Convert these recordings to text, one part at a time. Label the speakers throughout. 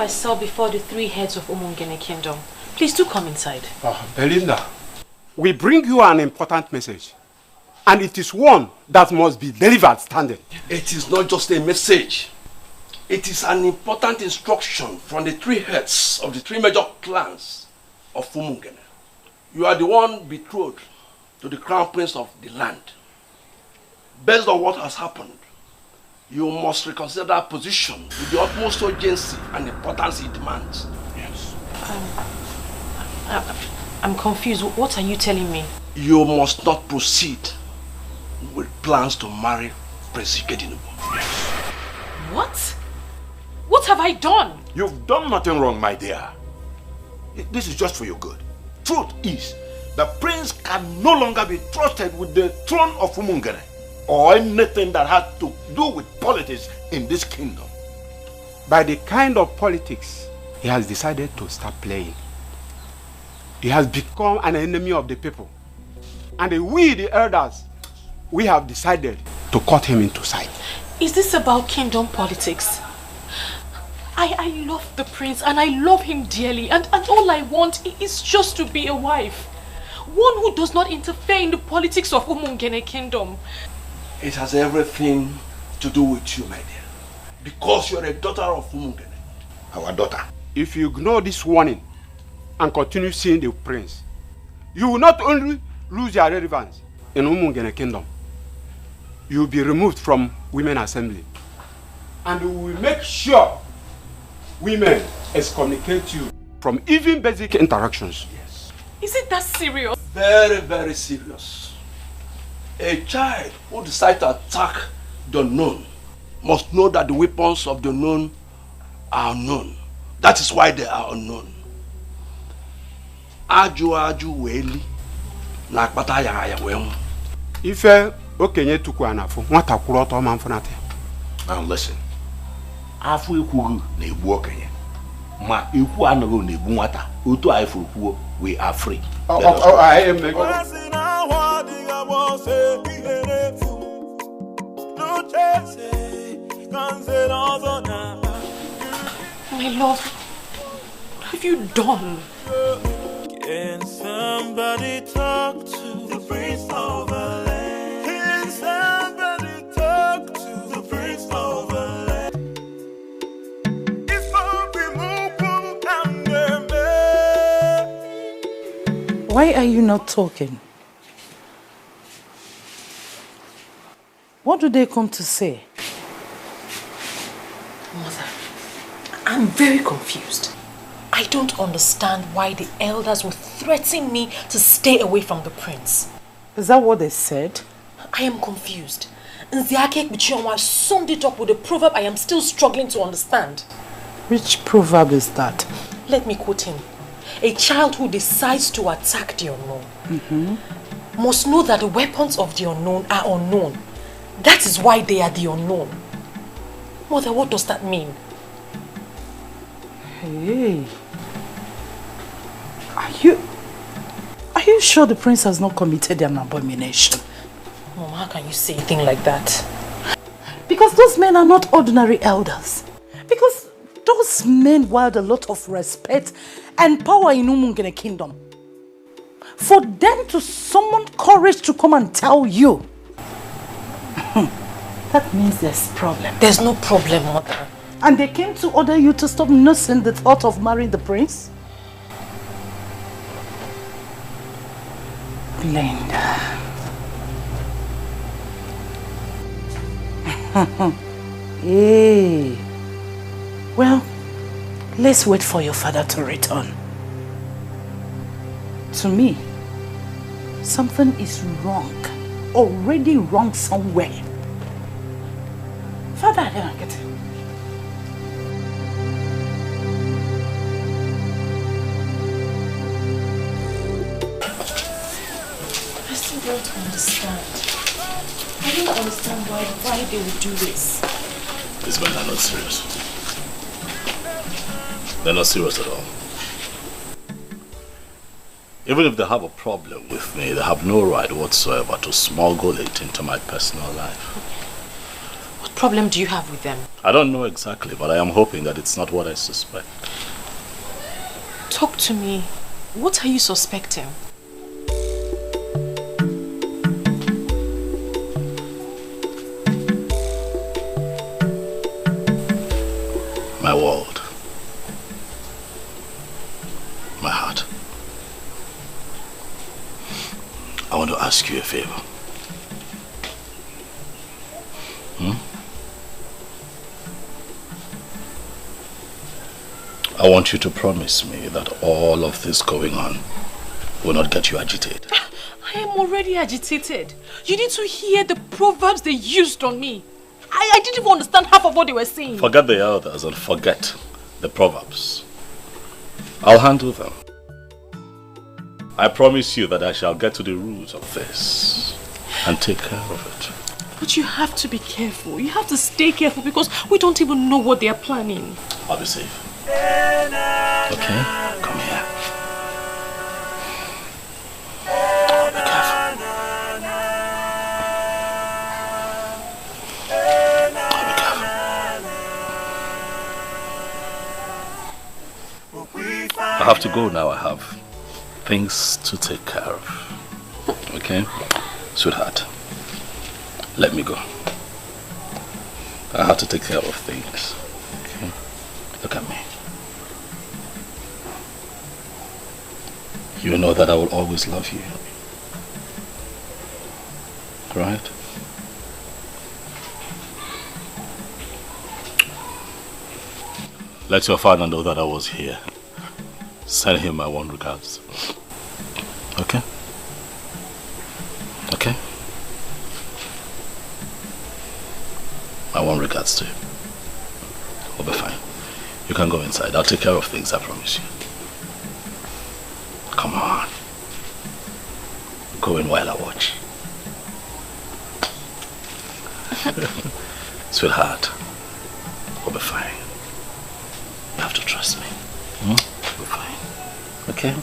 Speaker 1: myself before the three heads of Umungene Kingdom. Please do come inside.
Speaker 2: Belinda, we bring you an important message. And it is one that must be delivered standing.
Speaker 3: It is not just a message. It is an important instruction from the three heads of the three major clans of Umungene. You are the one betrothed to the crown prince of the land. Based on what has happened, you must reconsider that position with the utmost urgency and importance it demands.
Speaker 2: Yes.
Speaker 1: I'm confused. What are you telling me?
Speaker 3: You must not proceed with plans to marry Prince Ikedinubu.
Speaker 2: Yes.
Speaker 1: What? What have I done?
Speaker 4: You've done nothing wrong, my dear. This is just for your good. Truth is, the prince can no longer be trusted with the throne of Umungene or anything that has to do with politics in this kingdom.
Speaker 2: By the kind of politics he has decided to start playing, he has become an enemy of the people. And we, the elders, we have decided to cut him into sight.
Speaker 1: Is this about kingdom politics? I love the prince and I love him dearly, and all I want is just to be a wife. One who does not interfere in the politics of Umungene Kingdom.
Speaker 3: It has everything to do with you, my dear. Because you're a daughter of Umungene.
Speaker 4: Our daughter.
Speaker 2: If you ignore this warning and continue seeing the prince, you will not only lose your relevance in Umungene Kingdom, you will be removed from Women Assembly. And we will make sure women excommunicate you from even basic interactions.
Speaker 3: Yes.
Speaker 1: Is it that serious?
Speaker 3: Very, very serious. A child who decides to attack the unknown must know that the weapons of the unknown are unknown. That is why they are unknown. Aju weli na akpata ya wemu.
Speaker 2: Ife okenye tuku anafu nwata kwuru ọtọ ma mfunate.
Speaker 4: Now listen. Afu ekwuru na egbu okenye. Ma ekwu anaghị na egbu nwata. Otu anyị furu kwuo, we are free.
Speaker 2: I am making.
Speaker 1: My love, what have you done?
Speaker 5: Can somebody talk to the prince of the land? Can somebody talk to the prince of the land?
Speaker 6: Why are you not talking? What do they come to say?
Speaker 1: Mother, I'm very confused. I don't understand why the elders would threaten me to stay away from the prince.
Speaker 6: Is that what they said?
Speaker 1: I am confused. Nziake Bichionwa summed it up with a proverb I am still struggling to understand.
Speaker 6: Which proverb is that?
Speaker 1: Let me quote him. A child who decides to attack the unknown must know that the weapons of the unknown are unknown. That is why they are the unknown. Mother, what does that mean?
Speaker 6: Hey. Are you sure the prince has not committed an abomination?
Speaker 1: Mom, how can you say a thing like that?
Speaker 6: Because those men are not ordinary elders. Because those men wield a lot of respect and power in Umungene Kingdom. For them to summon courage to come and tell you, that means there's a problem.
Speaker 1: There's no problem, Mother.
Speaker 6: And they came to order you to stop nursing the thought of marrying the prince? Linda. Hey. Well, let's wait for your father to return. To me, something is wrong. Already wrong somewhere. Father, I don't get it.
Speaker 1: I still don't understand. I don't understand why they would do this.
Speaker 7: These men are not serious. They're not serious at all. Even if they have a problem with me, they have no right whatsoever to smuggle it into my personal life.
Speaker 1: What problem do you have with them?
Speaker 7: I don't know exactly, but I am hoping that it's not what I suspect.
Speaker 1: Talk to me. What are you suspecting?
Speaker 7: My world. My heart. I want to ask you a favor. I want you to promise me that all of this going on will not get you agitated.
Speaker 1: I am already agitated. You need to hear the proverbs they used on me. I didn't even understand half of what they were saying.
Speaker 7: Forget the elders and forget the proverbs. I'll handle them. I promise you that I shall get to the root of this and take care of it.
Speaker 1: But you have to be careful. You have to stay careful because we don't even know what they are planning.
Speaker 7: I'll be safe. Okay? Come here. Be careful. Be careful. I have to go now. I have things to take care of. Okay? Sweetheart, let me go. I have to take care of things. Okay? Look at me. You know that I will always love you. Right? Let your father know that I was here. Send him my warm regards. Okay? Okay? My warm regards to him. We'll be fine. You can go inside. I'll take care of things, I promise you. Come on. Go in while I watch. Sweetheart, we'll be fine. You have to trust me. We'll be fine. Okay?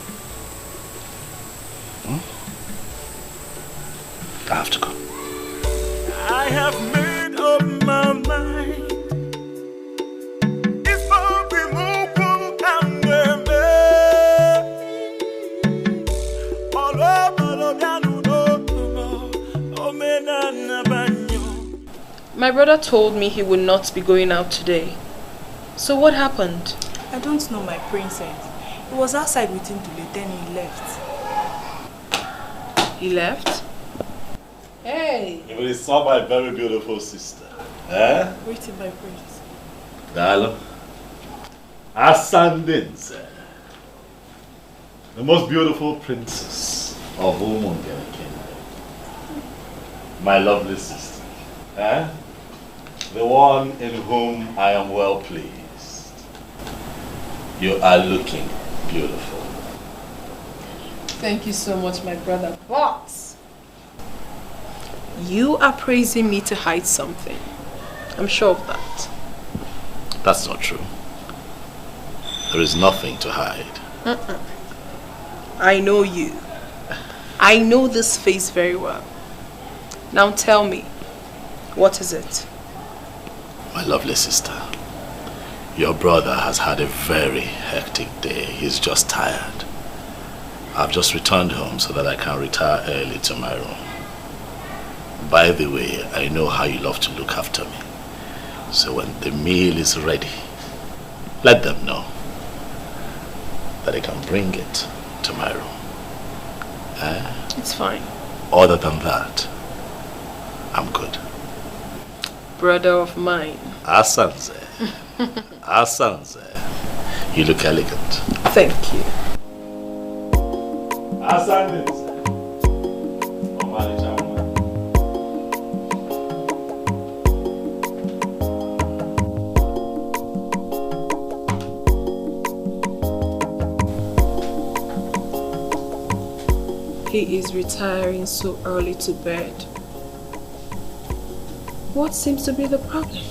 Speaker 7: I have to go.
Speaker 5: I have made up my mind.
Speaker 1: My brother told me he would not be going out today. So what happened?
Speaker 8: I don't know, my princess. He was outside waiting to leave, then he left.
Speaker 1: He left?
Speaker 8: Hey!
Speaker 7: You saw my very beautiful sister. Eh?
Speaker 8: Waiting, my prince.
Speaker 7: Dalo. Ascendance. The most beautiful princess of Umungene Kingdom. My lovely sister. Eh? The one in whom I am well pleased. You are looking beautiful.
Speaker 1: Thank you so much, my brother. But you are praising me to hide something. I'm sure of that.
Speaker 7: That's not true. There is nothing to hide.
Speaker 1: I know you. I know this face very well. Now tell me, what is it?
Speaker 7: My lovely sister, your brother has had a very hectic day. He's just tired. I've just returned home so that I can retire early to my room. By the way, I know how you love to look after me. So when the meal is ready, let them know that I can bring it to my room.
Speaker 1: It's fine.
Speaker 7: Other than that, I'm good.
Speaker 1: Brother of mine.
Speaker 7: Asanze. Asanze. You look elegant.
Speaker 1: Thank you.
Speaker 7: Asanze.
Speaker 1: He is retiring so early to bed. What seems to be the problem?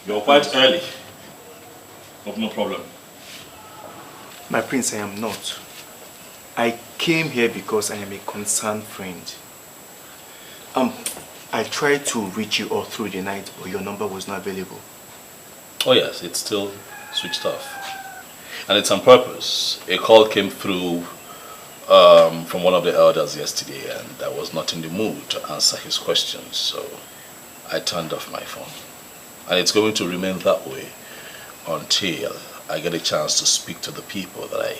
Speaker 7: You're quite early. But no problem.
Speaker 9: My prince, I am not. I came here because I am a concerned friend. I tried to reach you all through the night, but your number was not available.
Speaker 7: Oh yes, it's still switched off. And it's on purpose. A call came through from one of the elders yesterday, and I was not in the mood to answer his questions, so I turned off my phone. And it's going to remain that way until I get a chance to speak to the people that I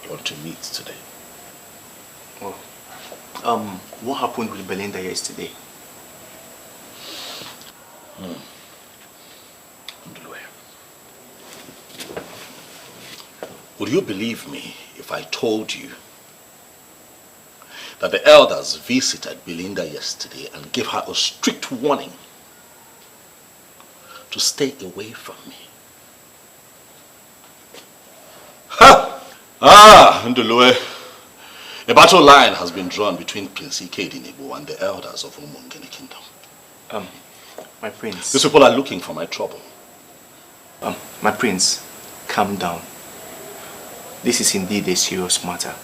Speaker 7: want to meet today.
Speaker 9: Well, what happened with Belinda yesterday?
Speaker 7: Would you believe me if I told you that the elders visited Belinda yesterday and gave her a strict warning to stay away from me? Ha! Ndulue. A battle line has been drawn between Prince Ikedinego and the elders of Umungene Kingdom.
Speaker 9: My prince.
Speaker 7: These people are looking for my trouble.
Speaker 9: My prince, calm down. This is indeed a serious matter.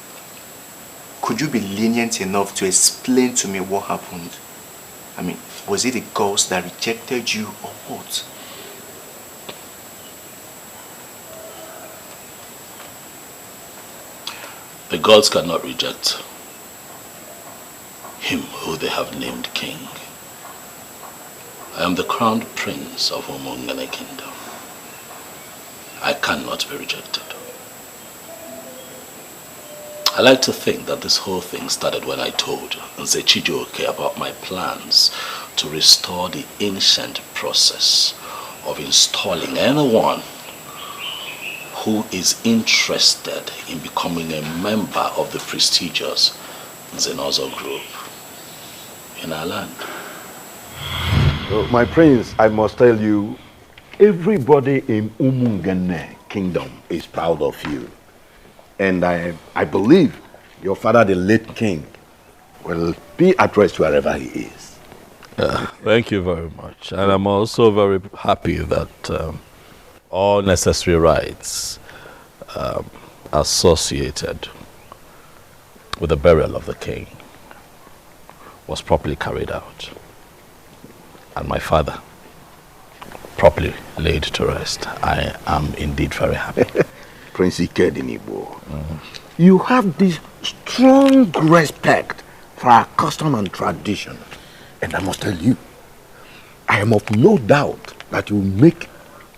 Speaker 9: Could you be lenient enough to explain to me what happened? I mean, was it the gods that rejected you or what?
Speaker 7: The gods cannot reject him who they have named king. I am the crowned prince of Umungene Kingdom. I cannot be rejected. I like to think that this whole thing started when I told Nze Chijioke about my plans to restore the ancient process of installing anyone who is interested in becoming a member of the prestigious Nzenozo group in our land.
Speaker 4: My prince, I must tell you, everybody in Umungene Kingdom is proud of you. And I believe your father, the late king, will be at rest wherever he is.
Speaker 7: Thank you very much. And I'm also very happy that all necessary rites associated with the burial of the king was properly carried out. And my father properly laid to rest. I am indeed very happy.
Speaker 4: Prince Ikedinego, you have this strong respect for our custom and tradition. And I must tell you, I am of no doubt that you will make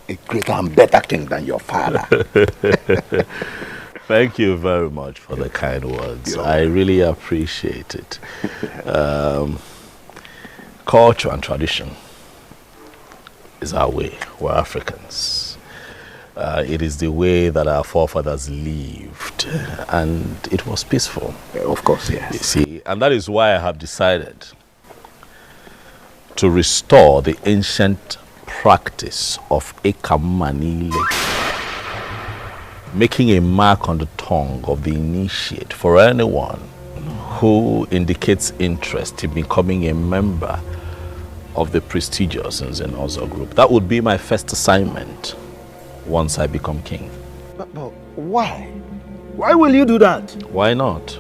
Speaker 4: a greater and better king than your father.
Speaker 7: Thank you very much for the kind words. I really appreciate it. Culture and tradition is our way. We're Africans. It is the way that our forefathers lived, and it was peaceful.
Speaker 4: Of course, yes.
Speaker 7: You see, and that is why I have decided to restore the ancient practice of Ekamanile, making a mark on the tongue of the initiate for anyone who indicates interest in becoming a member of the prestigious Nzenozo group. That would be my first assignment once I become king.
Speaker 4: But why? Why will you do that?
Speaker 7: Why not?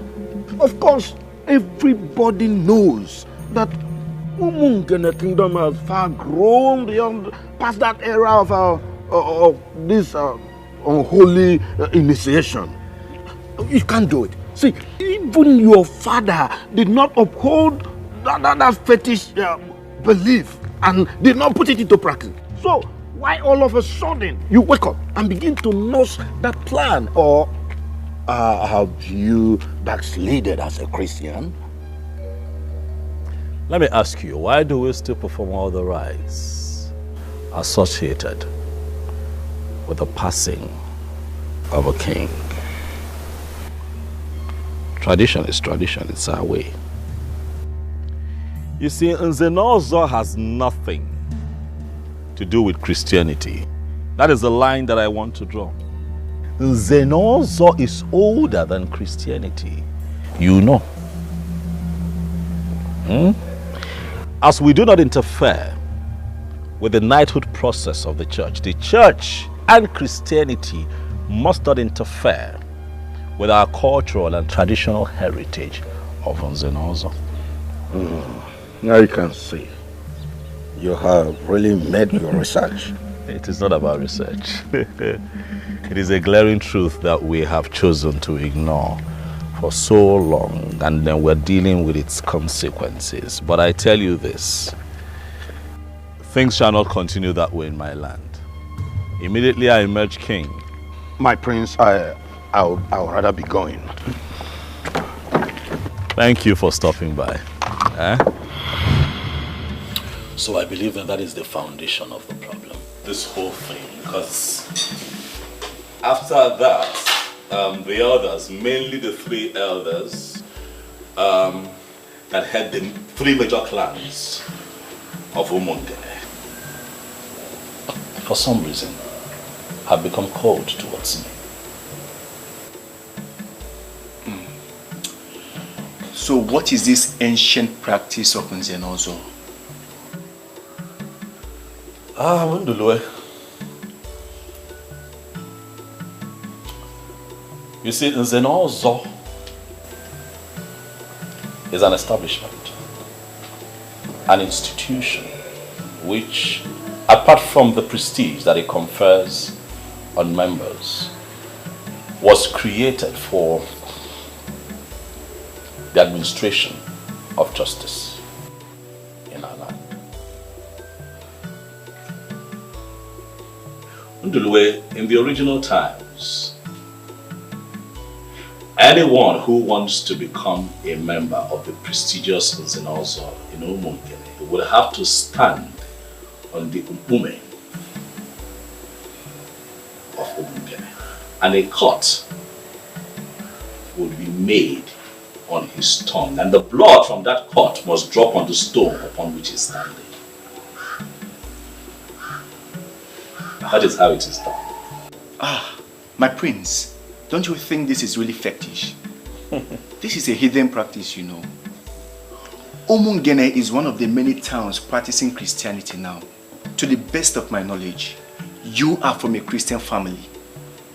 Speaker 4: Of course, everybody knows that Umungene Kingdom has far grown beyond past that era of this unholy initiation. You can't do it. See, even your father did not uphold that fetish belief and did not put it into practice. So, why all of a sudden you wake up and begin to nurse that plan? Or have you backslided as a Christian?
Speaker 7: Let me ask you, why do we still perform all the rites associated with the passing of a king? Tradition is tradition, it's our way. You see, Nzenozo has nothing to do with Christianity. That is the line that I want to draw. Nzenozo is older than Christianity. You know. As we do not interfere with the knighthood process of the church and Christianity must not interfere with our cultural and traditional heritage of Nzenozo.
Speaker 4: Now you can see you have really made your research.
Speaker 7: It is not about research. It is a glaring truth that we have chosen to ignore for so long, and then we're dealing with its consequences. But I tell you this, things shall not continue that way in my land. Immediately I emerge king.
Speaker 4: My prince, I'll rather be going.
Speaker 7: Thank you for stopping by. So I believe that is the foundation of the problem. This whole thing, because after that, the elders, mainly the 3 elders that had the 3 major clans of Umungene, for some reason, have become cold towards me.
Speaker 9: So what is this ancient practice of Nzenozo?
Speaker 7: Mundulwe. You see, Nzenozo is an establishment, an institution which, apart from the prestige that it confers on members, was created for the administration of justice in our land. Ndulwe, in the original times, anyone who wants to become a member of the prestigious Nzenozo in Umungene would have to stand on the Umpume of Umungene, and a cut would be made on his tongue, and the blood from that cut must drop on the stone upon which he is standing. That is how it is done.
Speaker 9: My prince, don't you think this is really fetish? This is a hidden practice, you know. Umungene is one of the many towns practicing Christianity now. To the best of my knowledge, you are from a Christian family.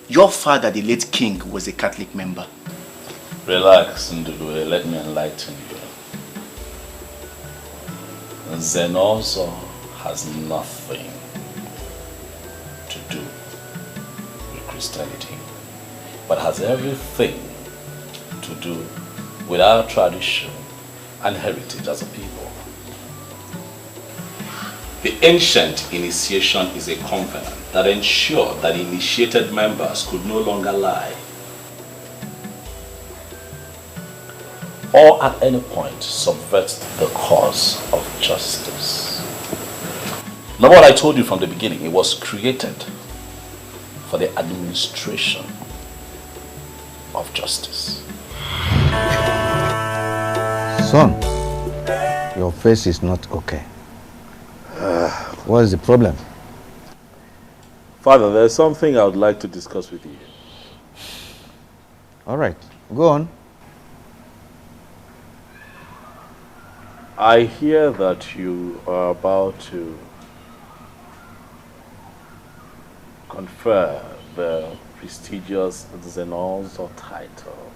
Speaker 9: Your father, the late king, was a Catholic member.
Speaker 7: Relax, Ndulwe, let me enlighten you. Nzenozo has nothing to do with Christianity, but has everything to do with our tradition and heritage as a people. The ancient initiation is a covenant that ensured that initiated members could no longer lie or at any point subvert the cause of justice. Now, what I told you from the beginning, it was created for the administration of justice.
Speaker 10: Son, your face is not okay. What is the problem?
Speaker 7: Father, there's something I would like to discuss with you.
Speaker 10: All right, go on.
Speaker 7: I hear that you are about to confer the prestigious Nzenozo title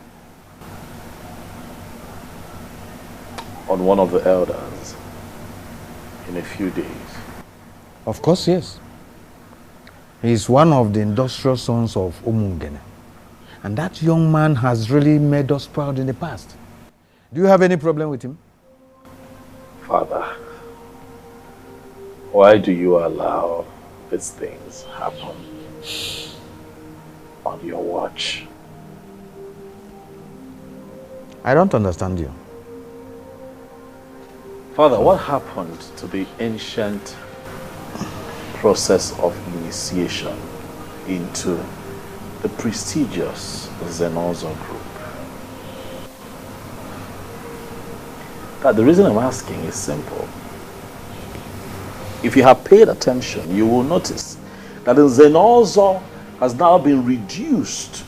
Speaker 7: on one of the elders in a few days.
Speaker 10: Of course, yes. He is one of the industrious sons of Umungene. And that young man has really made us proud in the past. Do you have any problem with him?
Speaker 7: Father, why do you allow these things happen on your watch?
Speaker 10: I don't understand you.
Speaker 7: Father, what happened to the ancient process of initiation into the prestigious Nzenozo group? The reason I'm asking is simple. If you have paid attention, you will notice that Nzenozo has now been reduced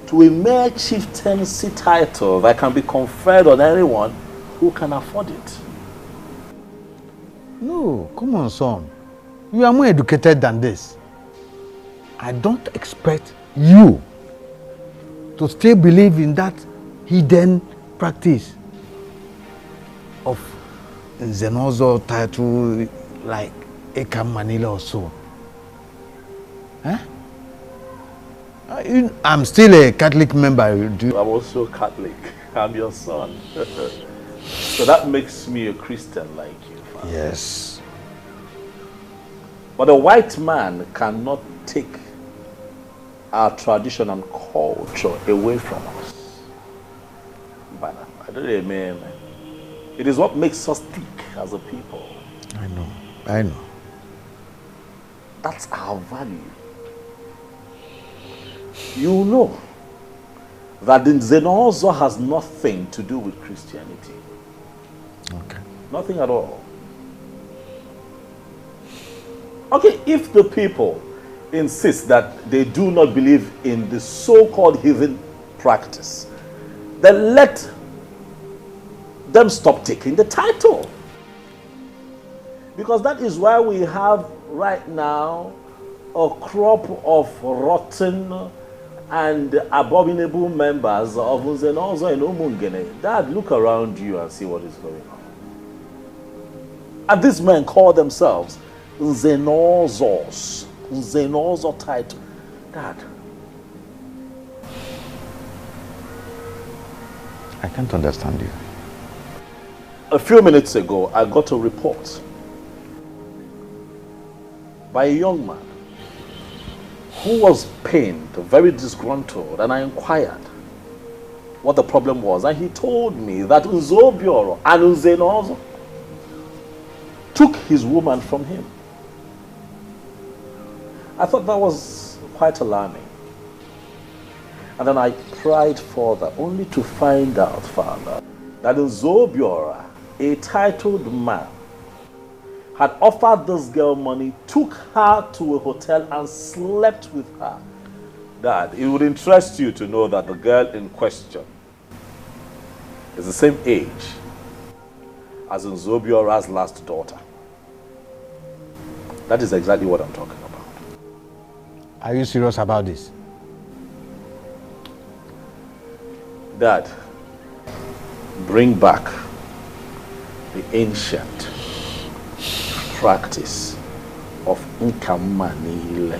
Speaker 7: to a mere chieftaincy title that can be conferred on anyone who can afford it.
Speaker 10: No, come on, son. You are more educated than this. I don't expect you to still believe in that hidden practice of Zenozo title like Ekam Manila or so. Huh? I'm still a Catholic member.
Speaker 7: I'm also Catholic. I'm your son. So that makes me a Christian like you, Father.
Speaker 10: Yes.
Speaker 7: But a white man cannot take our tradition and culture away from us. But I don't mean, it is what makes us tick as a people.
Speaker 10: I know.
Speaker 7: That's our value. You know that the Zenozo has nothing to do with Christianity.
Speaker 10: Okay.
Speaker 7: Nothing at all. Okay, if the people insist that they do not believe in the so-called heathen practice, then let them stop taking the title. Because that is why we have right now a crop of rotten and abominable members of Nzenozo and Umungene. Dad, look around you and see what is going on. And these men call themselves Nzenozos. Nzenozo title. Dad.
Speaker 10: I can't understand you.
Speaker 7: A few minutes ago, I got a report by a young man who was pained, very disgruntled, and I inquired what the problem was, and he told me that Nzobioro and Nzenozo took his woman from him. I thought that was quite alarming. And then I pried further, only to find out, Father, that Nzobiora, a titled man, had offered this girl money, took her to a hotel and slept with her. Dad, it would interest you to know that the girl in question is the same age as Nzobiora's last daughter. That is exactly what I'm talking about.
Speaker 10: Are you serious about this?
Speaker 7: Dad, bring back the ancient practice of Nkamanile.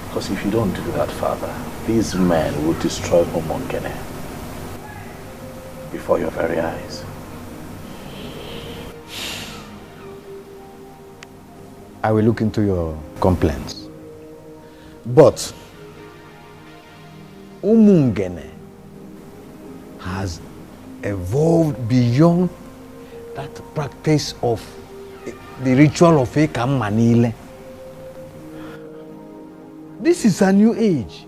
Speaker 7: Because if you don't do that, Father, these men will destroy Umungene before your very eyes.
Speaker 10: I will look into your complaints. But Umungene has evolved beyond that practice of the ritual of Ekam Manile. This is a new age.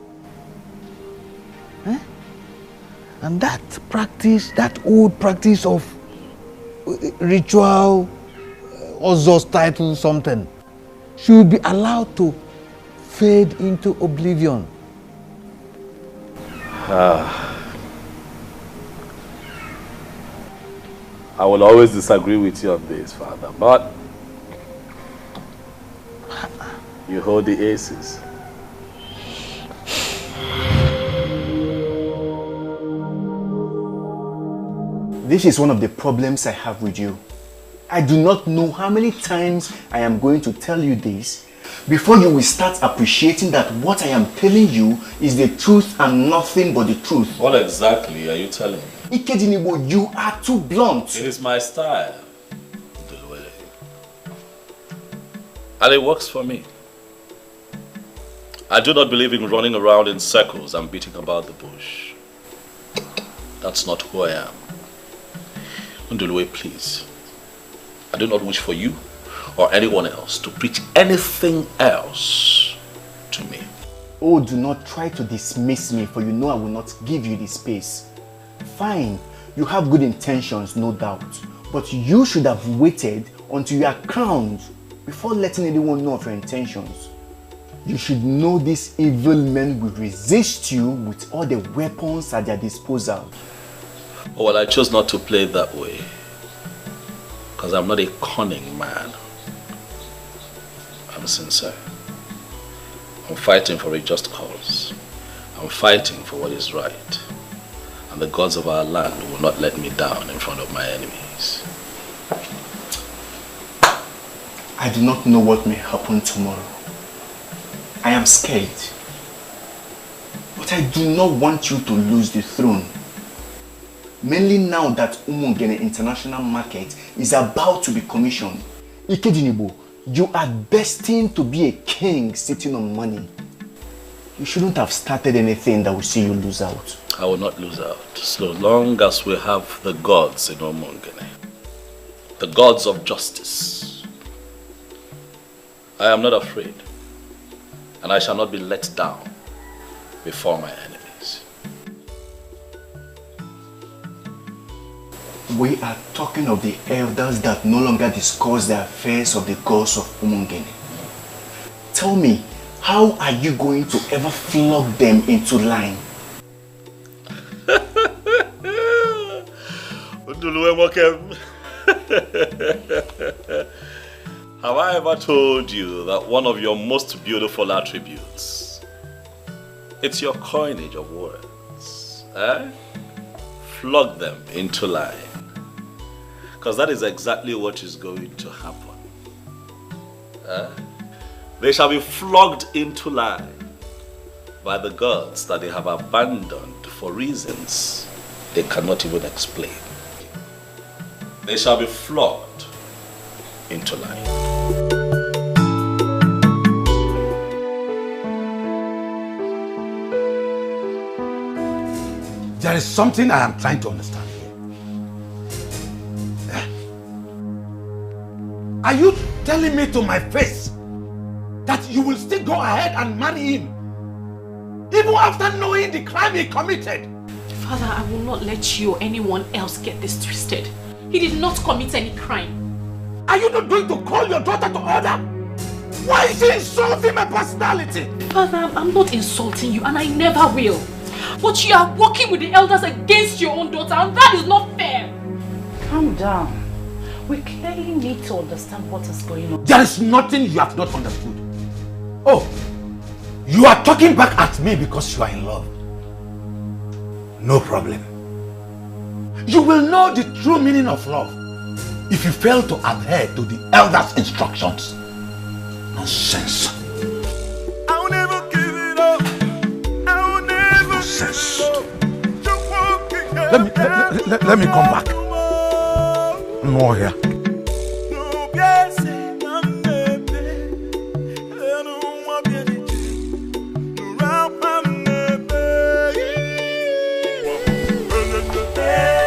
Speaker 10: And that practice, that old practice of ritual, Ozos title something, should be allowed to fade into oblivion.
Speaker 7: I will always disagree with you on this, Father, but you hold the aces.
Speaker 9: This is one of the problems I have with you. I do not know how many times I am going to tell you this before you will start appreciating that what I am telling you is the truth and nothing but the truth.
Speaker 7: What exactly are you telling me?
Speaker 9: Ikedinibo, you are too blunt.
Speaker 7: It is my style. And it works for me. I do not believe in running around in circles and beating about the bush. That's not who I am. Ndulwe, please. I do not wish for you or anyone else to preach anything else to me.
Speaker 9: Oh, do not try to dismiss me, for you know I will not give you the space. Fine, you have good intentions, no doubt. But you should have waited until you are crowned before letting anyone know of your intentions. You should know these evil men will resist you with all the weapons at their disposal.
Speaker 7: Oh, well, I chose not to play it that way. Because I'm not a cunning man. I'm sincere. I'm fighting for a just cause. I'm fighting for what is right. And the gods of our land will not let me down in front of my enemies.
Speaker 9: I do not know what may happen tomorrow. I am scared. But I do not want you to lose the throne. Mainly now that Umungene International Market is about to be commissioned. Ikedinibo, you are destined to be a king sitting on money. You shouldn't have started anything that will see you lose out.
Speaker 7: I will not lose out, so long as we have the gods in Umungene. The gods of justice. I am not afraid, and I shall not be let down before my enemies.
Speaker 9: We are talking of the elders that no longer discuss the affairs of the gods of Umungene. Tell me, how are you going to ever flog them into line?
Speaker 7: Have I ever told you that one of your most beautiful attributes, it's your coinage of words, eh? Flog them into line. Because that is exactly what is going to happen. They shall be flogged into line by the gods that they have abandoned for reasons they cannot even explain. They shall be flogged into line.
Speaker 10: There is something I am trying to understand here. Are you telling me to my face that you will still go ahead and marry him even after knowing the crime he committed?
Speaker 1: Father, I will not let you or anyone else get this twisted. He did not commit any crime.
Speaker 10: Are you not going to call your daughter to order? Why is she insulting my personality?
Speaker 1: Father, I'm not insulting you, and I never will. But you are working with the elders against your own daughter, and that is not fair.
Speaker 6: Calm down. We clearly need to understand what is going on.
Speaker 10: There is nothing you have not understood. Oh, you are talking back at me because you are in love. No problem. You will know the true meaning of love if you fail to adhere to the elders' instructions. Nonsense.
Speaker 5: I will never give it up. I will never
Speaker 10: Nonsense.
Speaker 5: give
Speaker 10: Let me come back. No here.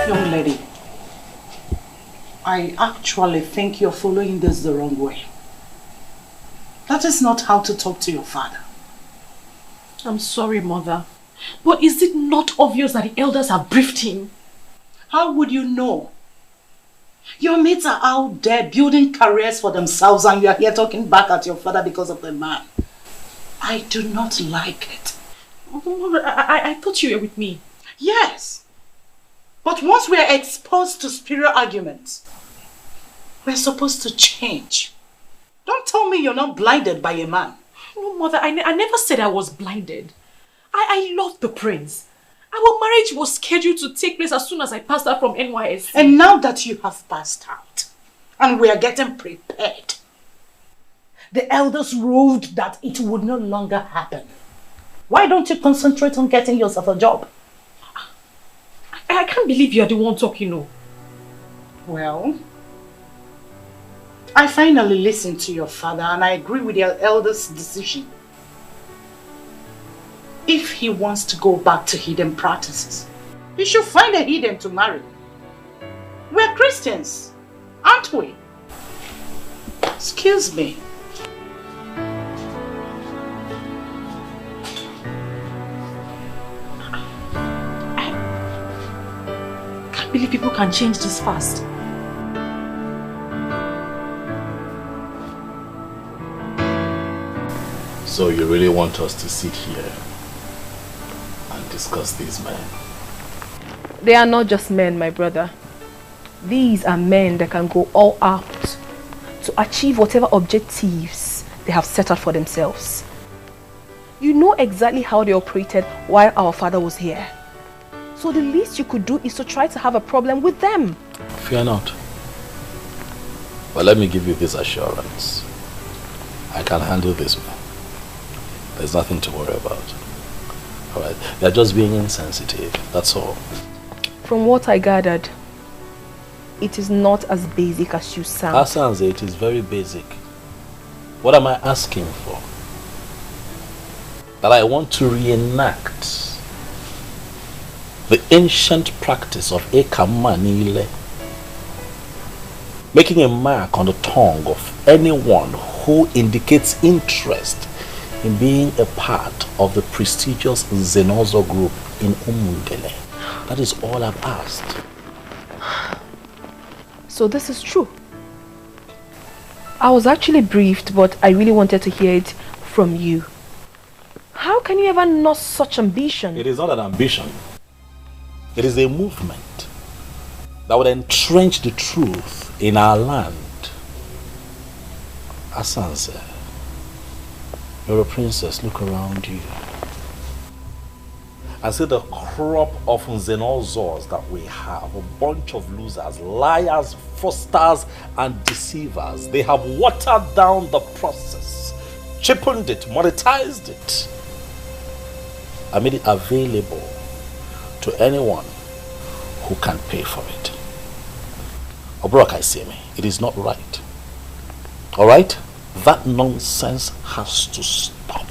Speaker 6: Young lady, I actually think you're following this the wrong way. That is not how to talk to your father.
Speaker 1: I'm sorry, Mother. But is it not obvious that the elders have briefed him?
Speaker 6: How would you know? Your mates are out there building careers for themselves and you are here talking back at your father because of the man. I do not like it.
Speaker 1: Mother, I thought you were with me.
Speaker 6: Yes. But once we are exposed to spiritual arguments, we're supposed to change. Don't tell me you're not blinded by a man.
Speaker 1: No, Mother, I never said I was blinded. I love the prince. Our marriage was scheduled to take place as soon as I passed out from NYSC.
Speaker 6: And now that you have passed out, and we are getting prepared, the elders ruled that it would no longer happen. Why don't you concentrate on getting yourself a job?
Speaker 1: I can't believe you're the one talking, no.
Speaker 6: Well, I finally listened to your father and I agree with your elders' decision. If he wants to go back to hidden practices, he should find a hidden to marry. We're Christians, aren't we? Excuse me.
Speaker 1: I can't believe people can change this fast.
Speaker 7: So you really want us to sit here and discuss these men?
Speaker 8: They are not just men, my brother.
Speaker 1: These are men that can go all out to achieve whatever objectives they have set out for themselves. You know exactly how they operated while our father was here. So the least you could do is to try to have a problem with them.
Speaker 7: Fear not. But let me give you this assurance. I can handle this, man. There's nothing to worry about. Alright? They're just being insensitive, that's all.
Speaker 1: From what I gathered, it is not as basic as you sound.
Speaker 7: Asanze, it is very basic. What am I asking for? That I want to reenact the ancient practice of Ekamanile, making a mark on the tongue of anyone who indicates interest in being a part of the prestigious Zenozo group in Umungele. That is all I've asked.
Speaker 1: So this is true. I was actually briefed, but I really wanted to hear it from you. How can you ever know such ambition?
Speaker 7: It is not an ambition. It is a movement that would entrench the truth in our land. Asanze, you're a princess. Look around you. I see the crop of Zenozors that we have. A bunch of losers, liars, fraudsters, and deceivers. They have watered down the process, cheapened it, monetized it, and made it available to anyone who can pay for it. Obroka me, it is not right. Alright? That nonsense has to stop.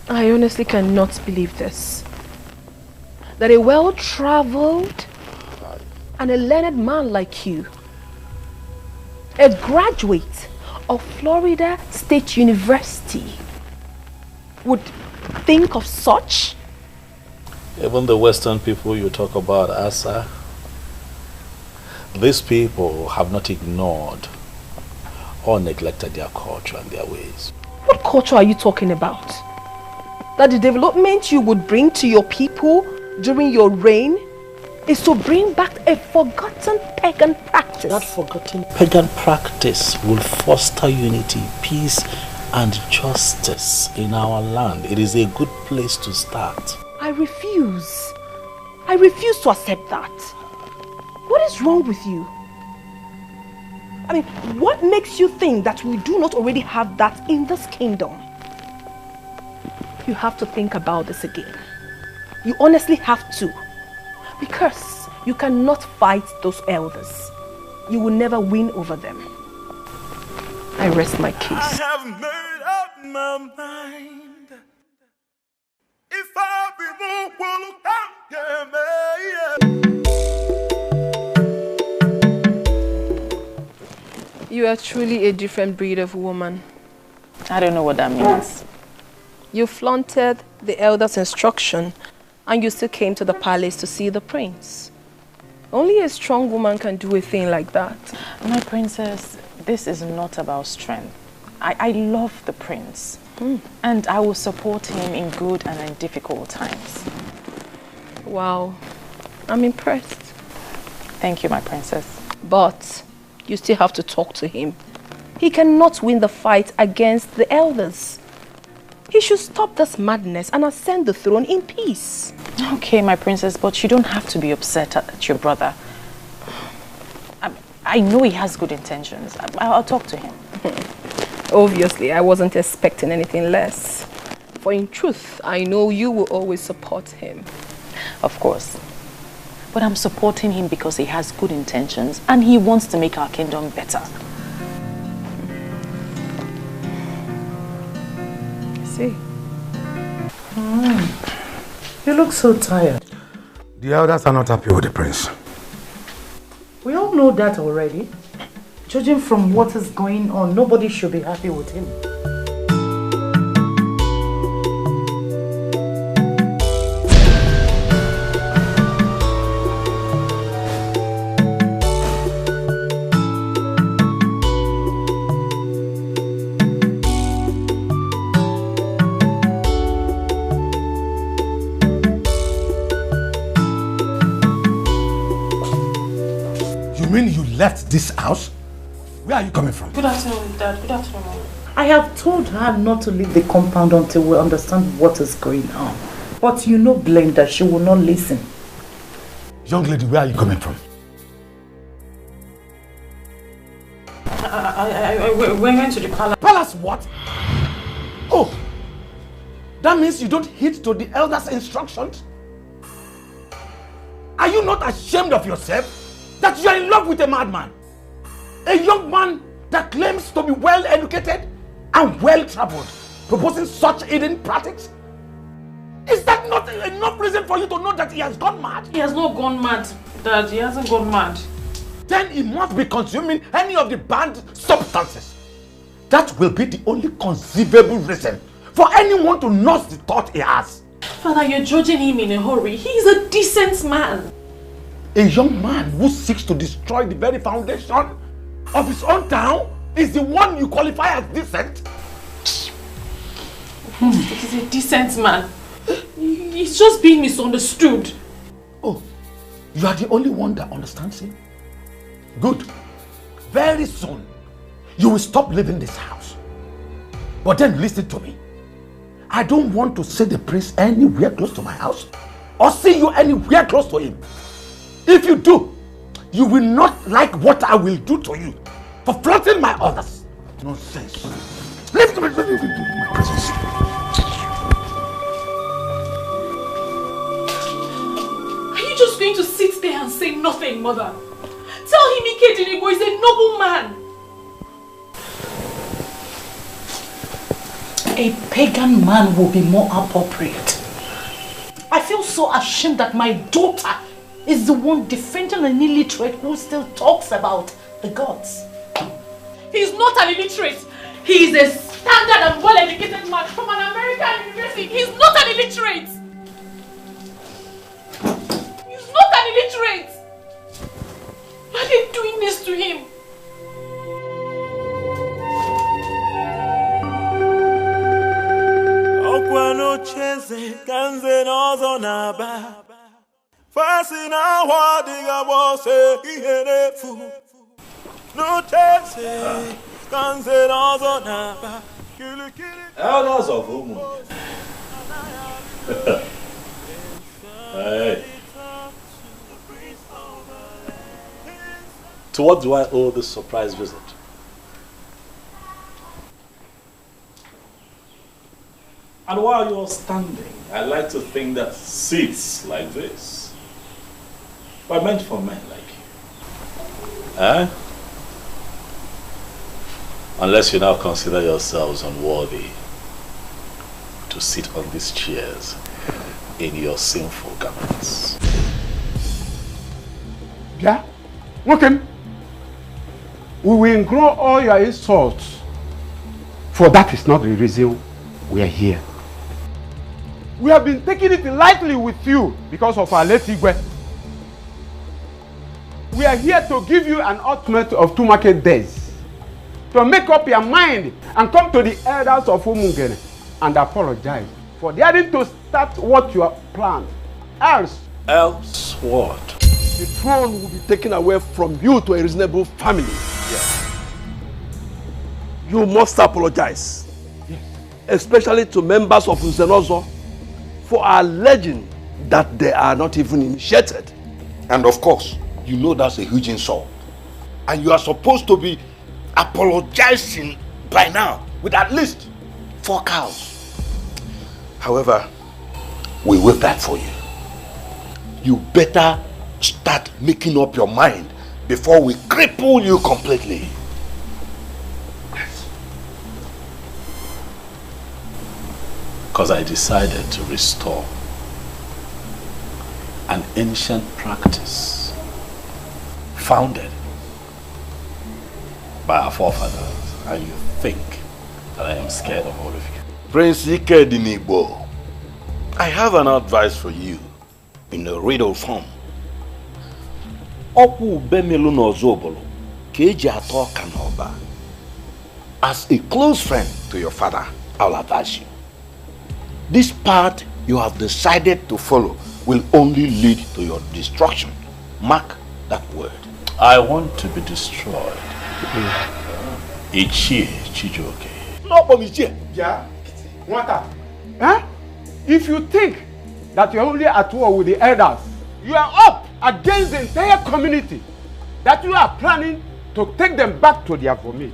Speaker 1: I honestly cannot believe this. That a well-traveled and a learned man like you, a graduate of Florida State University, would think of such?
Speaker 7: Even the Western people you talk about, Asa, these people have not ignored or neglected their culture and their ways.
Speaker 1: What culture are you talking about? That the development you would bring to your people during your reign is to bring back a forgotten pagan practice.
Speaker 7: That forgotten pagan practice will foster unity, peace, and justice in our land. It is a good place to start.
Speaker 1: I refuse. I refuse to accept that. What is wrong with you? I mean, what makes you think that we do not already have that in this kingdom? You have to think about this again. You honestly have to. Because you cannot fight those elders. You will never win over them. I rest my case.
Speaker 5: I have made up my mind. If I be
Speaker 1: You are truly a different breed of woman.
Speaker 11: I don't know what that means.
Speaker 1: You flaunted the elder's instruction and you still came to the palace to see the prince. Only a strong woman can do a thing like that.
Speaker 11: My princess, this is not about strength. I love the prince. And I will support him in good and in difficult times.
Speaker 1: Wow, I'm impressed.
Speaker 11: Thank you, my princess.
Speaker 1: But you still have to talk to him. He cannot win the fight against the elders. He should stop this madness and ascend the throne in peace.
Speaker 11: Okay, my princess, but you don't have to be upset at your brother. I know he has good intentions. I'll talk to him.
Speaker 1: Obviously, I wasn't expecting anything less. For in truth, I know you will always support him.
Speaker 11: Of course. But I'm supporting him because he has good intentions and he wants to make our kingdom better.
Speaker 1: See?
Speaker 6: You look so tired.
Speaker 10: The elders are not happy with the prince.
Speaker 6: We all know that already. Judging from what is going on, nobody should be happy with him.
Speaker 10: this house? Where are you coming from?
Speaker 1: Good afternoon, Dad. Good afternoon.
Speaker 6: I have told her not to leave the compound until we understand what is going on. But you know, Blender, she will not listen.
Speaker 10: Young lady, where are you coming from?
Speaker 1: We went to the palace.
Speaker 10: Palace what? Oh, that means you don't heed to the elders' instructions? Are you not ashamed of yourself that you are in love with a madman? A young man that claims to be well educated and well traveled, proposing such hidden practices? Is that not enough reason for you to know that he has gone mad?
Speaker 1: He has not gone mad, Dad. He hasn't gone mad.
Speaker 10: Then he must be consuming any of the banned substances. That will be the only conceivable reason for anyone to nurse the thought he has.
Speaker 1: Father, you're judging him in a hurry. He's a decent man.
Speaker 10: A young man who seeks to destroy the very foundation of his own town is the one you qualify as decent?
Speaker 1: He's a decent man. He's just being misunderstood.
Speaker 10: Oh, you are the only one that understands him? Good. Very soon, you will stop leaving this house. But then listen to me. I don't want to see the prince anywhere close to my house or see you anywhere close to him. If you do, you will not like what I will do to you for flaunting my orders. Nonsense. Leave my presence.
Speaker 1: Are you just going to sit there and say nothing, Mother? Tell him Ikedinego is a noble man.
Speaker 6: A pagan man will be more appropriate. I feel so ashamed that my daughter is the one defending an illiterate who still talks about the gods.
Speaker 1: He's not an illiterate. He is a standard and well-educated man from an American university. He's not an illiterate. He's not an illiterate. Why are they doing this to him?
Speaker 7: Elders of Umu. Hey. To what do I owe this surprise visit? And while you're standing, I like to think that seats like this were meant for men like you. Eh? Unless you now consider yourselves unworthy to sit on these chairs in your sinful garments.
Speaker 2: Yeah? Okay. We will ignore all your insults, for that is not the reason we are here. We have been taking it lightly with you because of our late Igwe. We are here to give you an ultimatum of 2 market days to make up your mind and come to the elders of Umungene and apologize for daring to start what you have planned. Else
Speaker 3: what? The throne will be taken away from you to a reasonable family.
Speaker 2: Yes.
Speaker 3: You must apologize. Yes. Especially to members of Uzenozo for alleging that they are not even initiated.
Speaker 4: And of course, you know that's a huge insult. And you are supposed to be apologizing by now with at least 4 cows. However, we will that for you. You better start making up your mind before we cripple you completely.
Speaker 7: Because I decided to restore an ancient practice founded by our forefathers, and you think that I am scared of all of you.
Speaker 4: Prince Ikedinego, I have an advice for you in a riddle form. As a close friend to your father, I'll advise you. This path you have decided to follow will only lead to your destruction. Mark that word.
Speaker 7: I want to be destroyed. Ichie Chijoke.
Speaker 2: No, Ichie. Yeah. What? Huh? If you think that you're only at war with the elders, you are up against the entire community that you are planning to take them back to their vomit.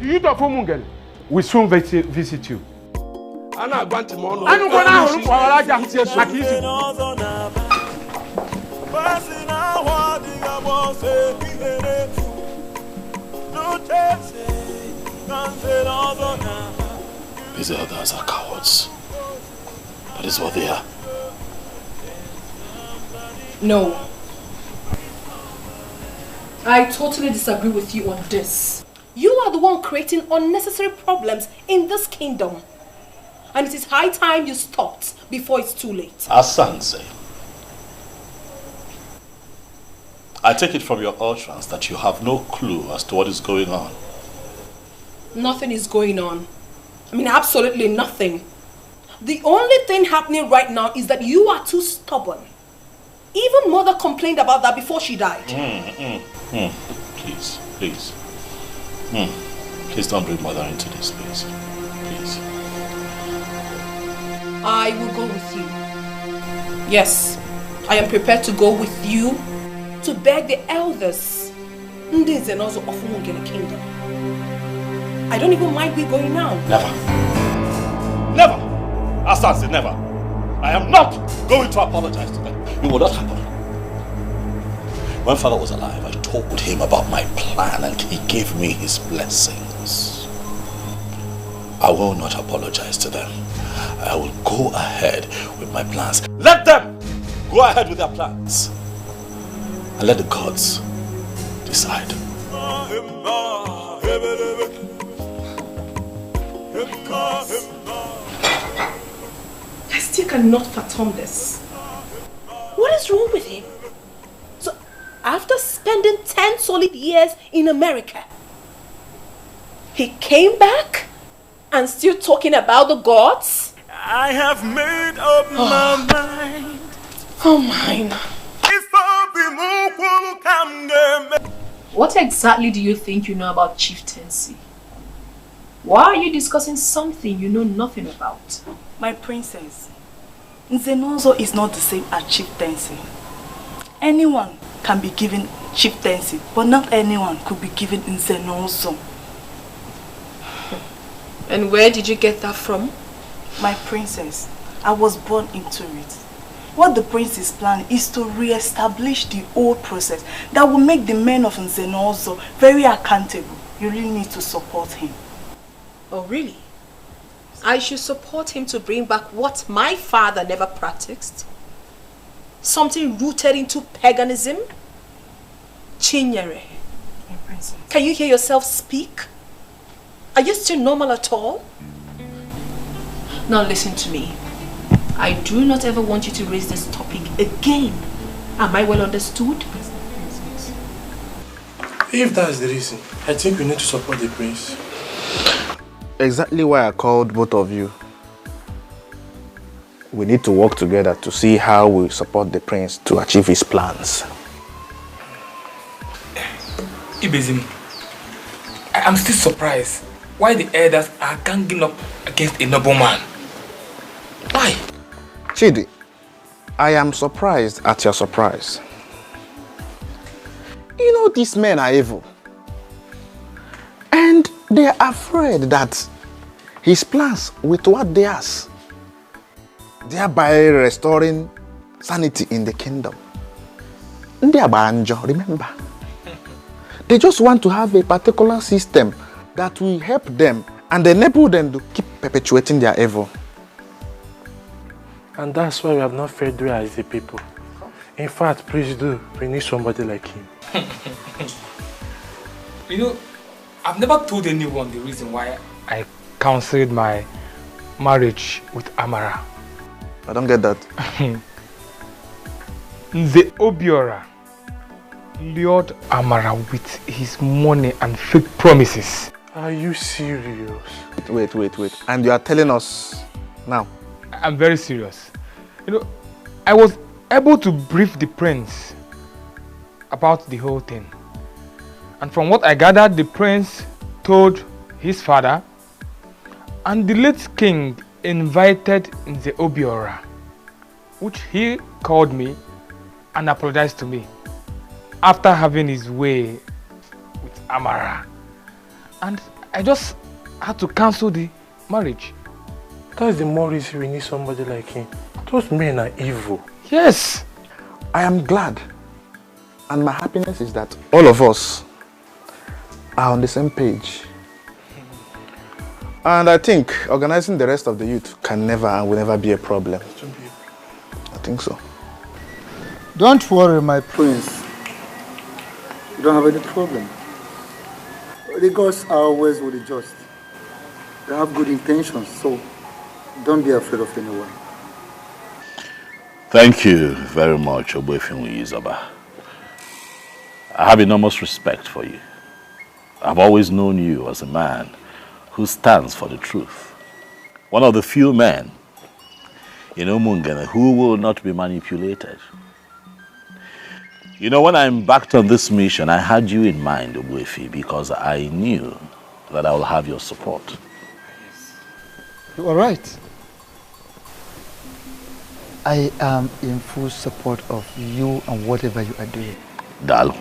Speaker 2: The youth of Umungen will soon visit you. I'm going to
Speaker 7: These elders are cowards. That is what they are.
Speaker 1: No. I totally disagree with you on this. You are the one creating unnecessary problems in this kingdom. And it is high time you stopped before it's too late.
Speaker 7: Asanse, I take it from your utterance that you have no clue as to what is going on.
Speaker 1: Nothing is going on. I mean, absolutely nothing. The only thing happening right now is that you are too stubborn. Even Mother complained about that before she died.
Speaker 7: Please, please. Please don't bring Mother into this, please. Please.
Speaker 1: I will go with you. Yes, I am prepared to go with you to beg the elders. This is also of Umungene Kingdom. I don't even mind we going now.
Speaker 7: Never. Never. Asansi, never. I am not going to apologize to them. It will not happen. When Father was alive, I told him about my plan and he gave me his blessings. I will not apologize to them. I will go ahead with my plans. Let them go ahead with their plans. And let the gods decide.
Speaker 1: I still cannot fathom this. What is wrong with him? So, after spending 10 solid years in America, he came back and still talking about the gods?
Speaker 5: I have made up my mind.
Speaker 1: Oh, mine.
Speaker 12: What exactly do you think you know about chieftaincy? Why are you discussing something you know nothing about?
Speaker 8: My princess, Nzenozo is not the same as chieftaincy. Anyone can be given chieftaincy, but not anyone could be given Nzenozo.
Speaker 1: And where did you get that from?
Speaker 8: My princess, I was born into it. What the prince is planning is to re-establish the old process that will make the men of Nzenozo very accountable. You really need to support him.
Speaker 1: Oh, really? I should support him to bring back what my father never practiced? Something rooted into paganism? Chinyere,
Speaker 8: My princess.
Speaker 1: can you hear yourself speak? Are you still normal at all?
Speaker 12: Now listen to me. I do not ever want you to raise this topic again. Am I well understood?
Speaker 13: If that's the reason, I think we need to support the prince.
Speaker 9: Exactly why I called both of you. We need to work together to see how we support the prince to achieve his plans.
Speaker 14: Ibezim, I am still surprised why the elders are ganging up against a noble man. Why?
Speaker 9: Chidi, I am surprised at your surprise. You know these men are evil. And they are afraid that his plans will thwart theirs, thereby restoring sanity in the kingdom. Remember, they just want to have a particular system that will help them and enable them to keep perpetuating their evil.
Speaker 13: And that's why we have not fared well as a people. In fact, please do, we need somebody like him.
Speaker 14: You know, I've never told anyone the reason why I cancelled my marriage with Amara.
Speaker 9: I don't get that.
Speaker 14: The Obiora lured Amara with his money and fake promises.
Speaker 13: Are you serious?
Speaker 9: Wait. And you are telling us now?
Speaker 14: I'm very serious. You know, I was able to brief the prince about the whole thing. And from what I gathered, the prince told his father, and the late king invited Nze Obiora, which he called me and apologized to me after having his way with Amara. And I just had to cancel the marriage.
Speaker 13: That's the more reason we need somebody like him. Those men are evil.
Speaker 14: Yes.
Speaker 15: I am glad. And my happiness is that all of us are on the same page. And I think organizing the rest of the youth can never and will never be a problem. I think so.
Speaker 16: Don't worry, my prince. You don't have any problem. The gods are always with the just. They have good intentions, so don't be afraid of anyone.
Speaker 7: Thank you very much, Obuefinwi Izaba. I have enormous respect for you. I've always known you as a man who stands for the truth. One of the few men in Umungene who will not be manipulated. You know, when I embarked on this mission, I had you in mind, Obuefi, because I knew that I will have your support.
Speaker 16: You are right. I am in full support of you and whatever you are doing.
Speaker 7: Dal.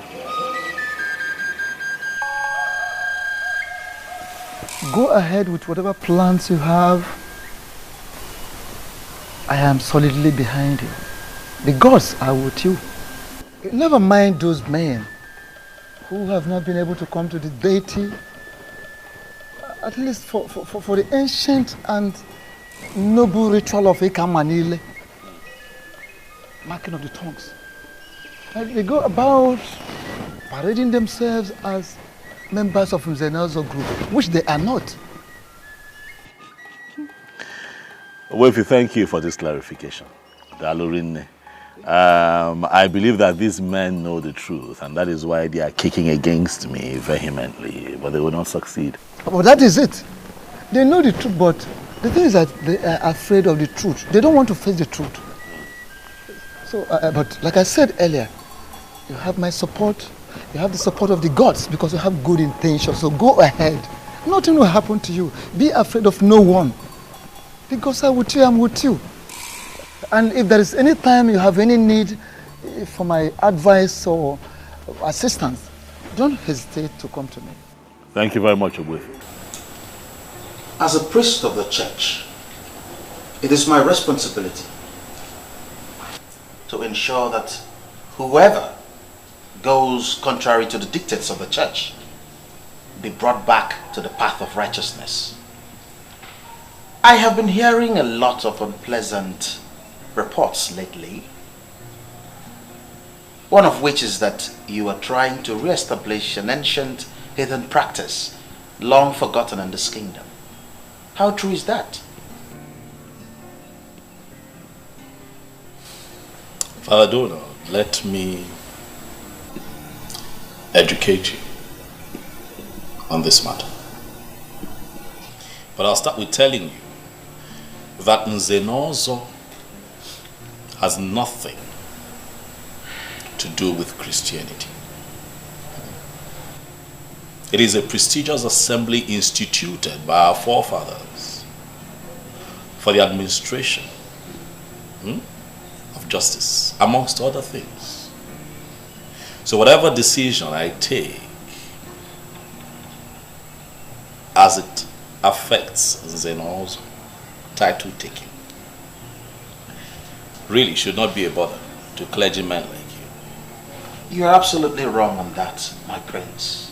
Speaker 16: Go ahead with whatever plans you have. I am solidly behind you. The gods are with you. Never mind those men who have not been able to come to the deity, at least for the ancient and noble ritual of Ekamanile, marking of the tongues. They go about parading themselves as members of Nzenazo group, which they are not.
Speaker 7: Obuefi, thank you for this clarification. Dalurine. I believe that these men know the truth, and that is why they are kicking against me vehemently, but they will not succeed.
Speaker 16: Well, that is it. They know the truth, but the thing is that they are afraid of the truth. They don't want to face the truth. So, but like I said earlier, you have my support. You have the support of the gods because you have good intentions. So go ahead. Nothing will happen to you. Be afraid of no one. Because I'm with you, I'm with you. And if there is any time you have any need for my advice or assistance, don't hesitate to come to me.
Speaker 7: Thank you very much, Obuefi.
Speaker 17: As a priest of the church, it is my responsibility to ensure that whoever goes contrary to the dictates of the church be brought back to the path of righteousness. I have been hearing a lot of unpleasant reports lately, one of which is that you are trying to re-establish an ancient heathen practice long forgotten in this kingdom. How true is that?
Speaker 7: Father Dono, let me educate you on this matter. But I'll start with telling you that Nzenozo has nothing to do with Christianity. It is a prestigious assembly instituted by our forefathers for the administration of justice, amongst other things. So whatever decision I take as it affects Nzenozo title taking really should not be a bother to clergymen like you.
Speaker 17: You are absolutely wrong on that, my prince.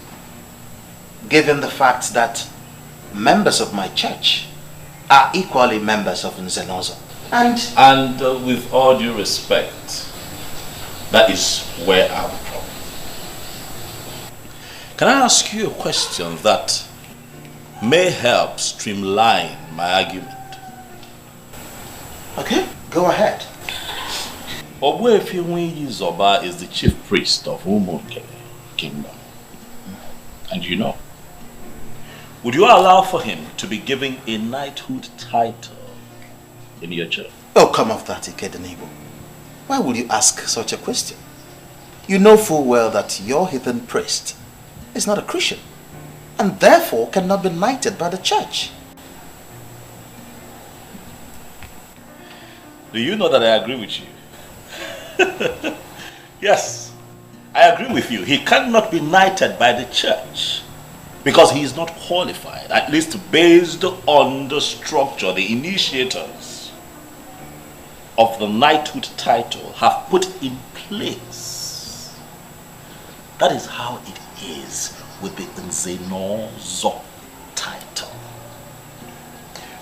Speaker 17: Given the fact that members of my church are equally members of Nzenozo.
Speaker 7: And with all due respect, that is where I'm from. Can I ask you a question that may help streamline my argument?
Speaker 17: Okay, go ahead.
Speaker 7: Obuefinwi Zoba is the chief priest of Umungene Kingdom. And you know, would you allow for him to be given a knighthood title in your church?
Speaker 17: Oh, come off that, Ikedenebo. Why would you ask such a question? You know full well that your heathen priest is not a Christian and therefore cannot be knighted by the church.
Speaker 7: Do you know that I agree with you? Yes, I agree with you. He cannot be knighted by the church because he is not qualified, at least based on the structure the initiators of the knighthood title have put in place. That is how it is with the Nzenozo title.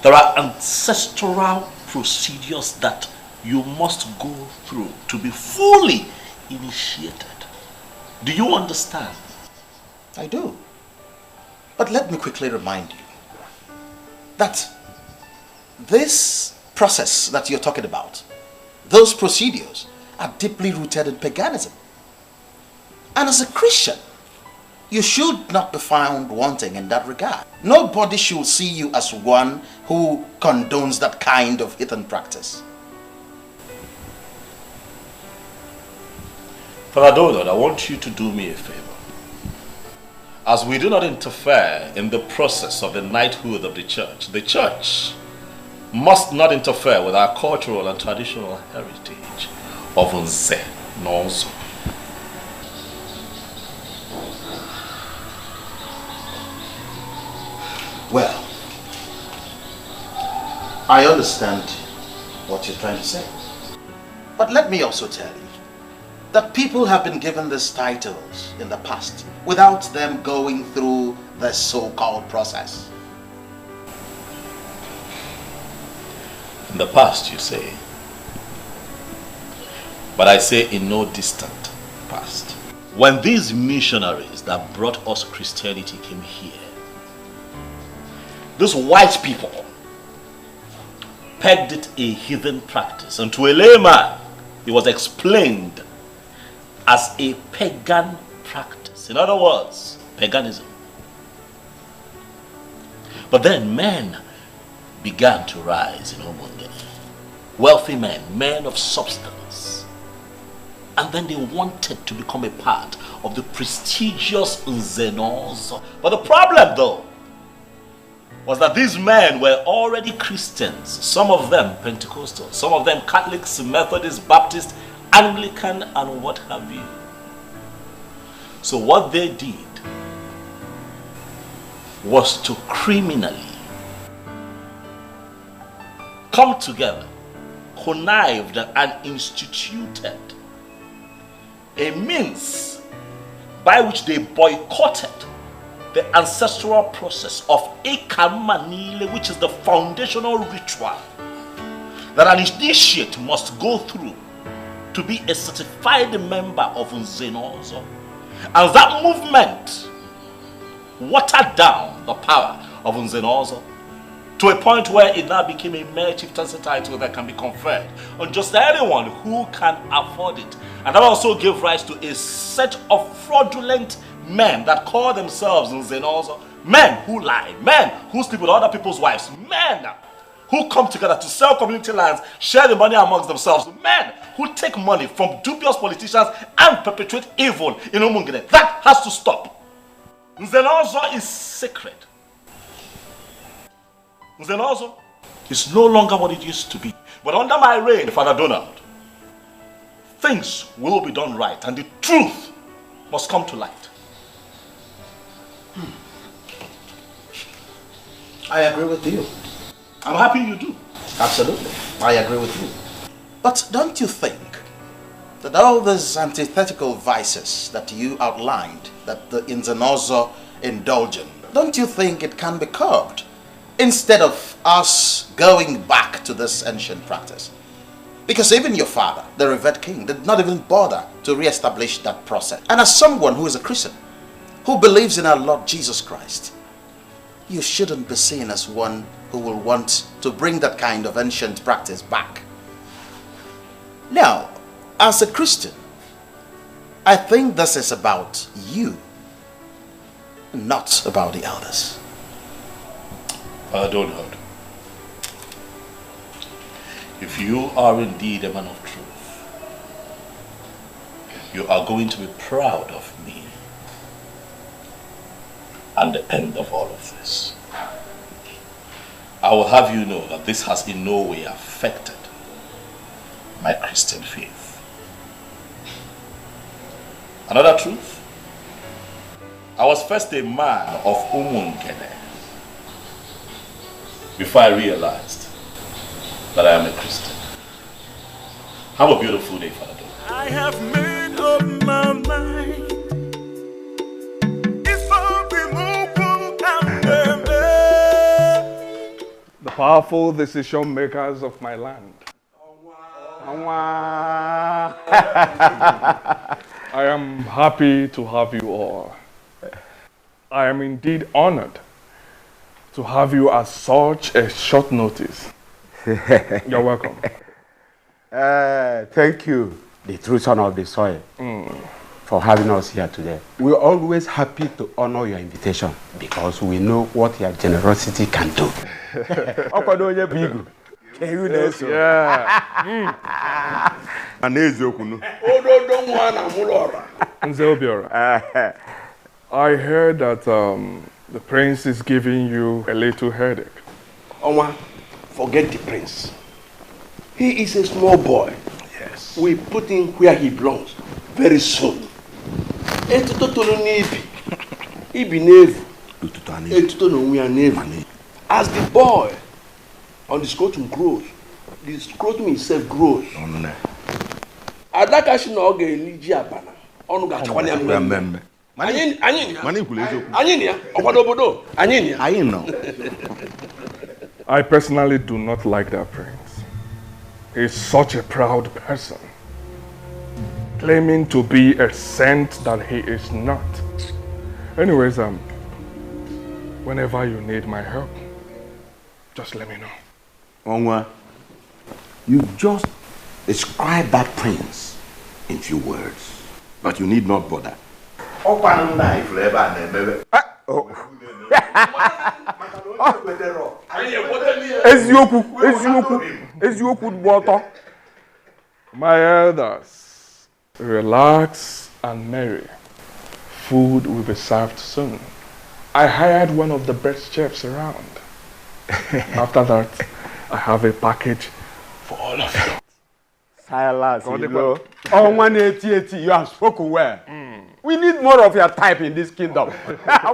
Speaker 7: There are ancestral procedures that you must go through to be fully initiated. Do you understand?
Speaker 17: I do. But let me quickly remind you that this process that you're talking about, those procedures are deeply rooted in paganism. And as a Christian, you should not be found wanting in that regard. Nobody should see you as one who condones that kind of heathen practice.
Speaker 7: Father Donald, I want you to do me a favor. As we do not interfere in the process of the knighthood of the church must not interfere with our cultural and traditional heritage of Nzenozo.
Speaker 17: Well, I understand what you're trying to say. But let me also tell you that people have been given these titles in the past without them going through the so-called process.
Speaker 7: In the past, you say. But I say in no distant past. When these missionaries that brought us Christianity came here, those white people pegged it a heathen practice, and to a layman it was explained as a pagan practice. In other words, paganism. But then men began to rise in Omongene. Wealthy men, men of substance. And then they wanted to become a part of the prestigious Nzenozo. But the problem though was that these men were already Christians, some of them Pentecostal, some of them Catholics, Methodists, Baptists, Anglican, and what have you. So what they did was to criminally come together, connived and instituted a means by which they boycotted the ancestral process of Ekamanile, which is the foundational ritual that an initiate must go through to be a certified member of Nzenozo. And that movement watered down the power of Nzenozo to a point where it now became a mere chieftaincy title that can be conferred on just anyone who can afford it. And that also gave rise to a set of fraudulent men that call themselves Nzenozo, men who lie, men who sleep with other people's wives, men who come together to sell community lands, share the money amongst themselves, men who take money from dubious politicians and perpetuate evil in Omongene. That has to stop. Nzenozo is sacred. Nzenozo is no longer what it used to be. But under my reign, Father Donald, things will be done right and the truth must come to light.
Speaker 17: I agree with you.
Speaker 7: I'm happy you do.
Speaker 17: Absolutely. I agree with you. But don't you think that all these antithetical vices that you outlined, that the Nzenozo indulge in, don't you think it can be curbed instead of us going back to this ancient practice? Because even your father, the revered king, did not even bother to re-establish that process. And as someone who is a Christian, who believes in our Lord Jesus Christ, you shouldn't be seen as one who will want to bring that kind of ancient practice back. Now, as a Christian, I think this is about you, not about the elders.
Speaker 7: Donald, if you are indeed a man of truth, you are going to be proud of me. And the end of all of this, I will have you know that this has in no way affected my Christian faith. Another truth, I was first a man of Umungene before I realized that I am a Christian. Have a beautiful day, Father.
Speaker 5: I have made up my mind.
Speaker 13: The powerful decision makers of my land. I am happy to have you all. I am indeed honored to have you at such a short notice. You're welcome.
Speaker 2: Thank you, the true son of the soil, for having us here today. We're always happy to honor your invitation because we know what your generosity can do.
Speaker 13: I heard that the prince is giving you a little headache.
Speaker 3: Oma, forget the prince. He is a small boy. Yes. We put him where he belongs very soon. As the boy on the scrotum grows, the scrotum itself grows. Adakashi no ge eliji abana. Onu ga chwane ameme.
Speaker 13: I personally do not like that prince. He's such a proud person, claiming to be a saint that he is not. Anyways, whenever you need my help, just let me know.
Speaker 4: Onwa, you just describe that prince in few words, but you need not bother.
Speaker 13: My elders, relax and merry. Food will be served soon. I hired one of the best chefs around. After that, I have a package for all of you.
Speaker 2: Silas, you have spoken well. We need more of your type in this kingdom.
Speaker 13: I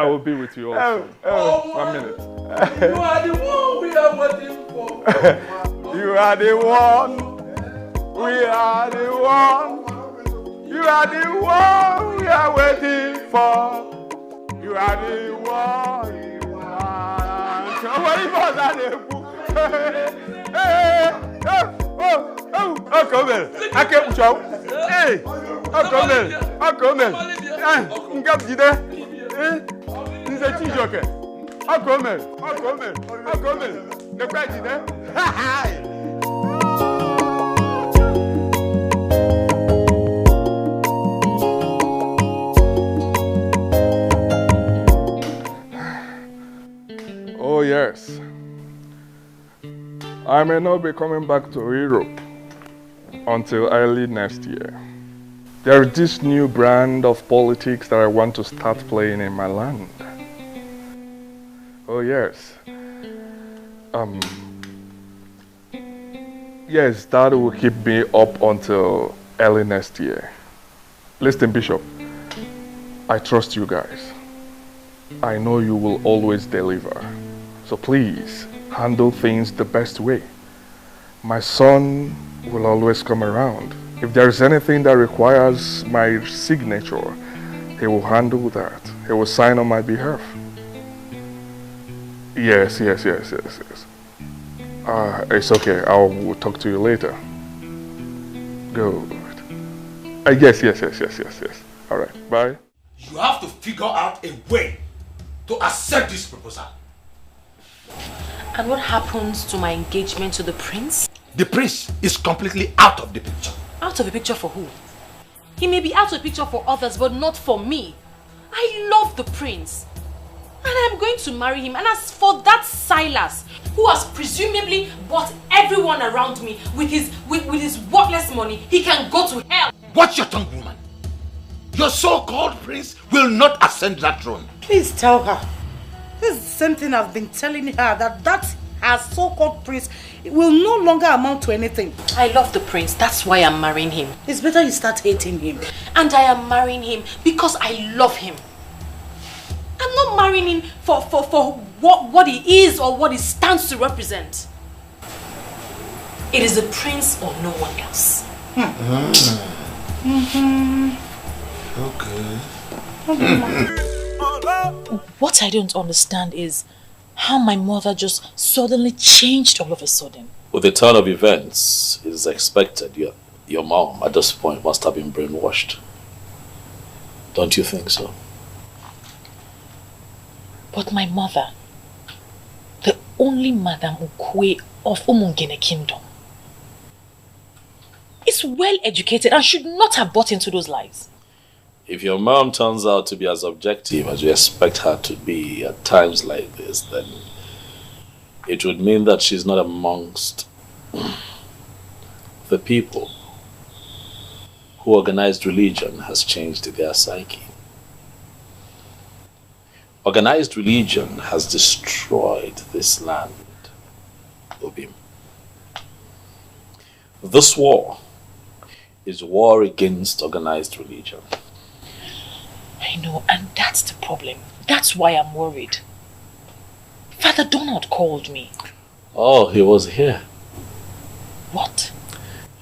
Speaker 13: will be with you also. 1 minute.
Speaker 3: You are the one we are waiting for.
Speaker 2: You are the one. We are the one. You are the one we are waiting for. You are the one. Come here. I can't show. Hey, come here. Come here. Come here. This is a cheese joker. Come here. Come here. Come here. The president.
Speaker 13: Oh yes. I may not be coming back to Europe until early next year. There is this new brand of politics that I want to start playing in my land. Oh yes. Yes, that will keep me up until early next year. Listen, Bishop, I trust you guys. I know you will always deliver. So please, handle things the best way. My son will always come around. If there's anything that requires my signature, he will handle that. He will sign on my behalf. Yes. It's okay. I will talk to you later. Good. Yes. All right, bye.
Speaker 3: You have to figure out a way to accept this proposal.
Speaker 1: And what happens to my engagement to the prince?
Speaker 3: The prince is completely out of the picture.
Speaker 1: Out of the picture for who? He may be out of the picture for others, but not for me. I love the prince. And I'm going to marry him. And as for that Silas, who has presumably bought everyone around me with his worthless money, he can go to hell.
Speaker 4: Watch your tongue, woman. Your so-called prince will not ascend that throne.
Speaker 6: Please tell her. This is the same thing I've been telling her, that her so-called prince will no longer amount to anything.
Speaker 1: I love the prince. That's why I'm marrying him.
Speaker 6: It's better you start hating him.
Speaker 1: And I am marrying him because I love him. I'm not marrying him for what he is or what he stands to represent. It is a prince or no one else.
Speaker 11: What I don't understand is how my mother just suddenly changed all of a sudden.
Speaker 7: With the turn of events, it is expected your mom at this point must have been brainwashed. Don't you think so?
Speaker 11: But my mother, the only Madam Ukwe of Umungene Kingdom, is well educated and should not have bought into those lies.
Speaker 7: If your mom turns out to be as objective as you expect her to be at times like this, then it would mean that she's not amongst the people who organized religion has changed their psyche. Organized religion has destroyed this land, Obim. This war is war against organized religion.
Speaker 11: I know, and that's the problem. That's why I'm worried. Father Donald called me.
Speaker 7: Oh, he was here.
Speaker 11: What?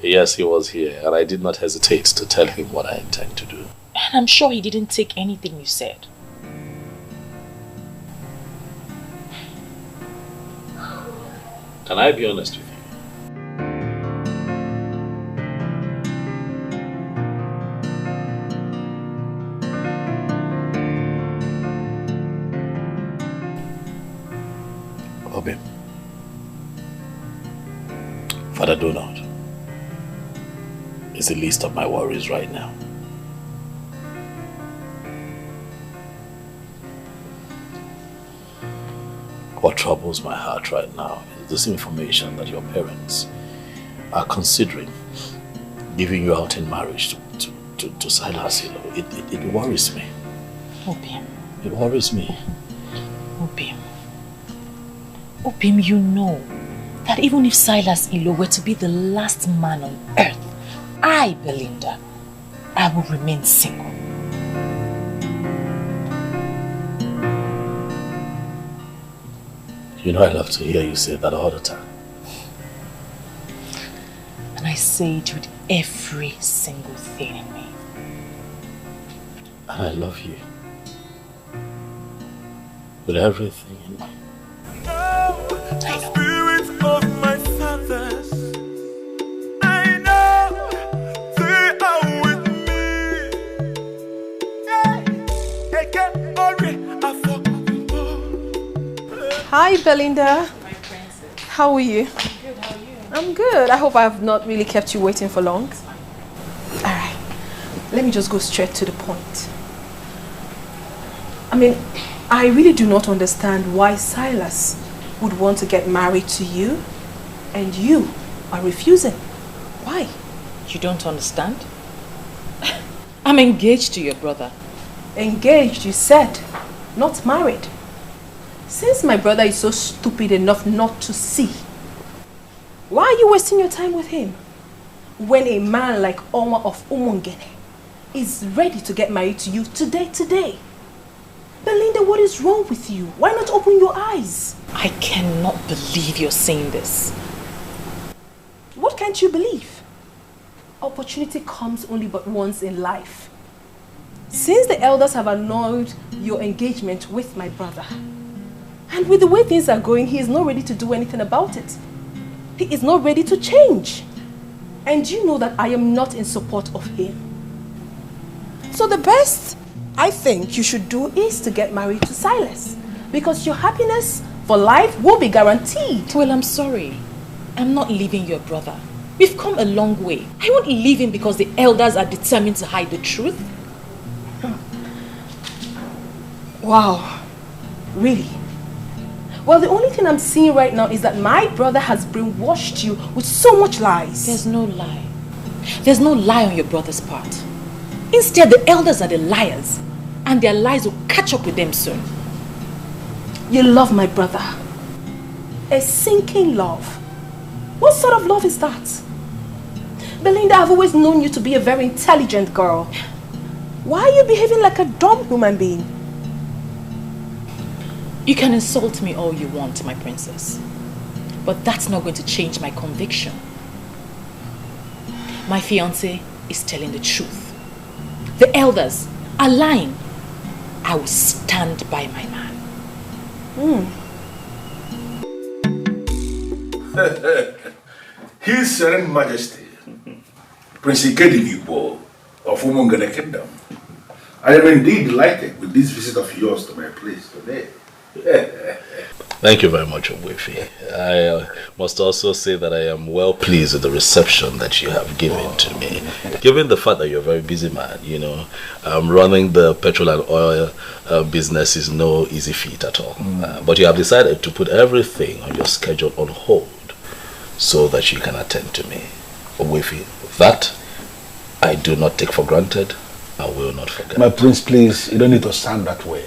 Speaker 7: Yes, he was here, and I did not hesitate to tell him what I intend to do.
Speaker 11: And I'm sure he didn't take anything you said.
Speaker 7: Can I be honest with you? Obim, Father Donald is the least of my worries right now. What troubles my heart right now is this information that your parents are considering giving you out in marriage to Silas. You know, it worries me.
Speaker 11: Obim.
Speaker 7: It worries me.
Speaker 11: Obim. Obim, you know that even if Silas Ilo were to be the last man on earth, I, Belinda, I will remain single.
Speaker 7: You know I love to hear you say that all the time.
Speaker 11: And I say it with every single thing in me.
Speaker 7: And I love you. With everything in me.
Speaker 5: Spirit of my fathers, I know they are with me.
Speaker 12: Hi, Belinda. My princess. How are you? I'm good. How are you? I'm good. I hope I have not really kept you waiting for long. All right. Let me just go straight to the point. I mean, I really do not understand why Silas would want to get married to you and you are refusing. Why?
Speaker 11: You don't understand? I'm engaged to your brother.
Speaker 12: Engaged, you said, not married. Since my brother is so stupid enough not to see, why are you wasting your time with him? When a man like Oma of Umungene is ready to get married to you today. Belinda, what is wrong with you? Why not open your eyes?
Speaker 11: I cannot believe you're saying this.
Speaker 12: What can't you believe? Opportunity comes only but once in life. Since the elders have annulled your engagement with my brother, and with the way things are going, he is not ready to do anything about it. He is not ready to change. And you know that I am not in support of him. So the best I think you should do is to get married to Silas, because your happiness for life will be guaranteed.
Speaker 11: Well, I'm sorry. I'm not leaving your brother. We've come a long way. I won't leave him because the elders are determined to hide the truth.
Speaker 12: Wow. Really? Well, the only thing I'm seeing right now is that my brother has brainwashed you with so much lies.
Speaker 11: There's no lie. There's no lie on your brother's part. Instead, the elders are the liars, and their lies will catch up with them soon.
Speaker 12: You love my brother. A sinking love. What sort of love is that? Belinda, I've always known you to be a very intelligent girl. Why are you behaving like a dumb human being?
Speaker 11: You can insult me all you want, my princess. But that's not going to change my conviction. My fiancé is telling the truth. The elders are lying. I will stand by my man.
Speaker 4: His Serene Majesty, Prince Ikedivipo of Umungene Kingdom. I am indeed delighted with this visit of yours to my place today.
Speaker 7: Thank you very much, Ogbuefi. I must also say that I am well pleased with the reception that you have given to me. Given the fact that you're a very busy man, you know, running the petrol and oil business is no easy feat at all. But you have decided to put everything on your schedule on hold so that you can attend to me. Ogbuefi, that I do not take for granted. I will not forget.
Speaker 4: My prince, please, you don't need to sound that way.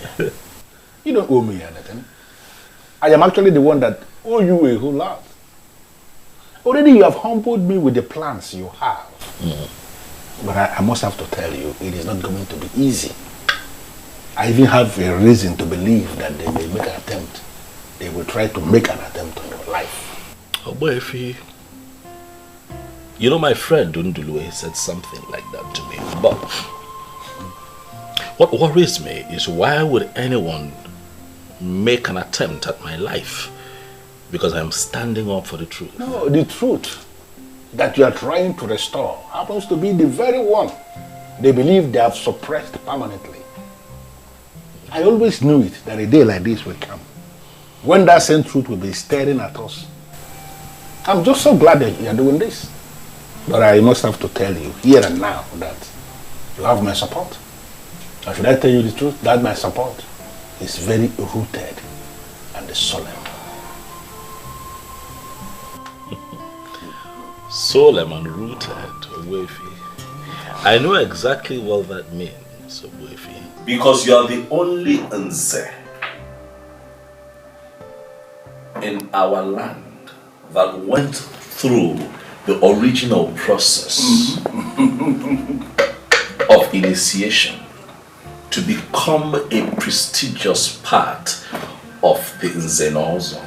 Speaker 4: You don't owe me anything. I am actually the one that owe you a whole lot. Already you have humbled me with the plans you have. But I must have to tell you, it is not going to be easy. I even have a reason to believe that they may make an attempt. They will try to make an attempt on your life.
Speaker 7: Oh boy, if you know, my friend Dundulue said something like that to me. But what worries me is, why would anyone make an attempt at my life? Because I'm standing up for the truth.
Speaker 4: No, the truth that you are trying to restore happens to be the very one they believe they have suppressed permanently. I always knew it, that a day like this will come, when that same truth will be staring at us. I'm just so glad that you are doing this. But I must have to tell you here and now that you have my support. Or should I tell you the truth? That my support is very rooted and solemn.
Speaker 7: Solemn and rooted, Ogbuefi. I know exactly what that means, Ogbuefi. Because you are the only Nze in our land that went through the original process of initiation to become a prestigious part of the Nzenozo.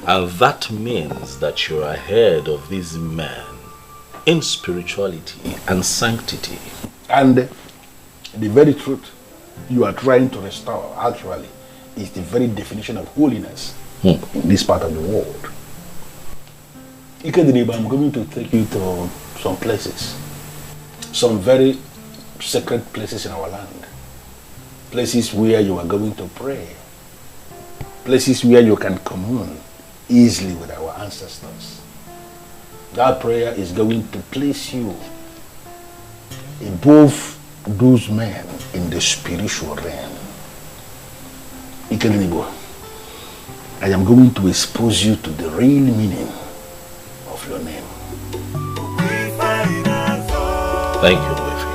Speaker 7: And that means that you're ahead of these men in spirituality and sanctity.
Speaker 4: And the very truth you are trying to restore actually is the very definition of holiness in this part of the world. Ikedivipo, I'm going to take you to some places, some very sacred places in our land. Places where you are going to pray. Places where you can commune easily with our ancestors. That prayer is going to place you above those men in the spiritual realm. Ikedivipo, I am going to expose you to the real meaning of your name.
Speaker 7: Thank you, Ogbuefi.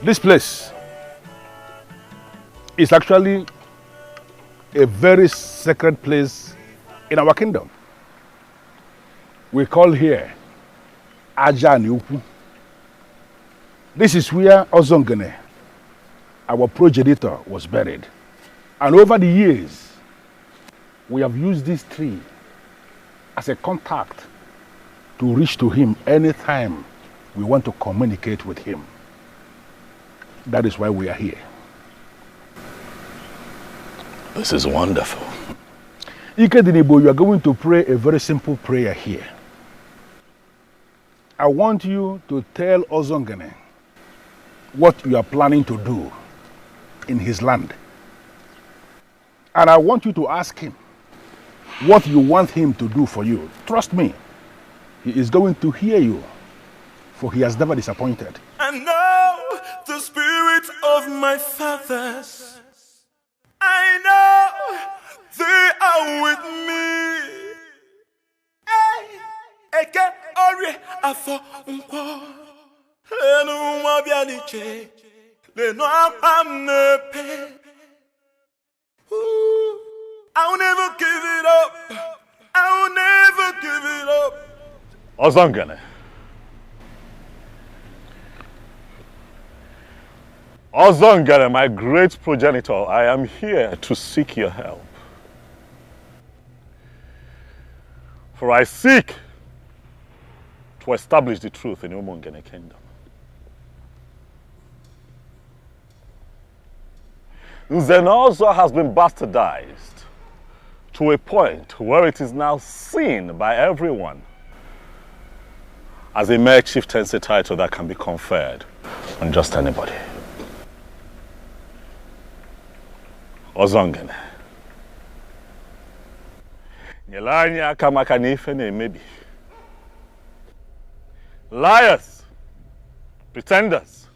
Speaker 4: This place is actually a very sacred place in our kingdom. We call here Aja Niuku.
Speaker 18: This is where Ozongene, our progenitor, was buried. And over the years, we have used this tree as a contact to reach to him anytime we want to communicate with him. That is why we are here.
Speaker 7: This is wonderful.
Speaker 18: Ikedinibo, you are going to pray a very simple prayer here. I want you to tell Ozongene what you are planning to do in his land. And I want you to ask him what you want him to do for you. Trust me, he is going to hear you, for he has never disappointed.
Speaker 5: I know the spirit of my fathers. I know they are with me. Eke ori afọ nkwo. Lenu mwa bianiche. Lenu apam nepe. I'll never give it up. I'll never give it up.
Speaker 7: Ozongene. Ozongene, my great progenitor, I am here to seek your help. For I seek to establish the truth in Umungene kingdom. Nzenozo has been bastardized to a point where it is now seen by everyone as a mere chieftaincy title that can be conferred on just anybody. Ozongene. Nyelanya kamakanife ne maybe. Liars, pretenders,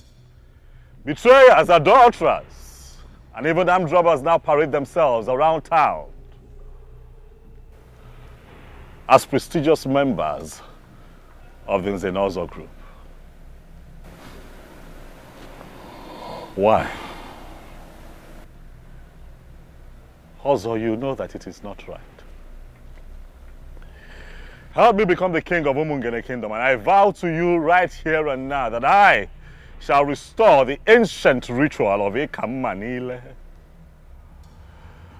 Speaker 7: betrayers, adulterers, and even armed robbers now parade themselves around town as prestigious members of the Nzenozo group. Why? Also, you know that it is not right. Help me become the king of Umungene kingdom, and I vow to you right here and now that I shall restore the ancient ritual of Ekamanile.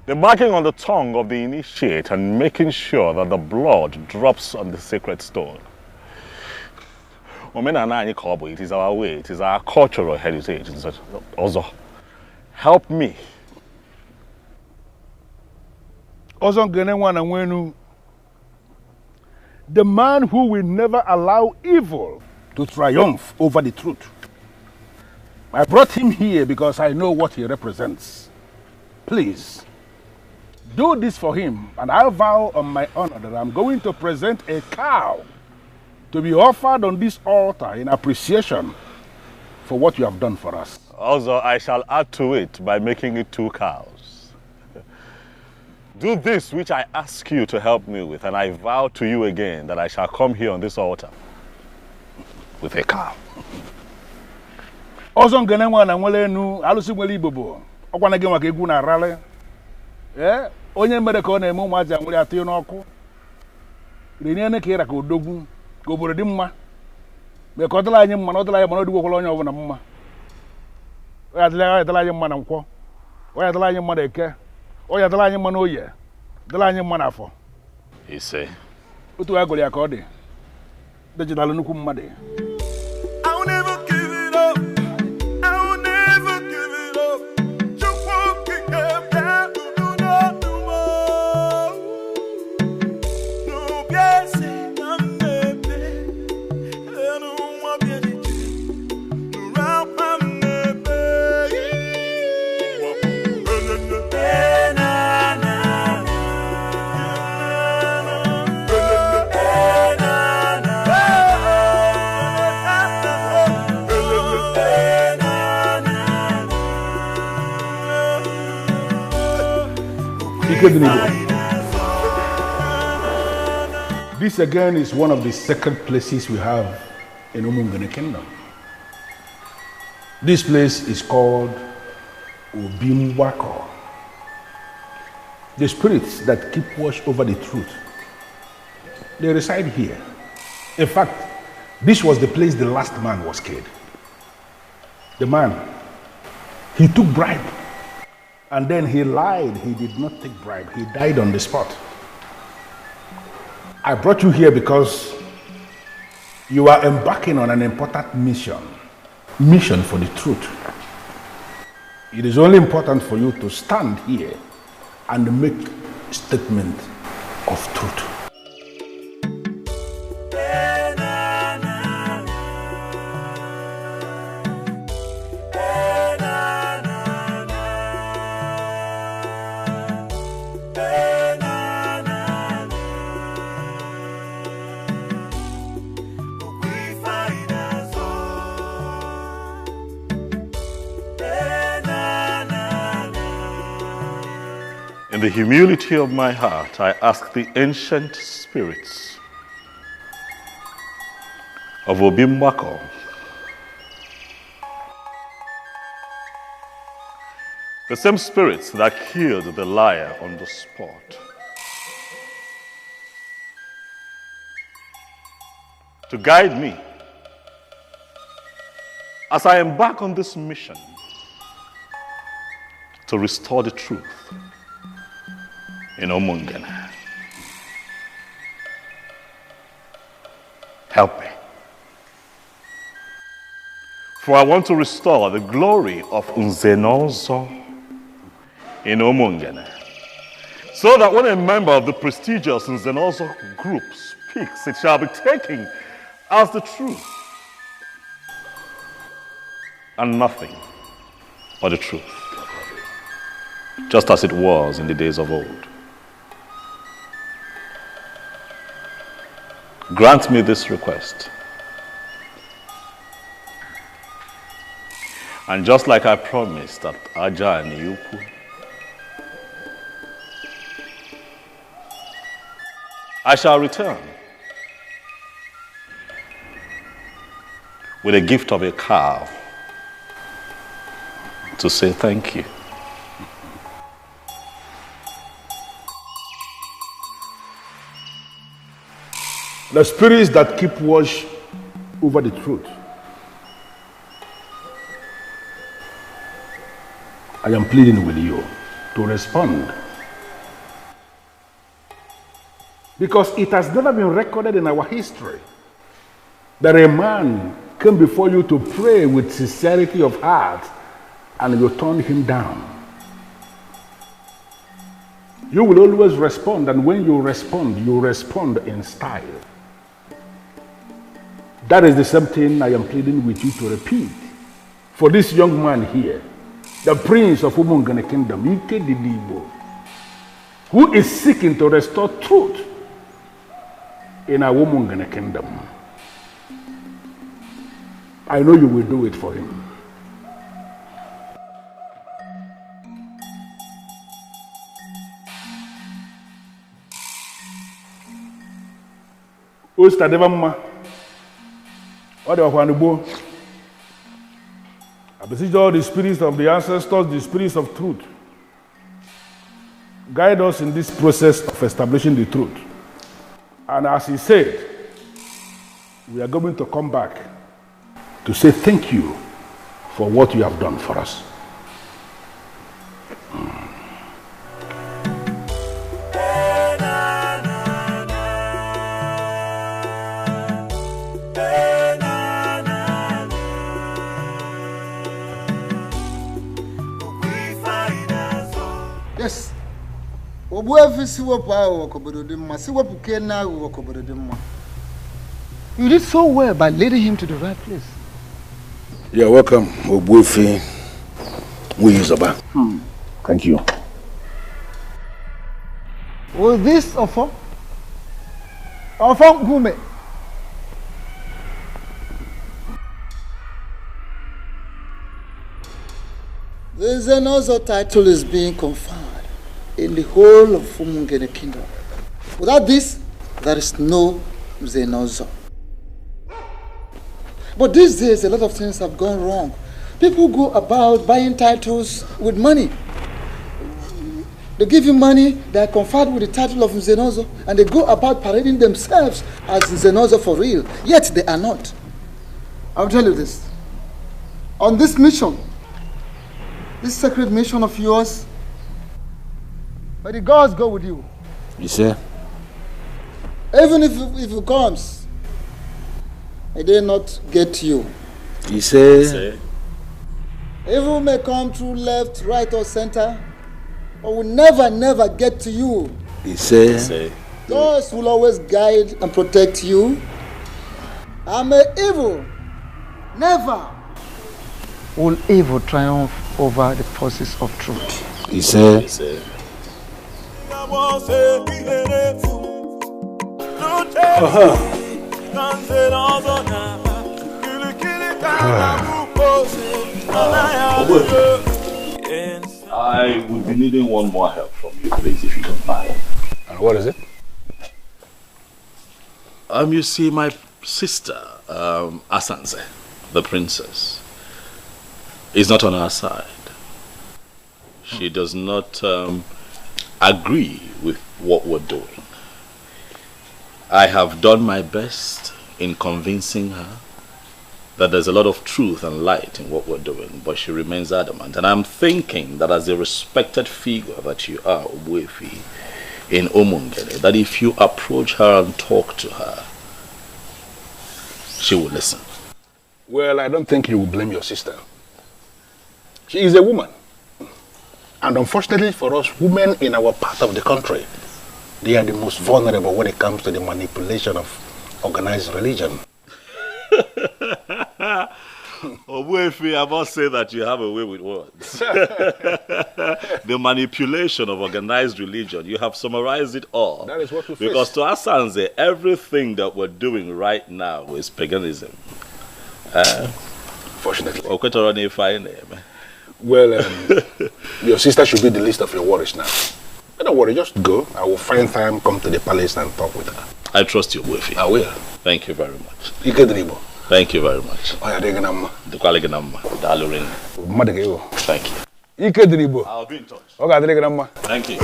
Speaker 7: The marking on the tongue of the initiate and making sure that the blood drops on the sacred stone. It is our way, it is our cultural heritage. Also, help me.
Speaker 18: The man who will never allow evil to triumph over the truth. I brought him here because I know what he represents. Please, do this for him, and I vow on my honor that I'm going to present a cow to be offered on this altar in appreciation for what you have done for us.
Speaker 7: Also, I shall add to it by making it 2 cows. Do this which I ask you to help me with, and I vow to you again that I shall come here on this altar with a cow.
Speaker 18: Ozongene nwana nwele enu alusi nwele ibobo okwana ge nwaka egwu na rale onye mere ka ọ na-eme ụmụaja nwere atụ n'ọkụ renie ne ka ira ka odogwu ka obodo dị mma me ka ọ dịla anyị mma na ọ dịla anyị mma na odigwokwala onye ọbụla mma ọ dịla anyị mma na nkwọ ọ dịla anyị mma na eke ọ dịla anyị mma na oye dịla anyị mma na afọ
Speaker 7: ise
Speaker 18: otu agụrụ ya ka ọ dị digital nnukwu mmadụ.
Speaker 5: I'll never give it up. I'll never give it up. Just won't kick up down. No more. No, yes, I'm baby. I don't want to be the round I'm
Speaker 18: This again is one of the sacred places we have in Umungene Kingdom. This place is called Obimwako. The spirits that keep watch over the truth, they reside here. In fact, this was the place the last man was killed. The man, he took bribe. And then he lied. He did not take bribe. He died on the spot. I brought you here because you are embarking on an important mission. Mission for the truth. It is only important for you to stand here and make a statement of truth.
Speaker 7: In the humility of my heart, I ask the ancient spirits of Obimbako the same spirits that killed the liar on the spot, to guide me as I embark on this mission to restore the truth in Omungene. Help me. For I want to restore the glory of Nzenozo in Omungene, so that when a member of the prestigious Nzenozo group speaks, it shall be taken as the truth and nothing but the truth, just as it was in the days of old. Grant me this request. And just like I promised at Aja and Yuku, I shall return with a gift of a cow to say thank you.
Speaker 18: The spirits that keep watch over the truth, I am pleading with you to respond. Because it has never been recorded in our history that a man came before you to pray with sincerity of heart and you turned him down. You will always respond, and when you respond in style. That is the same thing I am pleading with you to repeat. For this young man here, the prince of Umungene Kingdom, Ike Didibo, who is seeking to restore truth in our Umungene Kingdom. I know you will do it for him. Osta Devamma. I beseech all the spirits of the ancestors, the spirits of truth. Guide us in this process of establishing the truth. And as he said, we are going to come back to say thank you for what you have done for us.
Speaker 16: Yes. You did so well by leading him to the right place.
Speaker 18: You're welcome, Obuefi Muyizoba. Thank you.
Speaker 16: Was this Ofo? Ofo Gume?
Speaker 19: There's another title is being conferred in the whole of Umungene Kingdom. Without this, there is no Zenozo. But these days, a lot of things have gone wrong. People go about buying titles with money. They give you money, they are conferred with the title of Zenozo, and they go about parading themselves as Zenozo for real. Yet they are not. I'll tell you this. on this mission, this sacred mission of yours. May the gods go with you.
Speaker 10: You say?
Speaker 19: Even if it comes, may they not get you.
Speaker 10: You say?
Speaker 19: Evil may come through left, right, or center, but will never get to you.
Speaker 10: You say?
Speaker 19: Those will always guide and protect you. And may evil never will evil triumph over the forces of truth.
Speaker 10: You say?
Speaker 7: I would be needing one more help from you, please, if you don't mind.
Speaker 18: And what is it?
Speaker 7: You see, my sister, Asanze, the princess, is not on our side. She does not agree with what we're doing. I have done my best in convincing her that there's a lot of truth and light in what we're doing, but she remains adamant. And I'm thinking that as a respected figure that you are, Obuefi, in Omungene, that if you approach her and talk to her, she will listen.
Speaker 18: Well, I don't think you will blame your sister. She is a woman. And unfortunately for us, women in our part of the country, they are the most vulnerable when it comes to the manipulation of organized religion.
Speaker 7: Obuefi, I must say that you have a way with words. The manipulation of organized religion, you have summarized it all.
Speaker 18: That is what we face.
Speaker 7: Because to Asanze, everything that we're doing right now is paganism.
Speaker 18: Fortunately.
Speaker 7: Well,
Speaker 18: your sister should be the least of your worries now. But don't worry, just go. I will find time, come to the palace and talk with her.
Speaker 7: I trust you, Obuefi.
Speaker 18: I will.
Speaker 7: Thank you very much.
Speaker 18: Thank
Speaker 7: you very much. Thank you. I'll be in touch. Thank you.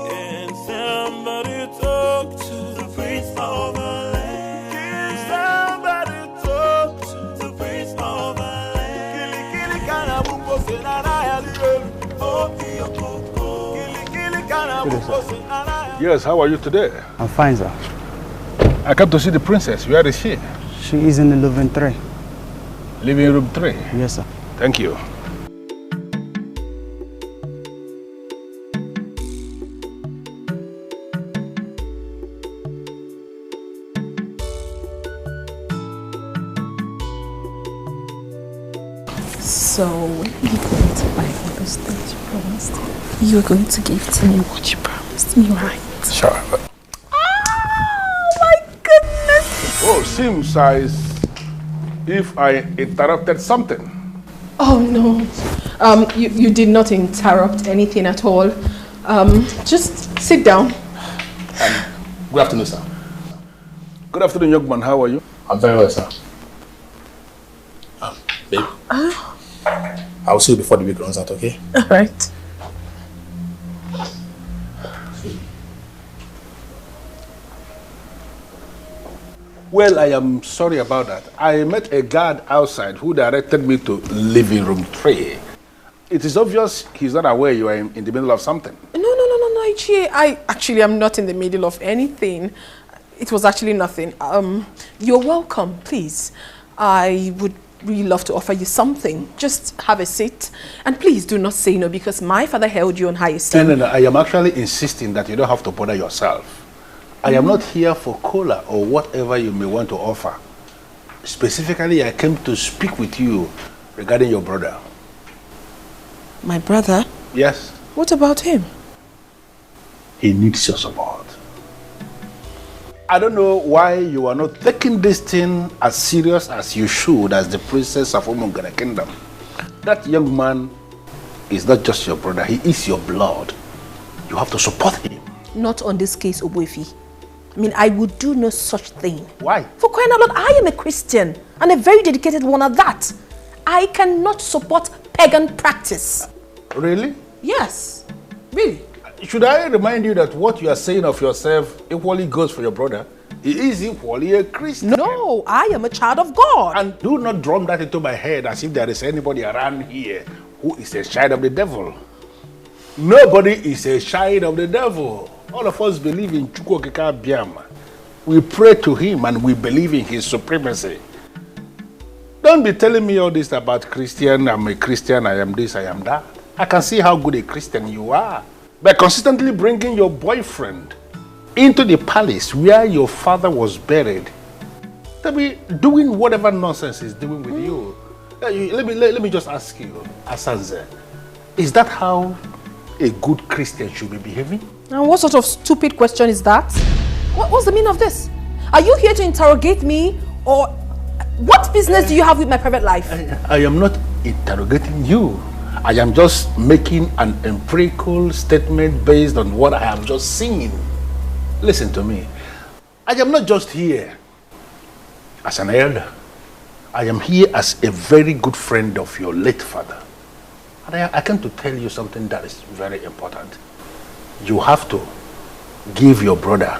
Speaker 5: Can somebody talk to the prince of the land? Can somebody talk to the prince of the land?
Speaker 18: Yes, how are you today?
Speaker 20: I'm fine, sir.
Speaker 18: I come to see the princess. Where is she?
Speaker 20: She is in the living 3.
Speaker 18: Living room 3?
Speaker 20: Yes, sir.
Speaker 18: Thank you.
Speaker 12: So, when are you going to buy all those things you promised? You're going to give to me what you promised me, right?
Speaker 18: Sure.
Speaker 12: Oh my goodness!
Speaker 18: Oh, seems as if I interrupted something.
Speaker 12: Oh no, you did not interrupt anything at all. Just sit down.
Speaker 3: Good afternoon, sir.
Speaker 18: Good afternoon, young man. How are you?
Speaker 3: I'm very well, sir. Babe, I'll see you before the week runs out, okay?
Speaker 12: All right.
Speaker 18: Well, I am sorry about that. I met a guard outside who directed me to living room 3. It is obvious he's not aware you are in the middle of something.
Speaker 12: No, Ichie. I actually am not in the middle of anything. It was actually nothing. You're welcome, please. I would really love to offer you something. Just have a seat. And please do not say no, because my father held you on high esteem.
Speaker 18: No. I am actually insisting that you don't have to bother yourself. I am not here for cola or whatever you may want to offer. Specifically, I came to speak with you regarding your brother.
Speaker 12: My brother?
Speaker 18: Yes.
Speaker 12: What about him?
Speaker 18: He needs your support. I don't know why you are not taking this thing as serious as you should as the princess of Umungene Kingdom. That young man is not just your brother, he is your blood. You have to support him.
Speaker 12: Not on this case, Obuefi. I mean, I would do no such thing.
Speaker 18: Why?
Speaker 12: For crying out loud, I am a Christian and a very dedicated one at that. I cannot support pagan practice.
Speaker 18: Really?
Speaker 12: Yes, really.
Speaker 18: Should I remind you that what you are saying of yourself equally goes for your brother? He is equally a Christian.
Speaker 12: No, I am a child of God.
Speaker 18: And do not drum that into my head as if there is anybody around here who is a child of the devil. Nobody is a child of the devil. All of us believe in Chukwu Okike Abiama. We pray to him and we believe in his supremacy. Don't be telling me all this about Christian, I'm a Christian, I am this, I am that. I can see how good a Christian you are. By consistently bringing your boyfriend into the palace where your father was buried, to be doing whatever nonsense he's doing with you. Let me just ask you, Asanze, is that how a good Christian should be behaving?
Speaker 12: And what sort of stupid question is that? What's the meaning of this? Are you here to interrogate me, or what business do you have with my private life?
Speaker 18: I am not interrogating you. I am just making an empirical statement based on what I have just seen. Listen to me. I am not just here as an elder. I am here as a very good friend of your late father. And I came to tell you something that is very important. You have to give your brother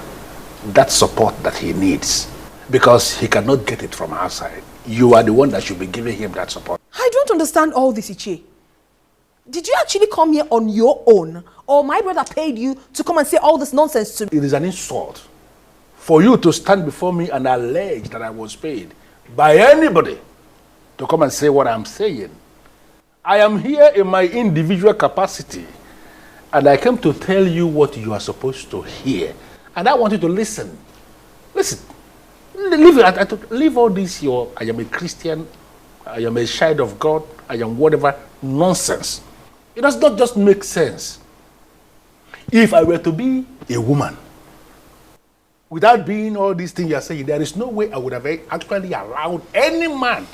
Speaker 18: that support that he needs, because he cannot get it from outside. You are the one that should be giving him that support.
Speaker 12: I don't understand all this, Ichie. Did you actually come here on your own, or my brother paid you to come and say all this nonsense to me?
Speaker 18: It is an insult for you to stand before me and allege that I was paid by anybody to come and say what I'm saying. I am here in my individual capacity, and I came to tell you what you are supposed to hear. And I want you to listen. Listen. Leave all this, I am a Christian, I am a child of God, I am whatever nonsense. It does not just make sense. If I were to be a woman, without being all these things you are saying, there is no way I would have actually allowed any man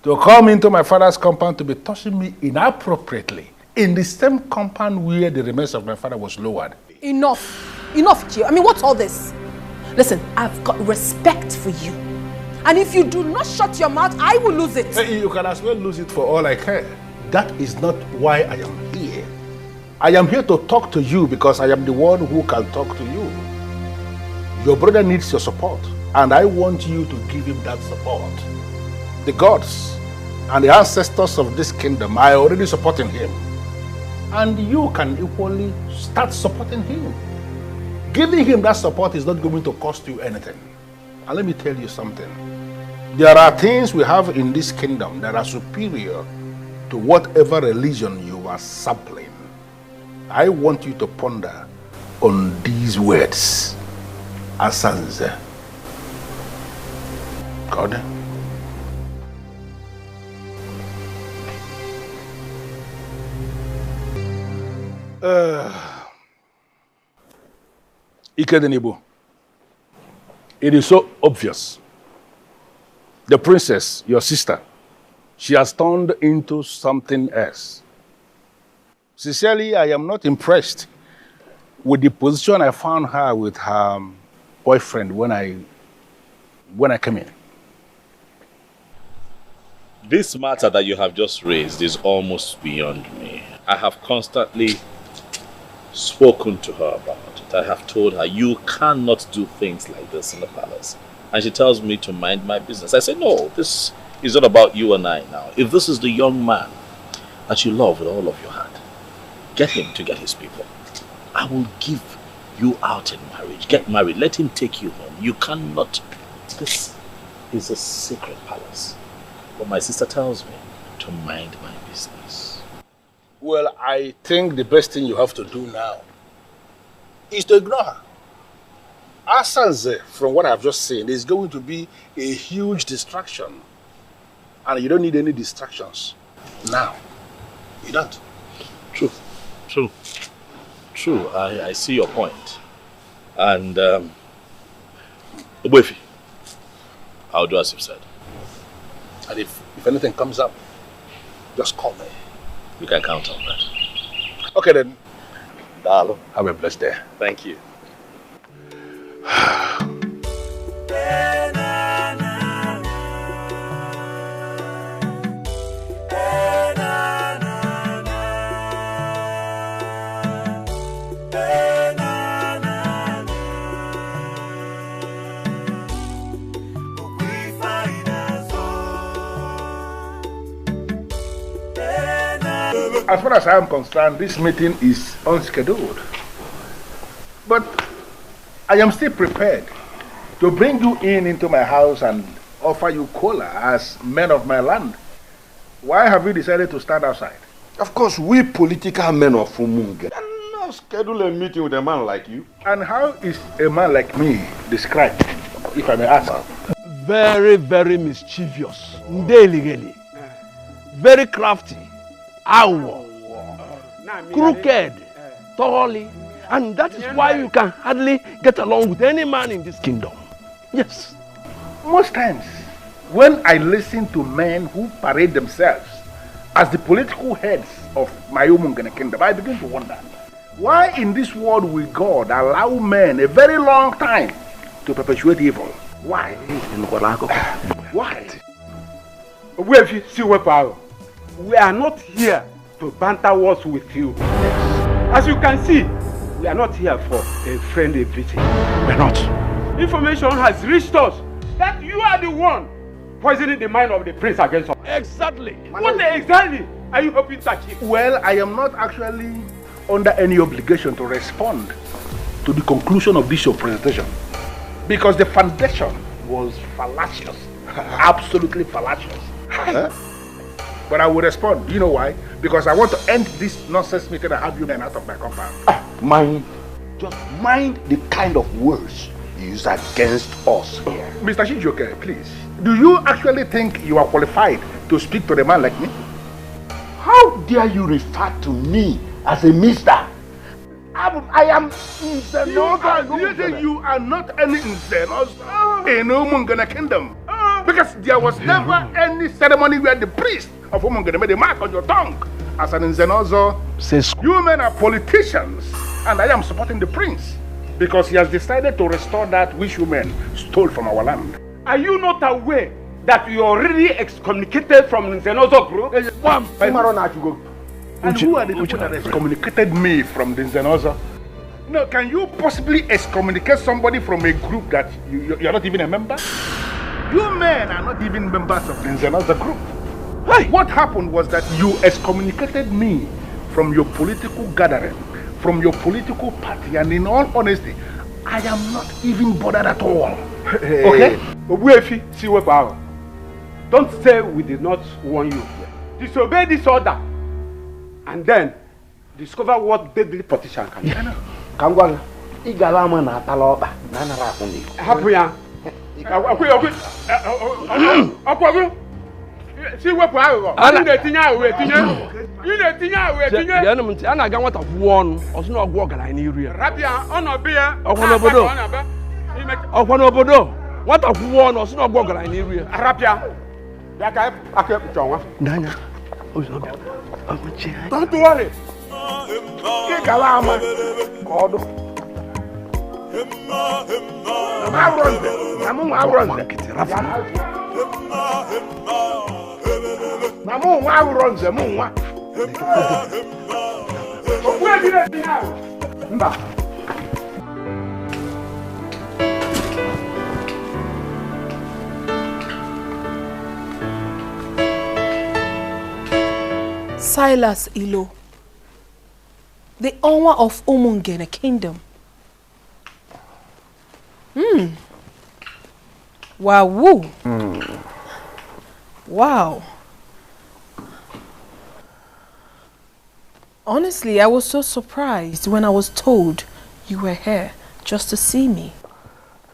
Speaker 18: to come into my father's compound to be touching me inappropriately in the same compound where the remains of my father was lowered.
Speaker 12: Enough, Ichie. I mean, what's all this? Listen, I've got respect for you. And if you do not shut your mouth, I will lose it.
Speaker 18: Hey, you can as well lose it for all I care. That is not why I am here. I am here to talk to you because I am the one who can talk to you. Your brother needs your support, and I want you to give him that support. The gods and the ancestors of this kingdom are already supporting him. And you can equally start supporting him. Giving him that support is not going to cost you anything. And let me tell you something. There are things we have in this kingdom that are superior to whatever religion you are sampling. I want you to ponder on these words. Asanze. God. Ikedenibu. It is so obvious. The princess, your sister, she has turned into something else. Sincerely, I am not impressed with the position I found her with her boyfriend when I came in.
Speaker 7: This matter that you have just raised is almost beyond me. I have constantly spoken to her about it. I have told her, you cannot do things like this in the palace. And she tells me to mind my business. I say, no, this is not about you and I now. If this is the young man that you love with all of your heart, get him to get his people. I will give you out in marriage. Get married. Let him take you home. You cannot. This is a secret palace. But my sister tells me to mind my business.
Speaker 18: Well, I think the best thing you have to do now is to ignore her. Asanze, from what I've just seen, is going to be a huge distraction. And you don't need any distractions now. You don't.
Speaker 7: True. I see your point. And, Obuefi, I'll do as you've said.
Speaker 18: And if anything comes up, just call me.
Speaker 7: You can count on that.
Speaker 18: Okay then.
Speaker 3: Dalo. Have a blessed day.
Speaker 9: Thank you.
Speaker 18: As far as I am concerned, this meeting is unscheduled. But I am still prepared to bring you into my house and offer you cola as men of my land. Why have you decided to stand outside?
Speaker 4: Of course, we political men of Umungene cannot schedule a meeting with a man like you.
Speaker 18: And how is a man like me described, if I may ask?
Speaker 3: Very, very mischievous. Ndeligeli. Very crafty. Crooked. Thoroughly. And that is why you can hardly get along with any man in this kingdom. Yes.
Speaker 18: Most times, when I listen to men who parade themselves as the political heads of my Umungene kingdom, I begin to wonder, why in this world will God allow men a very long time to perpetuate evil? Why? Why?
Speaker 2: We are not here to banter words with you. As you can see, we are not here for a friendly visit.
Speaker 3: We're not.
Speaker 2: Information has reached us that you are the one poisoning the mind of the prince against us.
Speaker 3: Exactly.
Speaker 2: What exactly are you hoping to achieve?
Speaker 18: Well, I am not actually under any obligation to respond to the conclusion of this your presentation, because the foundation was fallacious. Absolutely fallacious. But I will respond. You know why? Because I want to end this nonsense meeting and have you men out of my compound.
Speaker 4: Just mind the kind of words you use against us here.
Speaker 18: Mr. Shijoke, please. Do you actually think you are qualified to speak to a man like me?
Speaker 4: How dare you refer to me as a mister? I am
Speaker 18: Do you think you are not any Nzenos in Umungene kingdom? Because there was never any ceremony where the priest of Umungene made a mark on your tongue as an Nzenozo. You men are politicians, and I am supporting the prince because he has decided to restore that which you men stole from our land.
Speaker 2: Are you not aware that you are already excommunicated from Nzenozo group?
Speaker 18: And who are the people that excommunicated me from the Nzenozo? No, can you possibly excommunicate somebody from a group that you're not even a member? You men are not even members of the Nzenozo group. Hey. What happened was that you excommunicated me from your political gathering, from your political party, and in all honesty, I am not even bothered at all. Okay?
Speaker 2: Don't say we did not warn you. Disobey this order, and then discover what deadly politician can do. Happy ya. See what power. I'm the thing I will tinye. You the thing I will tinye.
Speaker 3: Ya no mti ana ga nwata fuo no oso na ogwo ogara ni area.
Speaker 2: Rabia ono bia.
Speaker 3: Okwa no obodo. Nwata fuo no oso na ogwo ogara ni area.
Speaker 2: Rabia. Ya ka akep chonwa.
Speaker 3: Ndanya. Ozo bia.
Speaker 2: Don't worry.
Speaker 18: Ke kalama. Kodo.
Speaker 12: Silas Ilo, the owner of Umungene Kingdom. Wow. Wow. Honestly, I was so surprised when I was told you were here just to see me.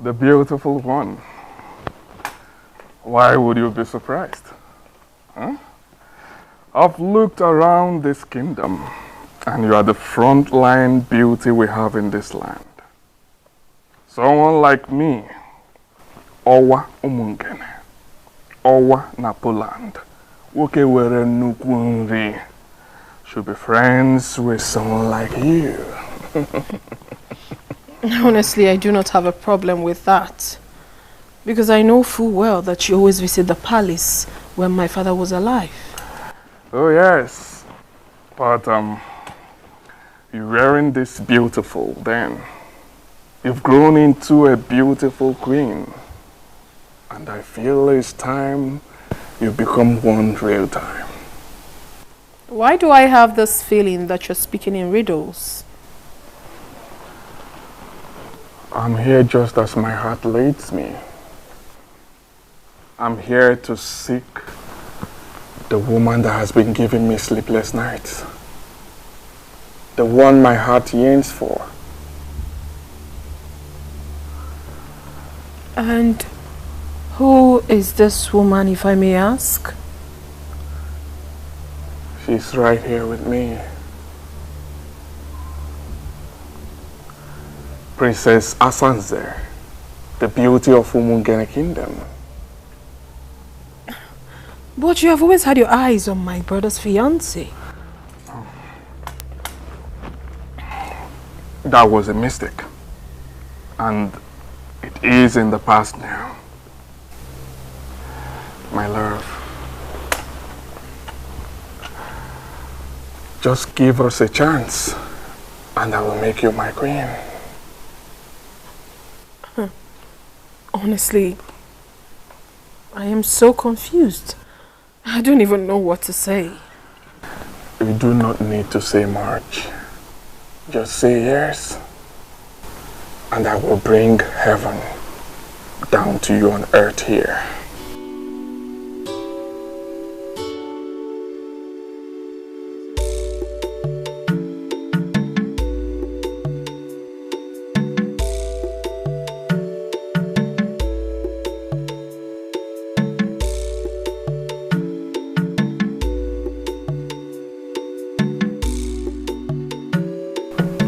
Speaker 13: The beautiful one. Why would you be surprised? Huh? I've looked around this kingdom, and you are the frontline beauty we have in this land. Someone like me, Owa Umungene, Owa Napoland, Woke were Nukunri, should be friends with someone like you.
Speaker 12: Honestly, I do not have a problem with that. Because I know full well that you always visit the palace when my father was alive.
Speaker 13: Oh yes, but you weren't this beautiful then. You've grown into a beautiful queen. And I feel it's time you become one real time.
Speaker 12: Why do I have this feeling that you're speaking in riddles?
Speaker 13: I'm here just as my heart leads me. I'm here to seek the woman that has been giving me sleepless nights. The one my heart yearns for.
Speaker 12: And who is this woman, if I may ask?
Speaker 13: She's right here with me. Princess Asanze, the beauty of Umungene Kingdom.
Speaker 12: But you have always had your eyes on my brother's fiancé.
Speaker 13: That was a mistake. And it is in the past now. My love, just give us a chance and I will make you my queen.
Speaker 12: Honestly, I am so confused. I don't even know what to say.
Speaker 13: You do not need to say much. Just say yes. And I will bring heaven down to you on earth here.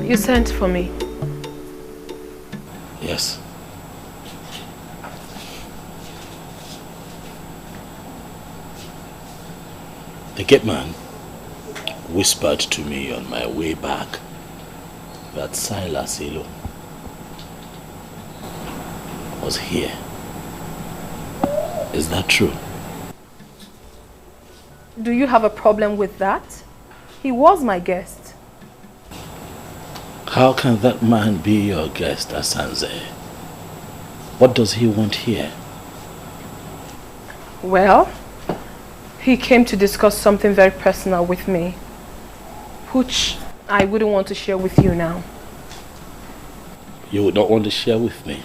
Speaker 12: You sent for me.
Speaker 7: Yes. The gate man whispered to me on my way back that Silas Elo was here. Is that true?
Speaker 12: Do you have a problem with that? He was my guest.
Speaker 7: How can that man be your guest, Asanze? What does he want here?
Speaker 12: Well, he came to discuss something very personal with me, which I wouldn't want to share with you now.
Speaker 7: You would not want to share with me?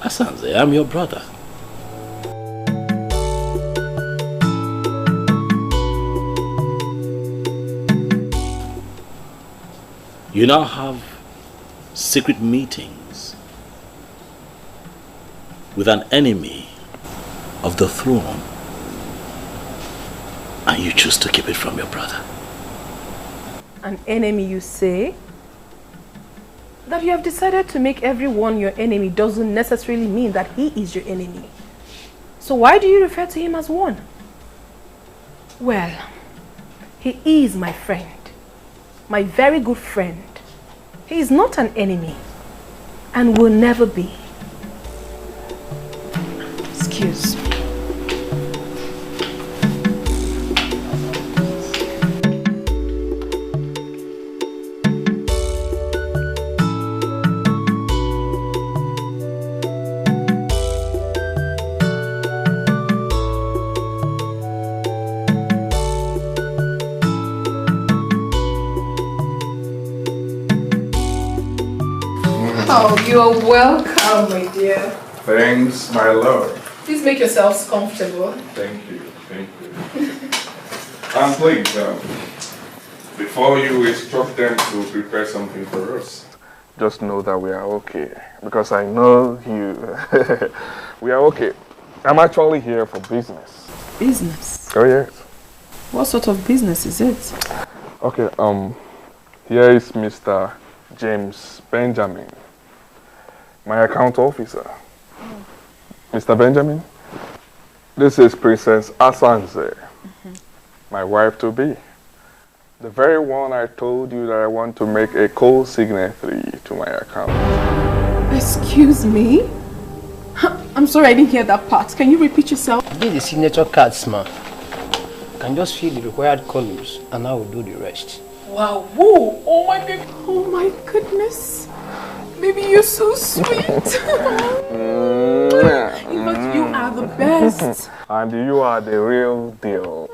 Speaker 7: Asanze, I'm your brother. You now have secret meetings with an enemy of the throne, and you choose to keep it from your brother.
Speaker 12: An enemy, you say? That you have decided to make everyone your enemy doesn't necessarily mean that he is your enemy. So why do you refer to him as one? Well, he is my friend. My very good friend. He is not an enemy and will never be. Excuse me. Oh, you're welcome, my dear.
Speaker 13: Thanks, my lord.
Speaker 12: Please make yourselves comfortable.
Speaker 13: Thank you, thank you. And please, before you instruct them to prepare something for us, just know that we are okay. Because I know you, we are okay. I'm actually here for business.
Speaker 12: Business?
Speaker 13: Oh yes.
Speaker 12: What sort of business is it?
Speaker 13: Okay, here is Mr. James Benjamin, my account officer. Mr. Benjamin, this is Princess Asanze, my wife-to-be. The very one I told you that I want to make a co-signatory to my account.
Speaker 12: Excuse me? I'm sorry, I didn't hear that part. Can you repeat yourself?
Speaker 21: Get the signature cards, man. Can just fill the required columns and I will do the rest.
Speaker 12: Wow, whoa, oh my god, oh my goodness. Baby, you're so sweet. In fact, you are the best.
Speaker 13: And you are the real deal.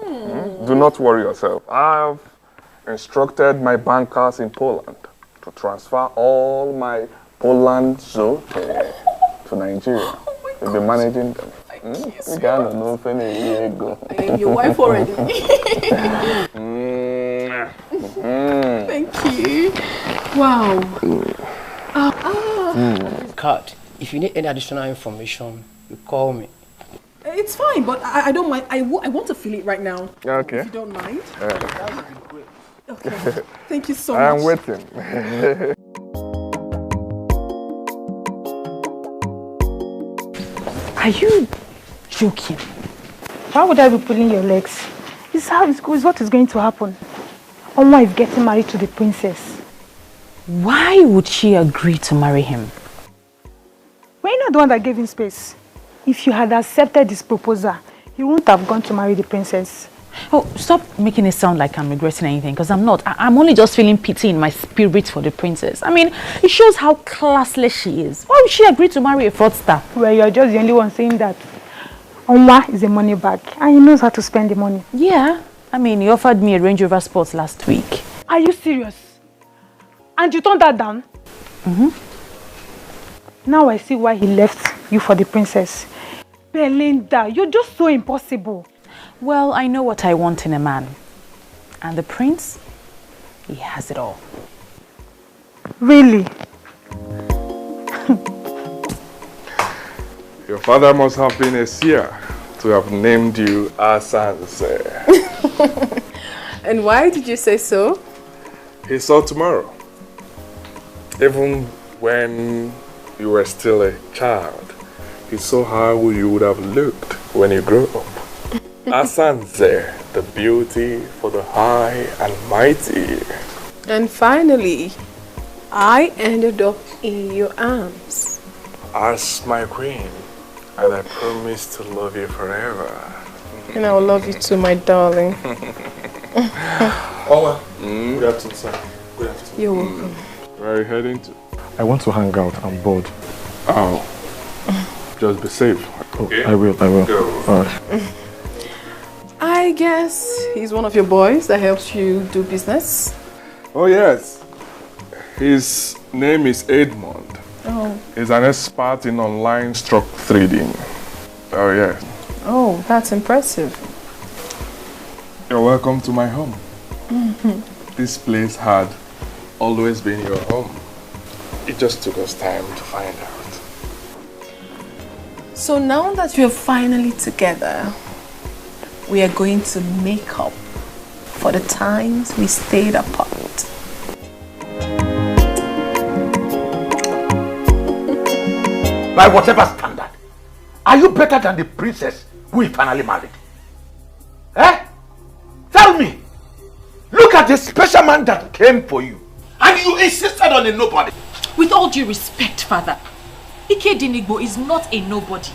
Speaker 13: Do not worry yourself. I have instructed my bankers in Poland to transfer all my Poland zote to Nigeria. We'll be managing them. You can't know if any go.
Speaker 12: I am your wife already. Thank you. Wow.
Speaker 21: Card. If you need any additional information, you call me.
Speaker 12: It's fine, but I don't mind. I want to feel it right now.
Speaker 13: Okay.
Speaker 12: If you don't mind. Okay. Thank you so much.
Speaker 13: I am waiting.
Speaker 22: Are you joking? Why would I be pulling your legs? It's what is going to happen. Oma is getting married to the princess.
Speaker 11: Why would she agree to marry him?
Speaker 22: Were you not the one that gave him space? If you had accepted this proposal, you wouldn't have gone to marry the princess.
Speaker 11: Oh, stop making it sound like I'm regretting anything, because I'm not. I'm only just feeling pity in my spirit for the princess. I mean, it shows how classless she is. Why would she agree to marry a fraudster?
Speaker 22: Well, you're just the only one saying that. Oma is a money bag, and he knows how to spend the money.
Speaker 11: Yeah. I mean, he offered me a Range Rover Sports last week.
Speaker 22: Are you serious? And you turned that down? Now I see why he left you for the princess. Belinda, you're just so impossible.
Speaker 11: Well, I know what I want in a man. And the prince, he has it all.
Speaker 22: Really?
Speaker 13: Your father must have been a seer to have named you Asanse.
Speaker 12: And why did you say so?
Speaker 13: He saw tomorrow. Even when you were still a child, he saw how you would have looked when you grew up. Asanse, the beauty for the high and mighty.
Speaker 12: And finally, I ended up in your arms.
Speaker 13: As my queen, and I promise to love you forever.
Speaker 12: And I will love you too, my darling.
Speaker 13: Oh, good afternoon, sir. Good afternoon.
Speaker 12: You're welcome.
Speaker 13: Where are you heading to?
Speaker 15: I want to hang out. I'm bored.
Speaker 13: Oh. Just be safe.
Speaker 15: Okay. I will.
Speaker 13: Go.
Speaker 15: All right.
Speaker 12: I guess he's one of your boys that helps you do business.
Speaker 13: Oh, yes. His name is Edmond.
Speaker 12: Oh.
Speaker 13: He's an expert in online stock trading. Oh, yes.
Speaker 12: Oh, that's impressive.
Speaker 13: You're welcome to my home. This place had always been your home. It just took us time to find out.
Speaker 12: So now that we're finally together, we are going to make up for the times we stayed apart.
Speaker 4: By whatever standard, are you better than the princess we finally married? Eh? Tell me. Look at the special man that came for you. And you insisted on a nobody.
Speaker 1: With all due respect, Father, Ike Dinigbo is not a nobody.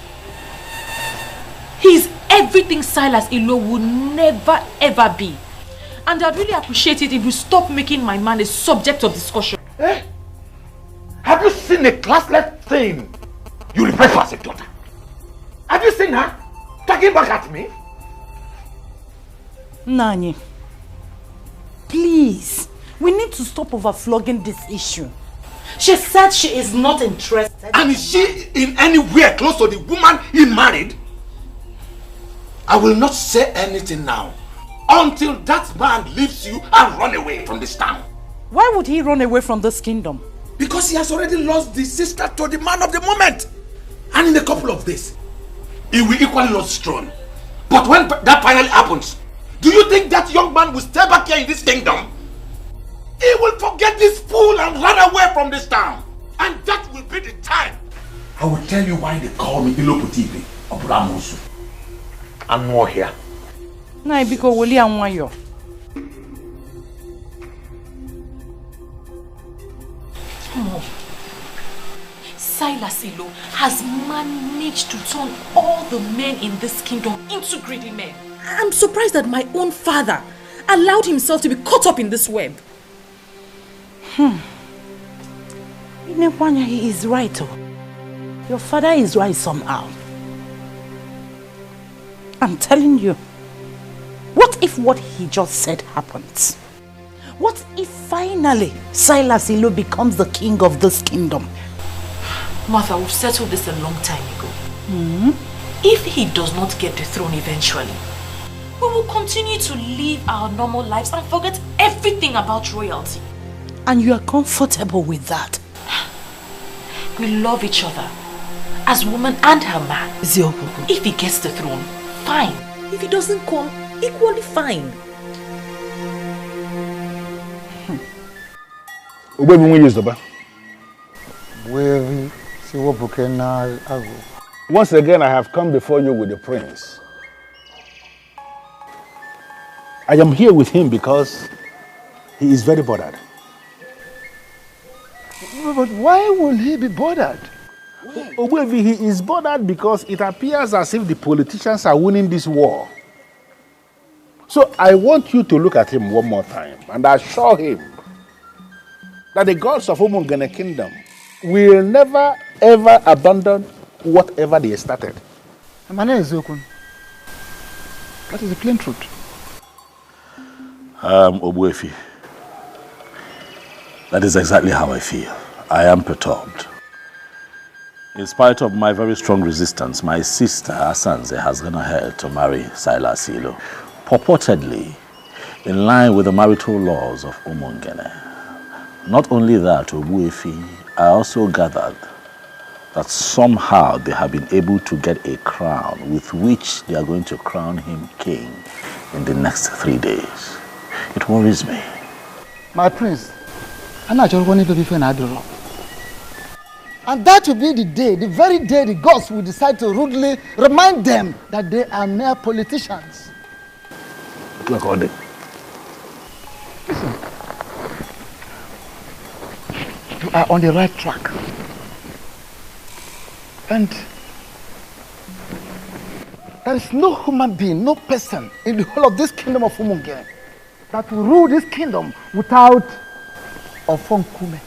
Speaker 1: He's everything Silas Ilo would never ever be. And I'd really appreciate it if you stop making my man a subject of discussion.
Speaker 4: Eh? Have you seen a classless thing you refer to as a daughter? Have you seen her talking back at me?
Speaker 6: Nani, please, we need to stop overflogging this issue. She said she is not interested.
Speaker 4: And is she in anywhere close to the woman he married? I will not say anything now until that man leaves you and run away from this town.
Speaker 6: Why would he run away from this kingdom?
Speaker 4: Because he has already lost the sister to the man of the moment. And in a couple of days, he will equally lose his throne. But when that finally happens, do you think that young man will stay back here in this kingdom? He will forget this fool and run away from this town. And that will be the time. I will tell you why they call me Ilopotibi of Ramosu. I'm more here.
Speaker 6: Naibiko Woli Anwayo.
Speaker 1: Silas Ilo has managed to turn all the men in this kingdom into greedy men. I'm surprised that my own father allowed himself to be caught up in this web.
Speaker 6: Inepwanya, he is right. Oh. Your father is right somehow. I'm telling you. What if what he just said happens? What if finally Silas Ilo becomes the king of this kingdom?
Speaker 1: Martha, we've settled this a long time ago. If he does not get the throne eventually, we will continue to live our normal lives and forget everything about royalty.
Speaker 6: And you are comfortable with that?
Speaker 1: We love each other as woman and her man. If he gets the throne, fine. If he doesn't come, equally fine.
Speaker 18: Once again, I have come before you with the prince. I am here with him because he is very bothered.
Speaker 16: But why will he be bothered?
Speaker 18: Obuevi, he is bothered because it appears as if the politicians are winning this war. So I want you to look at him one more time and assure him that the gods of Umungene Kingdom will never ever abandon whatever they started.
Speaker 16: My name is Okun. That is the plain truth.
Speaker 7: Obuefi, that is exactly how I feel. I am perturbed. In spite of my very strong resistance, my sister Asanze has gone ahead to marry Silas Ilo, purportedly in line with the marital laws of Umungene. Not only that, Obuefi, I also gathered that somehow they have been able to get a crown with which they are going to crown him king in the next 3 days. It worries me.
Speaker 16: My prince, I'm not just wanting to be friend Adoro. And that will be the day, the very day the gods will decide to rudely remind them that they are mere politicians.
Speaker 18: Look on it.
Speaker 16: Listen, you are on the right track. And there is no human being, no person in the whole of this kingdom of Umungene that will rule this kingdom without Ofonkume.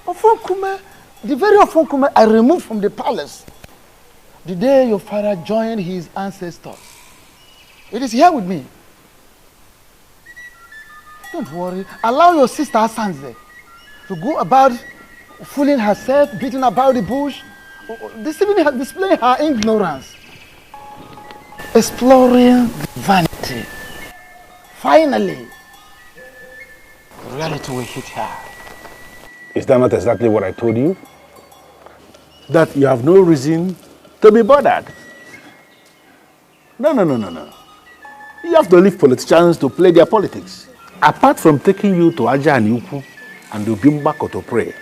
Speaker 16: Ofonkume, the very Ofonkume I removed from the palace the day your father joined his ancestors. It is here with me. Don't worry. Allow your sister Asanze to go about fooling herself, beating about the bush, displaying her ignorance, exploring vanity. Finally, reality will hit her.
Speaker 18: Is that not exactly what I told you? That you have no reason to be bothered. No. You have to leave politicians to play their politics. Apart from taking you to Aja and Yuku and Ubimbako to pray,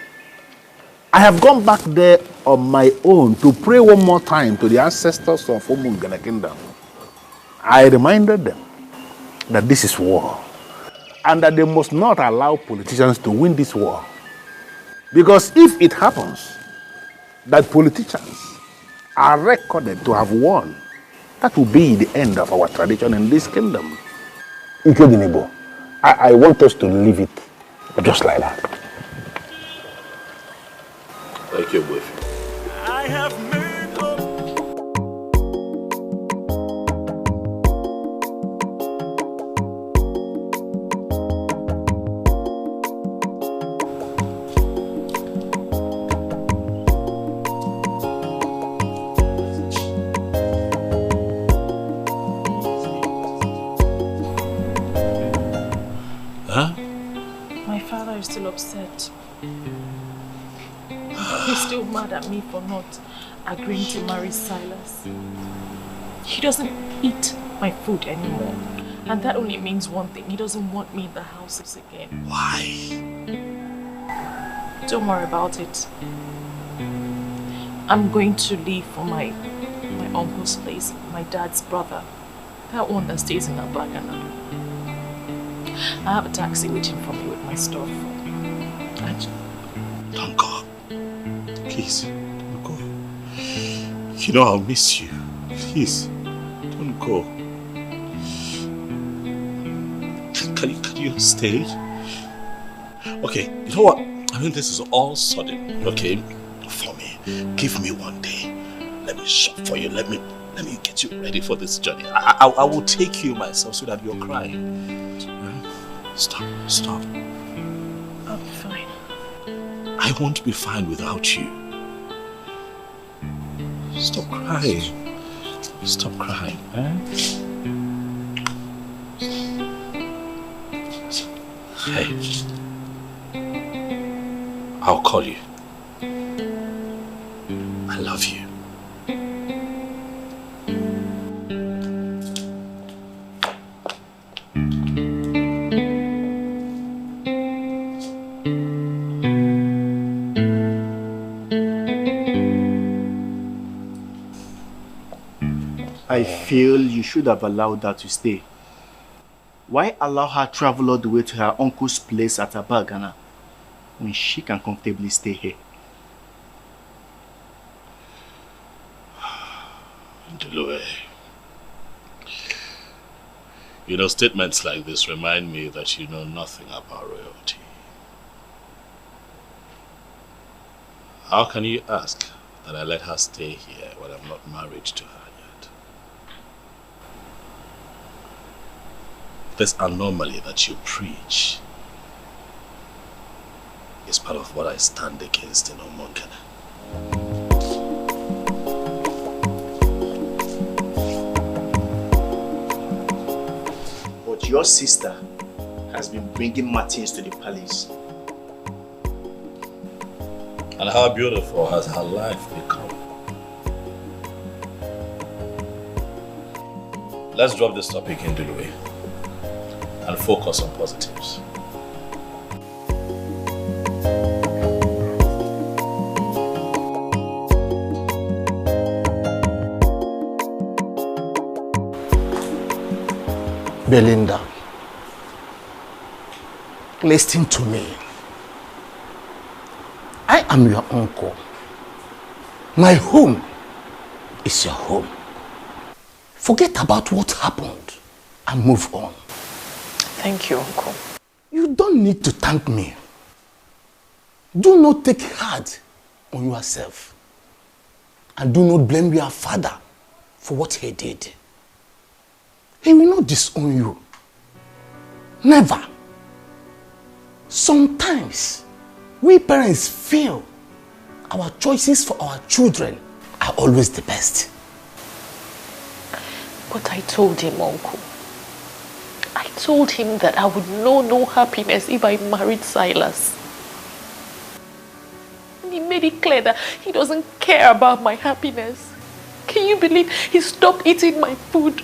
Speaker 18: I have gone back there on my own to pray one more time to the ancestors of Umungene Kingdom. I reminded them that this is war and that they must not allow politicians to win this war. Because if it happens that politicians are recorded to have won, that will be the end of our tradition in this kingdom. Including Igbo. I want us to leave it just like that.
Speaker 7: Thank you, boyfriend.
Speaker 5: I have made up.
Speaker 7: Huh?
Speaker 1: My father is still upset. He's still mad at me for not agreeing to marry Silas. He doesn't eat my food anymore. And that only means one thing. He doesn't want me in the houses again.
Speaker 7: Why?
Speaker 1: Don't worry about it. I'm going to leave for my uncle's place, my dad's brother. That one that stays in Abagana. I have a taxi waiting for me with my stuff.
Speaker 7: Thank God. Please, don't go. You know I'll miss you. Please, don't go. Can you stay? Okay, you know what? I mean, this is all sudden, okay? For me, give me one day. Let me shop for you. Let me get you ready for this journey. I will take you myself so that you're crying. Stop.
Speaker 11: I'll be fine.
Speaker 7: I won't be fine without you. Stop crying. Stop crying, Hey, I'll call you. I love you.
Speaker 9: I feel you should have allowed her to stay. Why allow her travel all the way to her uncle's place at Abagana when she can comfortably stay here?
Speaker 7: Delue. You know, statements like this remind me that you know nothing about royalty. How can you ask that I let her stay here when I'm not married to her yet? This anomaly that you preach is part of what I stand against in Omongana.
Speaker 9: But your sister has been bringing Martins to the palace.
Speaker 7: And how beautiful has her life become? Let's drop this topic in Delue and focus on positives.
Speaker 16: Belinda, listen to me. I am your uncle. My home is your home. Forget about what happened and move on.
Speaker 11: Thank you, Uncle.
Speaker 16: You don't need to thank me. Do not take hard on yourself. And do not blame your father for what he did. He will not disown you. Never. Sometimes, we parents feel our choices for our children are always the best.
Speaker 1: But I told him, Uncle. I told him that I would know no happiness if I married Silas. And he made it clear that he doesn't care about my happiness. Can you believe he stopped eating my food?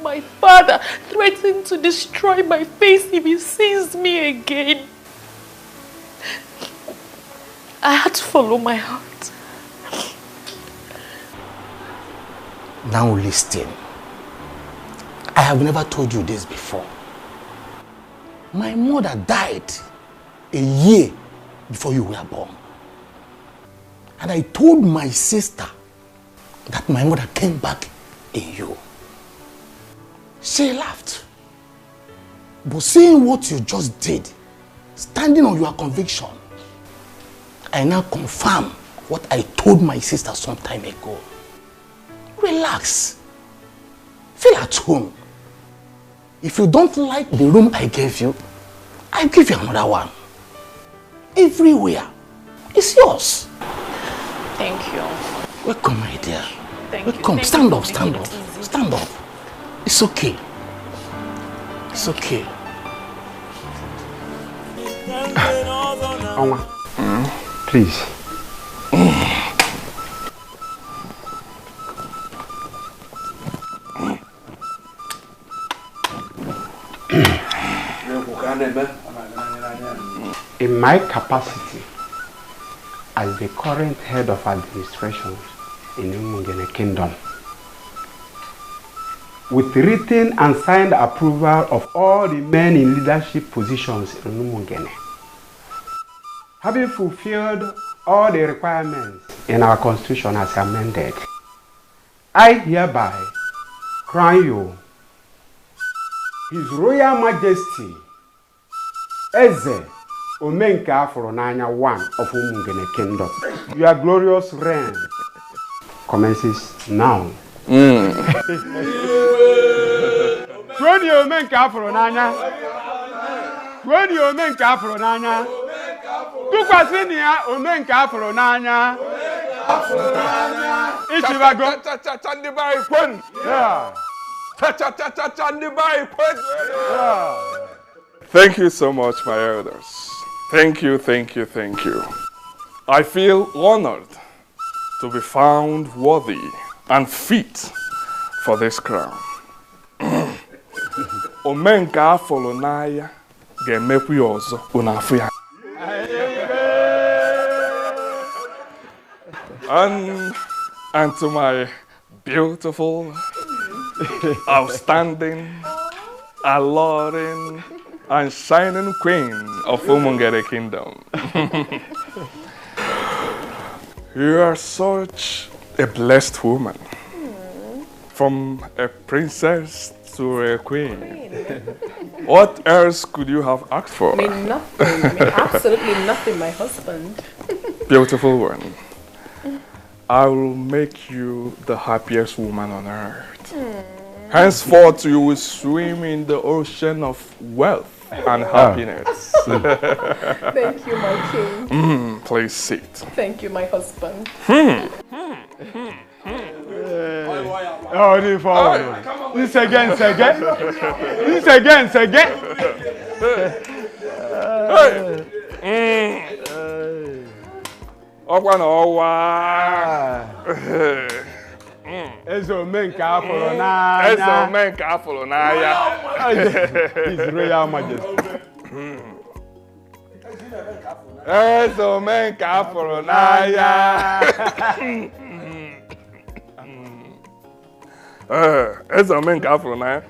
Speaker 1: My father threatened to destroy my face if he sees me again. I had to follow my heart.
Speaker 16: Now listen. I have never told you this before. My mother died a year before you were born. And I told my sister that my mother came back in you. She laughed. But seeing what you just did, standing on your conviction, I now confirm what I told my sister some time ago. Relax. Feel at home. If you don't like the room I gave you, I'll give you another one. Everywhere. It's yours.
Speaker 1: Thank you.
Speaker 16: Welcome, my dear.
Speaker 1: Thank you.
Speaker 16: Welcome. Stand up, stand up. Stand up. It's okay. It's okay.
Speaker 2: Oma, please. In my capacity as the current head of administration in Umungene Kingdom, with written and signed approval of all the men in leadership positions in Umungene, having fulfilled all the requirements in our constitution as amended, I hereby crown you His Royal Majesty Eze Omenka Aforonanya I of Umungene Kingdom. Your glorious reign commences now. When you Omenka Aforonanya, when you Omenka Aforonanya, Tukwasinia Omenka Aforonanya, Ichivago, yeah.
Speaker 13: Thank you so much, my elders. Thank you, thank you, thank you. I feel honored to be found worthy and fit for this crown. Omenka Aforonanya ga-emekwa ya ọzọ unafu ya. And to my beautiful, outstanding, alluring, and shining queen of Umungere Kingdom. You are such a blessed woman. From a princess to a queen. What else could you have asked for?
Speaker 12: I mean, nothing. I mean, absolutely nothing, my husband.
Speaker 13: Beautiful one. I will make you the happiest woman on earth. Henceforth, you will swim in the ocean of wealth and happiness.
Speaker 12: Thank you, my king.
Speaker 13: Please sit.
Speaker 12: Thank you, my husband.
Speaker 2: Oh, this forward. This again. This again. Eze Omenka Aforonanya. His Royal Majesty.
Speaker 13: Eze Omenka Aforonanya. Eze Omenka Aforonanya.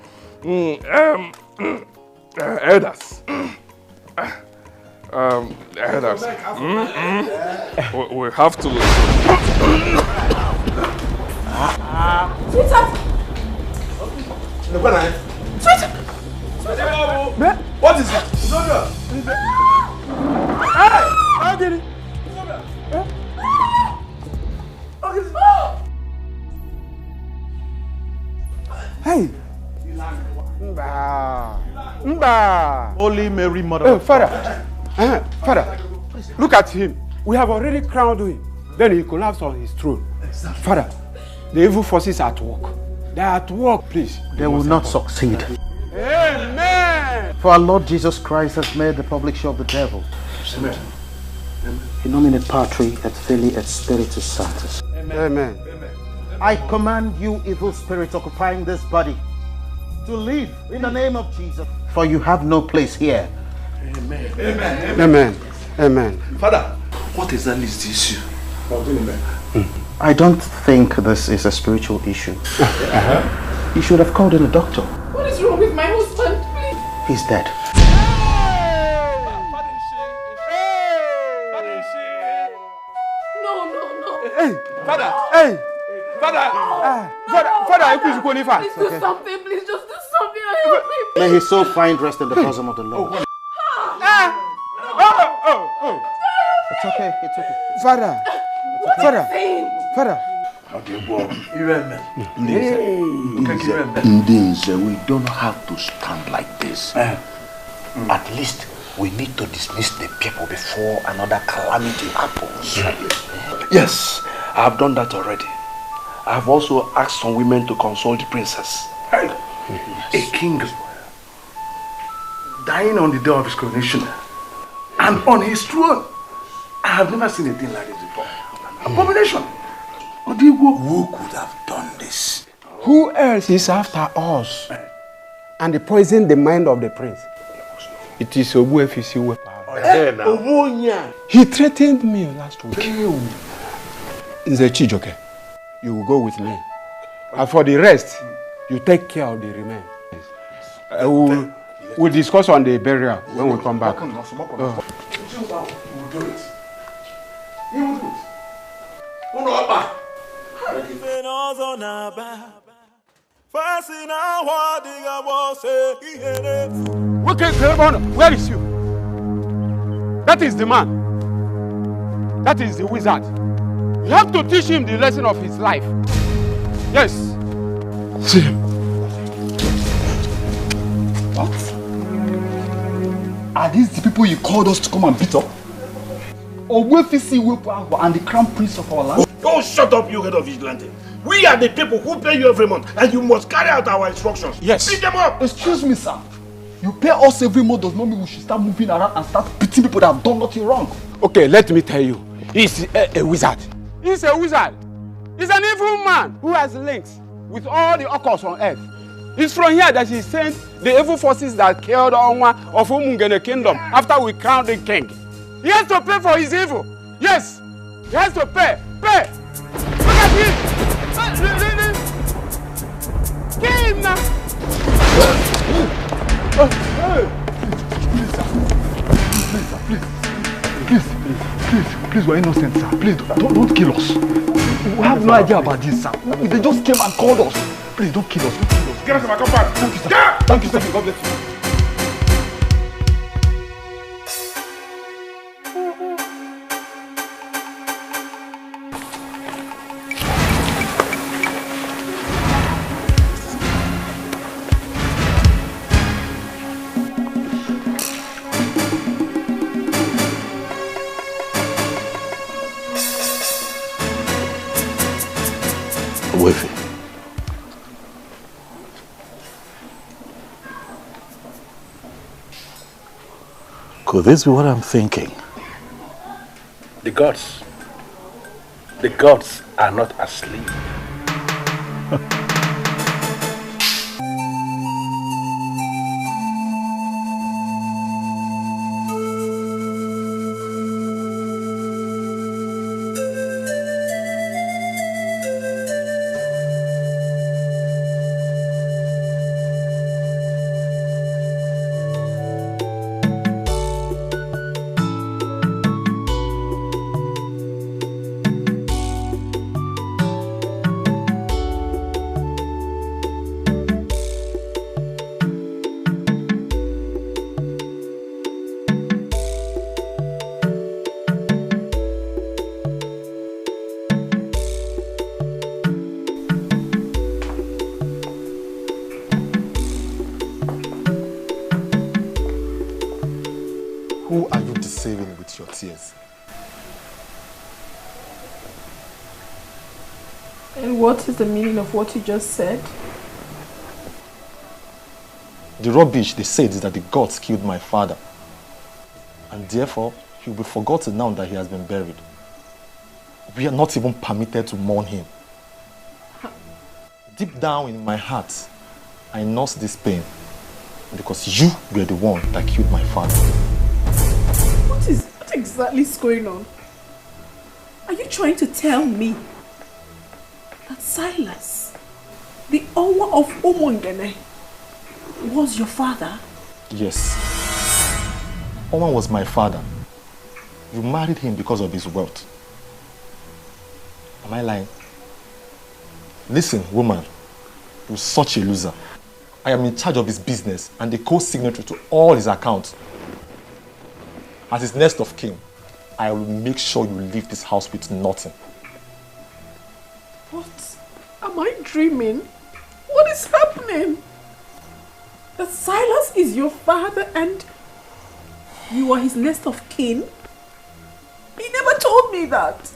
Speaker 13: Elders. Elders. We have to.
Speaker 12: Sweetheart!
Speaker 3: Sweetheart! What is it?
Speaker 2: Hey! How did it? Hey! Mba!
Speaker 15: Holy Mary, Mother of
Speaker 2: Father! Father, look at him. We have already crowned him. Then he collapsed on his throne. Father, the evil forces are at work. They are at work, please.
Speaker 15: They will not succeed.
Speaker 2: Amen!
Speaker 15: For our Lord Jesus Christ has made the public show of the devil.
Speaker 3: Amen.
Speaker 15: In nomine Patri et Filii et Spiritus Sanctus.
Speaker 2: Amen.
Speaker 15: I command you, evil spirits occupying this body, to leave in the name of Jesus. For you have no place here.
Speaker 3: Amen.
Speaker 2: Amen. Amen.
Speaker 3: Father, what exactly is the issue?
Speaker 15: I don't think this is a spiritual issue. You should have called in a doctor.
Speaker 12: What is wrong with my husband, please?
Speaker 15: He's dead.
Speaker 12: No.
Speaker 2: Hey!
Speaker 3: Father!
Speaker 2: Hey!
Speaker 3: Father!
Speaker 2: Father, please go fast.
Speaker 12: Please do something, please just do something. Help me, please.
Speaker 15: May his soul find rest in the bosom of the Lord. It's okay.
Speaker 2: Father!
Speaker 4: We don't have to stand like this. At least we need to dismiss the people before another calamity happens.
Speaker 3: Yes, I have done that already. I have also asked some women to console the princess. A king dying on the day of his coronation and on his throne. I have never seen a thing like this before. Abomination.
Speaker 4: Who could have done this?
Speaker 2: Who else is after us? And they poisoned the mind of the prince. It is Obuefisi Wepa. He threatened me last week. Nze Chijoke, you will go with me. And for the rest, you take care of the remains. We'll discuss on the burial when we come back.
Speaker 4: He will do it.
Speaker 2: Where is you? That is the man. That is the wizard. You have to teach him the lesson of his life. Yes.
Speaker 16: See him. What? Are these the people you called us to come and beat up? Or Wefisi Wepo and the crown prince of our land?
Speaker 4: Don't shut up, you head of vigilante. We are the people who pay you every month, and you must carry out our instructions.
Speaker 2: Yes.
Speaker 4: Beat them up.
Speaker 16: Excuse me, sir. You pay us every month does not mean we should start moving around and start beating people that have done nothing wrong.
Speaker 2: Okay, let me tell you. He's a wizard. He's a wizard. He's an evil man who has links with all the occults on earth. It's from here that he sent the evil forces that killed Onwa of Umungene kingdom after we crowned the king. He has to pay for his evil. Yes, he has to pay. Pay. Look at him. Kill him now.
Speaker 16: Please, we're innocent, sir. Please, don't kill us. We have no idea about this, sir. They just came and called us. Please, don't kill us.
Speaker 4: Get us to my compound.
Speaker 16: Thank you, sir.
Speaker 4: Yeah.
Speaker 16: Thank you, sir. God bless you.
Speaker 7: Could this be what I'm thinking? The gods are not asleep.
Speaker 16: Your tears.
Speaker 12: And what is the meaning of what you just said?
Speaker 16: The rubbish they said is that the gods killed my father, and therefore he will be forgotten now that he has been buried. We are not even permitted to mourn him. Deep down in my heart, I nurse this pain because you were the one that killed my father.
Speaker 12: What exactly is going on? Are you trying to tell me that Silas, the owner of Umungene, was your father?
Speaker 16: Yes. Oman was my father. You married him because of his wealth. Am I lying? Listen, woman, you're such a loser. I am in charge of his business and the co-signatory to all his accounts. As his next of kin, I will make sure you leave this house with nothing.
Speaker 12: What? Am I dreaming? What is happening? That Silas is your father and you are his next of kin? He never told me that.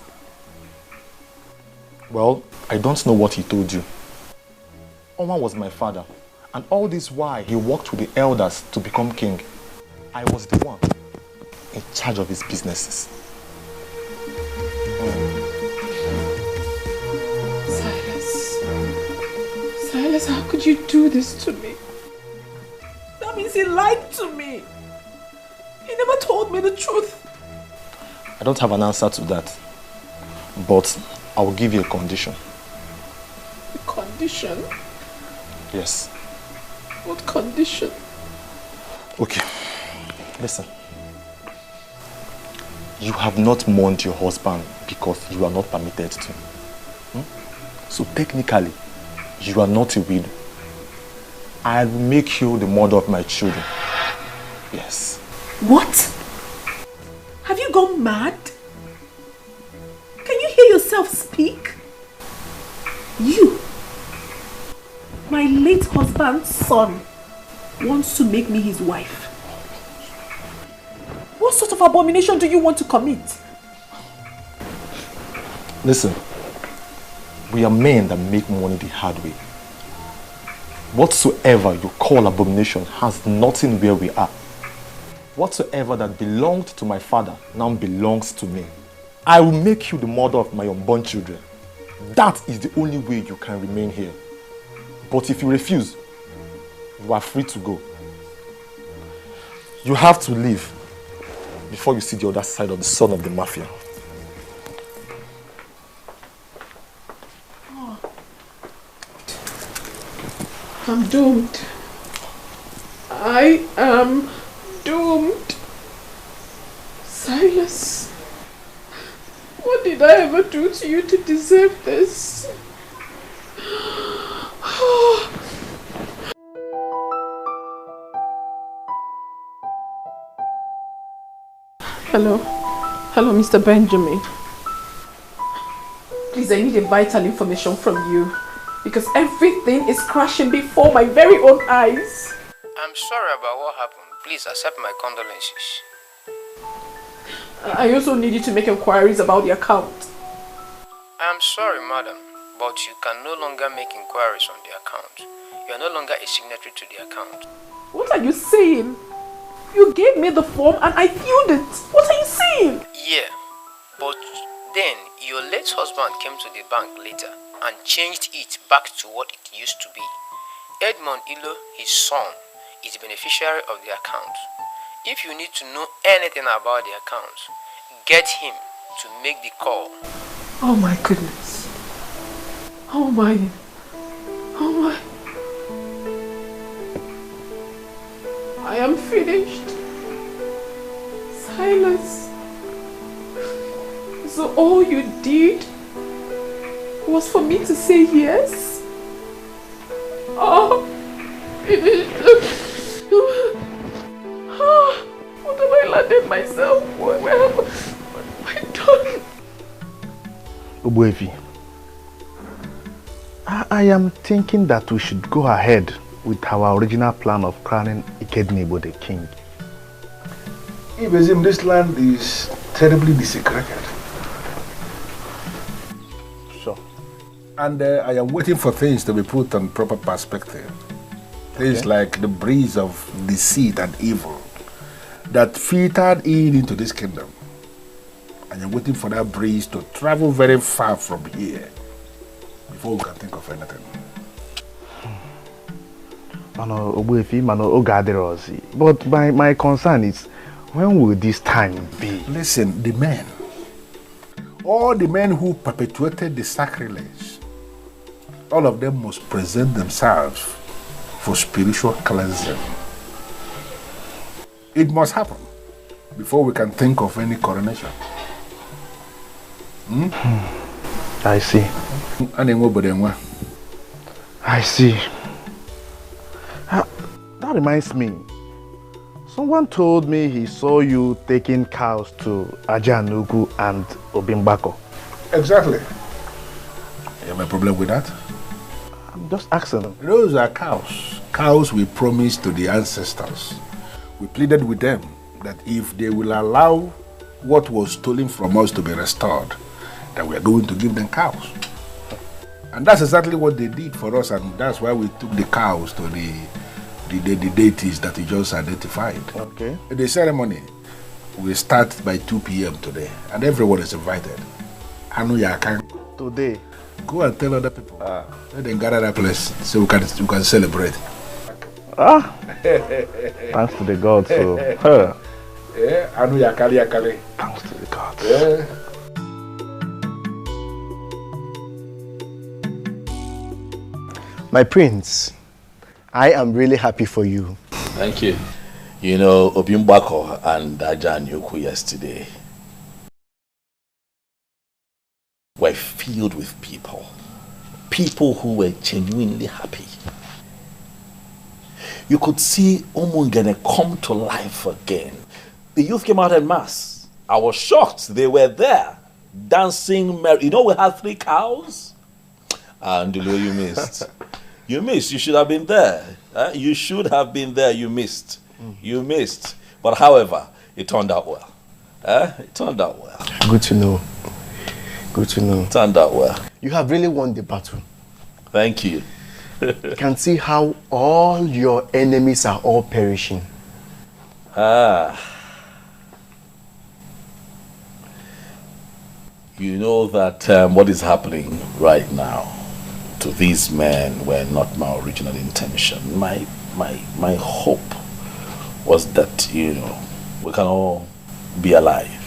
Speaker 16: Well, I don't know what he told you. Oman was my father, and all this while he worked with the elders to become king. I was the one in charge of his businesses.
Speaker 12: Silas, how could you do this to me? That means he lied to me. He never told me the truth.
Speaker 16: I don't have an answer to that, but I will give you a condition.
Speaker 12: A condition?
Speaker 16: Yes.
Speaker 12: What condition?
Speaker 16: Okay, listen.
Speaker 9: You have not mourned your husband because you are not permitted to. So technically, you are not a widow. I will make you the mother of my children. Yes.
Speaker 12: What? Have you gone mad? Can you hear yourself speak? You, my late husband's son, wants to make me his wife. What sort of abomination do you want to commit?
Speaker 9: Listen, we are men that make money the hard way. Whatsoever you call abomination has nothing where we are. Whatsoever that belonged to my father now belongs to me. I will make you the mother of my unborn children. That is the only way you can remain here. But if you refuse, you are free to go. You have to leave before you see the other side of the son of the mafia.
Speaker 1: I'm doomed. I am doomed. Silas, what did I ever do to you to deserve this? Hello? Hello, Mr. Benjamin. Please, I need a vital information from you. Because everything is crashing before my very own eyes.
Speaker 21: I'm sorry about what happened. Please accept my condolences.
Speaker 1: I also need you to make inquiries about the account.
Speaker 21: I'm sorry, madam, but you can no longer make inquiries on the account. You are no longer a signatory to the account.
Speaker 1: What are you saying? You gave me the form and I filled it. What are you saying?
Speaker 21: Yeah, but then your late husband came to the bank later and changed it back to what it used to be. Edmond Ilo, his son, is the beneficiary of the account. If you need to know anything about the account, get him to make the call.
Speaker 1: Oh my goodness. Oh my. Oh my. I am finished. Silas. So all you did was for me to say yes? Oh, it is. What have I landed myself? Where have I done?
Speaker 10: Obuefi, I am thinking that we should go ahead with our original plan of crowning Ikednibo the king.
Speaker 18: Ibezim, this land is terribly desecrated.
Speaker 10: Sure.
Speaker 18: And I am waiting for things to be put on proper perspective. Things like the breeze of deceit and evil that filtered into this kingdom. And I'm waiting for that breeze to travel very far from here before we can think of anything.
Speaker 10: But my concern is, when will this time be?
Speaker 18: Listen, the men, all the men who perpetuated the sacrilege, all of them must present themselves for spiritual cleansing. It must happen before we can think of any coronation.
Speaker 10: I see. I see. That reminds me. Someone told me he saw you taking cows to Ajanugu and Obimbako.
Speaker 18: Exactly. You have a problem with that?
Speaker 10: I'm just asking.
Speaker 18: Those are cows. Cows we promised to the ancestors. We pleaded with them that if they will allow what was stolen from us to be restored, that we are going to give them cows. And that's exactly what they did for us, and that's why we took the cows to the deities that you just identified.
Speaker 10: Okay.
Speaker 18: The ceremony will start by 2 p.m. today, and everyone is invited.
Speaker 10: Today?
Speaker 18: Go and tell other people. Let them gather that place so we can celebrate.
Speaker 10: Thanks to the gods. Thanks to the gods.
Speaker 18: Yeah.
Speaker 9: My prince, I am really happy for you.
Speaker 7: Thank you. You know, Obimbako and Ajan Yoku yesterday, filled with people. People who were genuinely happy. You could see Umungene come to life again. The youth came out en masse. I was shocked. They were there, dancing merry. You know, we had 3 cows. And you missed. You missed. You should have been there. You should have been there. You missed. You missed. But however, it turned out well. It turned out well.
Speaker 9: Good to know. Good to know.
Speaker 7: It turned out well.
Speaker 9: You have really won the battle.
Speaker 7: Thank you.
Speaker 9: You can see how all your enemies are all perishing.
Speaker 7: You know that what is happening right now to these men were not my original intention. My hope was that, you know, we can all be alive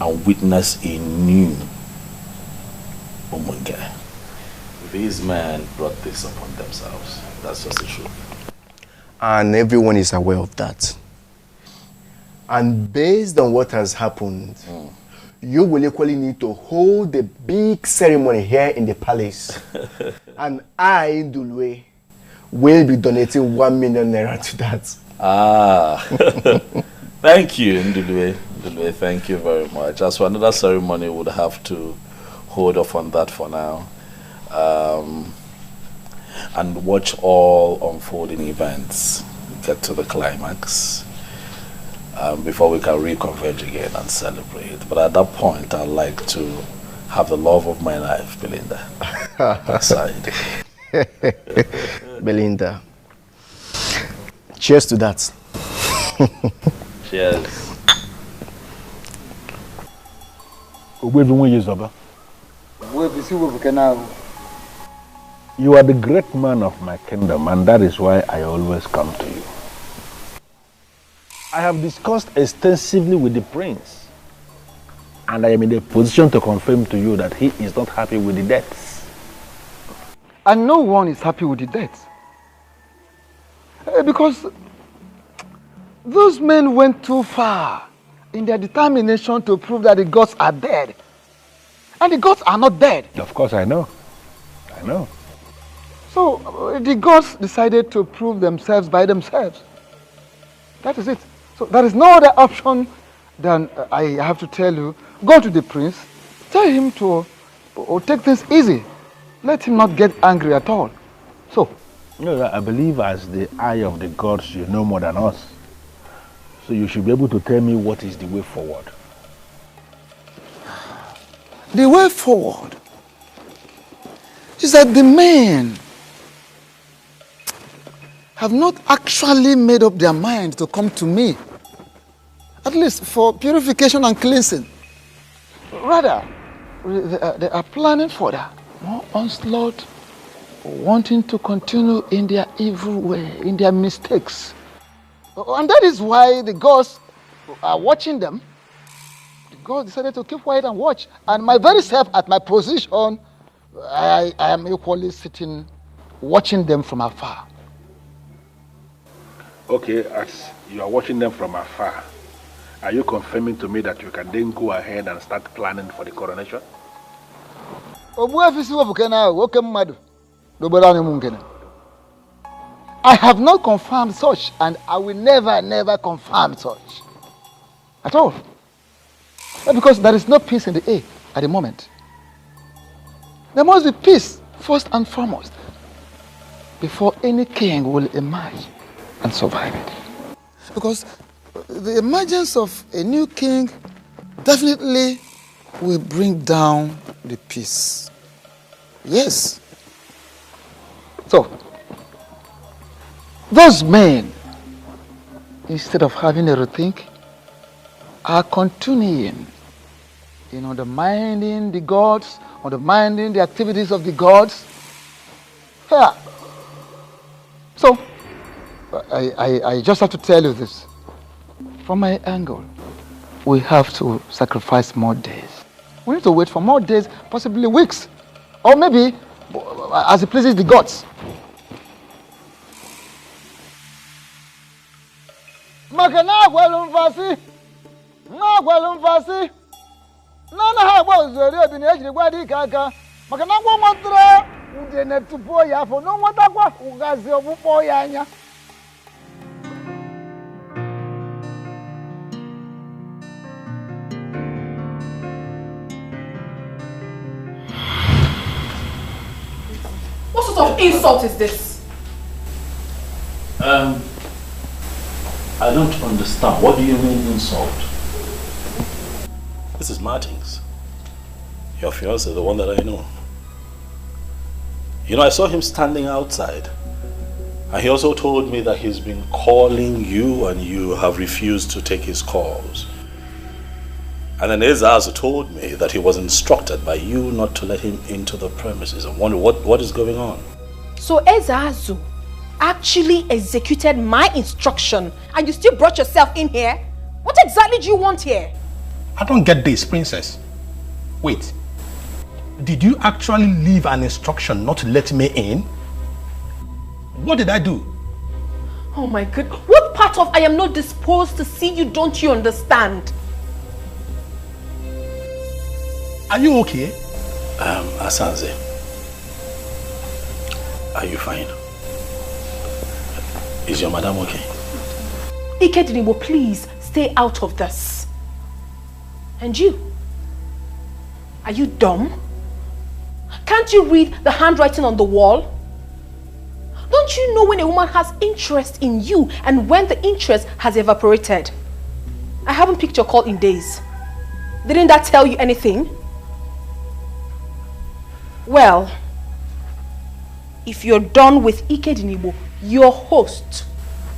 Speaker 7: and witness a new Umungene. These men brought this upon themselves. That's just the truth.
Speaker 9: And everyone is aware of that. And based on what has happened, you will equally need to hold a big ceremony here in the palace. And I, Dulwe, will be donating 1 million naira to that.
Speaker 7: Thank you, Ndulwe. Ndulwe, thank you very much. As for another ceremony, we'll have to hold off on that for now. And watch all unfolding events get to the climax before we can reconverge again and celebrate. But at that point, I'd like to have the love of my life, Belinda, aside.
Speaker 9: Belinda, cheers to that.
Speaker 7: Cheers.
Speaker 18: You are the great man of my kingdom, and that is why I always come to you. I have discussed extensively with the prince, and I am in a position to confirm to you that he is not happy with the deaths.
Speaker 19: And no one is happy with the deaths. Because those men went too far in their determination to prove that the gods are dead. And the gods are not dead.
Speaker 18: Of course, I know. I know.
Speaker 19: So the gods decided to prove themselves by themselves. That is it. So there is no other option than I have to tell you, go to the prince, tell him to take things easy. Let him not get angry at all. So.
Speaker 18: You know, I believe as the eye of the gods, you know more than us. So you should be able to tell me what is the way forward.
Speaker 19: The way forward is that the men have not actually made up their mind to come to me, at least for purification and cleansing. Rather, they are planning for that more onslaught, wanting to continue in their evil way, in their mistakes. And that is why the gods are watching them. The gods decided to keep quiet and watch. And my very self, at my position, I am equally sitting, watching them from afar.
Speaker 18: Okay, as you are watching them from afar, are you confirming to me that you can then go ahead and start planning for the coronation?
Speaker 19: I have not confirmed such, and I will never confirm such. At all. Because there is no peace in the air at the moment. There must be peace, first and foremost, before any king will emerge and survive it. Because the emergence of a new king definitely will bring down the peace. Yes. So, those men, instead of having a rethink, are continuing in undermining the gods, undermining the activities of the gods. Yeah. So, I just have to tell you this. From my angle, we have to sacrifice more days. We need to wait for more days, possibly weeks, or maybe as it pleases the gods.
Speaker 16: na ha agba ozori obi na ejiri gwa Dikeh aka maka na ngwa nwatara ude na tupu ya afọ no nwatakwa ugazi ọgbụkpọ ya anya.
Speaker 12: What sort of insult is this?
Speaker 7: I don't understand. What do you mean insult? This is Martins. Your fiancé, the one that I know. You know, I saw him standing outside. And he also told me that he's been calling you and you have refused to take his calls. And then Ezazu told me that he was instructed by you not to let him into the premises. I wonder what is going on.
Speaker 12: So Ezazu actually executed my instruction and you still brought yourself in here? What exactly do you want here?
Speaker 18: I don't get this, princess. Wait. Did you actually leave an instruction not to let me in? What did I do?
Speaker 12: Oh my God. What part of I am not disposed to see you don't you understand?
Speaker 18: Are you okay?
Speaker 7: Asanze, are you fine? Is your madam okay?
Speaker 12: Ikedinibo, please stay out of this. And you? Are you dumb? Can't you read the handwriting on the wall? Don't you know when a woman has interest in you and when the interest has evaporated? I haven't picked your call in days. Didn't that tell you anything? Well, if you're done with Ikedinibo, your host,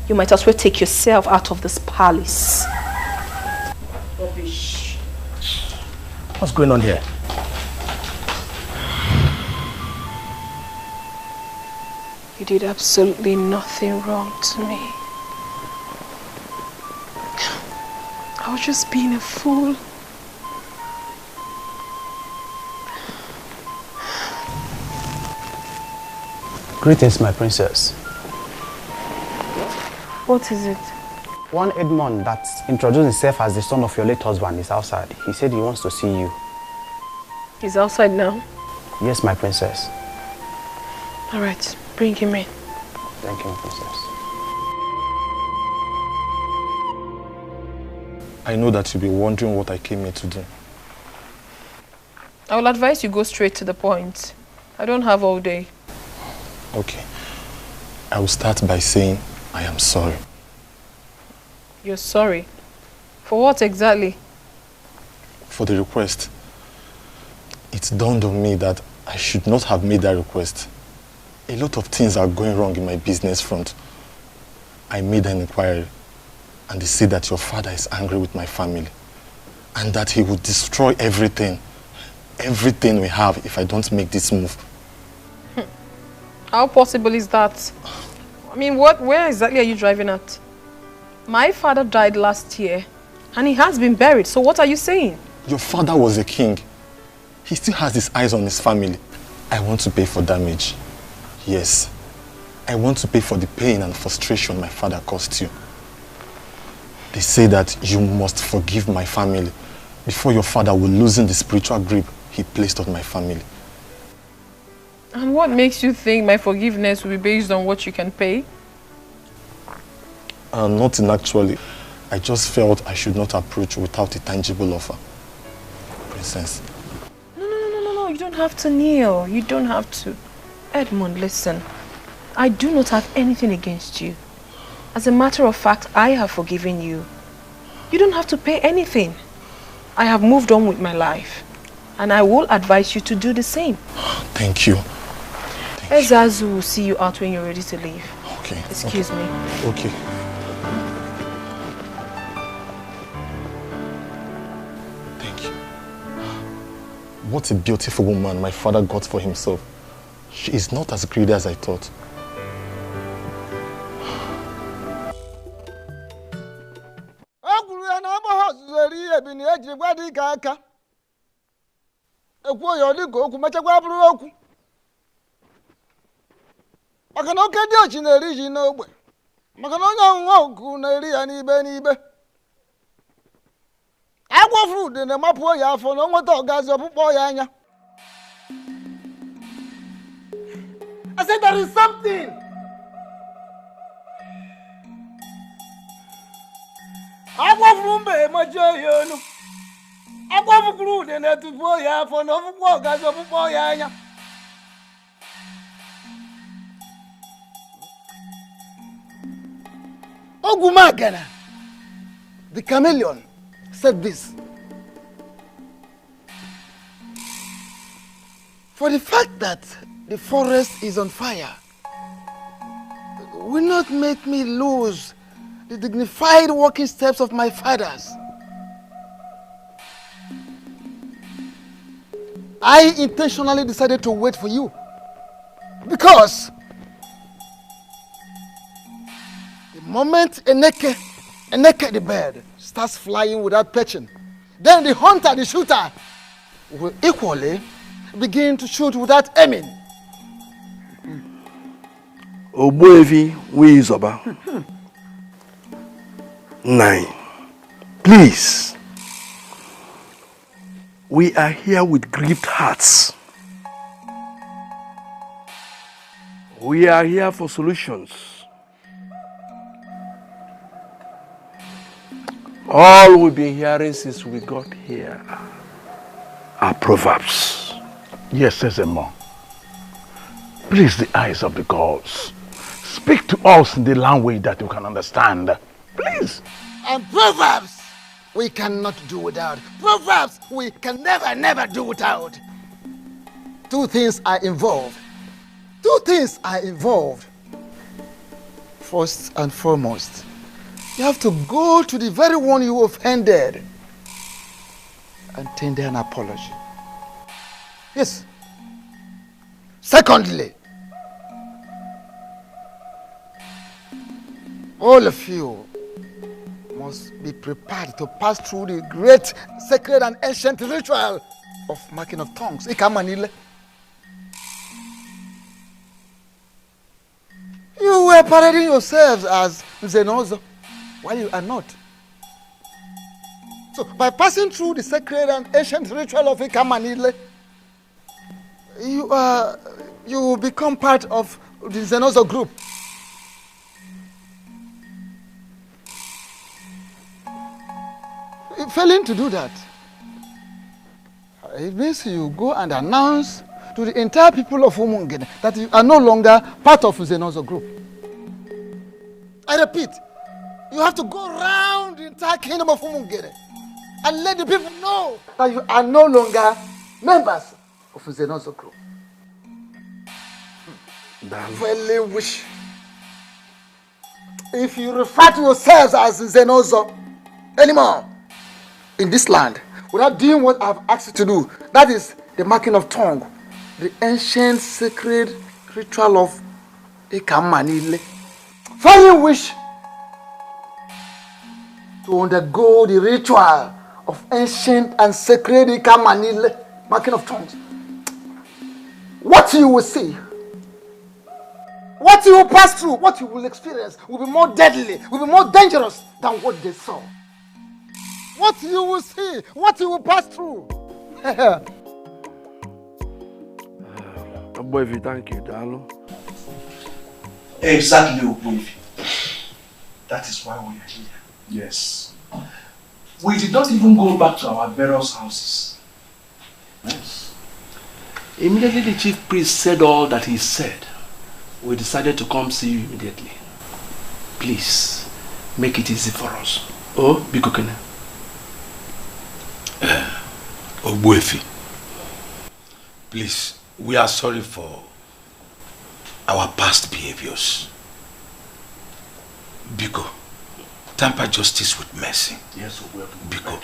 Speaker 12: you might as well take yourself out of this palace. Rubbish.
Speaker 18: What's going on here?
Speaker 11: You did absolutely nothing wrong to me. I was just being a fool.
Speaker 20: Greetings, my princess.
Speaker 11: What is it?
Speaker 20: One Edmond that introduced himself as the son of your late husband is outside. He said he wants to see you.
Speaker 11: He's outside now?
Speaker 20: Yes, my princess.
Speaker 11: All right, bring him in.
Speaker 20: Thank you, my princess.
Speaker 13: I know that you'll be wondering what I came here to do.
Speaker 11: I will advise you go straight to the point. I don't have all day.
Speaker 13: Okay. I will start by saying I am sorry.
Speaker 11: You're sorry? For what exactly?
Speaker 13: For the request. It dawned on me that I should not have made that request. A lot of things are going wrong in my business front. I made an inquiry and they say that your father is angry with my family and that he will destroy everything we have if I don't make this move.
Speaker 11: How possible is that? I mean, where exactly are you driving at? My father died last year and he has been buried, so what are you saying?
Speaker 13: Your father was a king. He still has his eyes on his family. I want to pay for damage. Yes. I want to pay for the pain and frustration my father caused you. They say that you must forgive my family before your father will loosen the spiritual grip he placed on my family.
Speaker 11: And what makes you think my forgiveness will be based on what you can pay?
Speaker 13: Nothing actually. I just felt I should not approach without a tangible offer. Princess.
Speaker 11: No, you don't have to kneel. You don't have to. Edmond, listen. I do not have anything against you. As a matter of fact, I have forgiven you. You don't have to pay anything. I have moved on with my life. And I will advise you to do the same.
Speaker 13: Thank you.
Speaker 11: Ezazu will see you out when you're ready to leave.
Speaker 13: Okay.
Speaker 11: Excuse me.
Speaker 13: Okay. Thank you. What a beautiful woman my father got for himself. She is not as greedy as I thought.
Speaker 16: Maka na oke dị ochi na-eri ji n'ogbe. Maka na onye ọnwụnwa oku na-eri ya n'ibe n'ibe.
Speaker 19: Agwa fruit in the mapo ya for no motor gas of boyanya. I said there is something. Agwa fruit majoyo. Agwa fruit in the boya for no gas of boyanya. Ogumagana, the chameleon, said this. For the fact that the forest is on fire will not make me lose the dignified walking steps of my fathers. I intentionally decided to wait for you because the moment Eneke the bird starts flying without perching, then the hunter, the shooter, will equally begin to shoot without aiming.
Speaker 3: Obuevi Wizoba. 9. Please. We are here with grieved hearts. We are here for solutions. All we've been hearing since we got here are proverbs.
Speaker 18: Yes, Sezemo. Please, the eyes of the gods, speak to us in the language that we can understand. Please.
Speaker 19: And proverbs we cannot do without. Proverbs we can never do without. Two things are involved. First and foremost, you have to go to the very one you offended and tender an apology. Yes. Secondly, all of you must be prepared to pass through the great sacred and ancient ritual of marking of tongues. Ikamanile. You were parading yourselves as Zenozo, while you are not. So, by passing through the sacred and ancient ritual of Ikamanile, you will become part of the Zenozo group. Failing to do that, it means you go and announce to the entire people of Umungene that you are no longer part of Zenozo group. I repeat, you have to go around the entire kingdom of Umungene and let the people know that you are no longer members of Zenozo group. Failing which, if you refer to yourselves as Zenozo anymore in this land without doing what I've asked you to do, that is the marking of tongue, the ancient sacred ritual of Ikamanile. Failing which, to undergo the ritual of ancient and sacred Ikamanile, marking of tongues, what you will see, what you will pass through, what you will experience will be more deadly, will be more dangerous than what they saw. What you will see, what you will pass through.
Speaker 3: Obuevi, thank you, Dalo.
Speaker 8: Exactly, Obuevi. That is why we are here.
Speaker 3: Yes.
Speaker 8: We did not even go back to our various houses.
Speaker 3: Yes. Immediately the chief priest said all that he said, we decided to come see you immediately. Please, make it easy for us. Oh, Bikokene.
Speaker 14: Obuefi, please, we are sorry for our past behaviors. Biko, temper justice with mercy.
Speaker 3: Yes, Obuefi.
Speaker 14: Biko.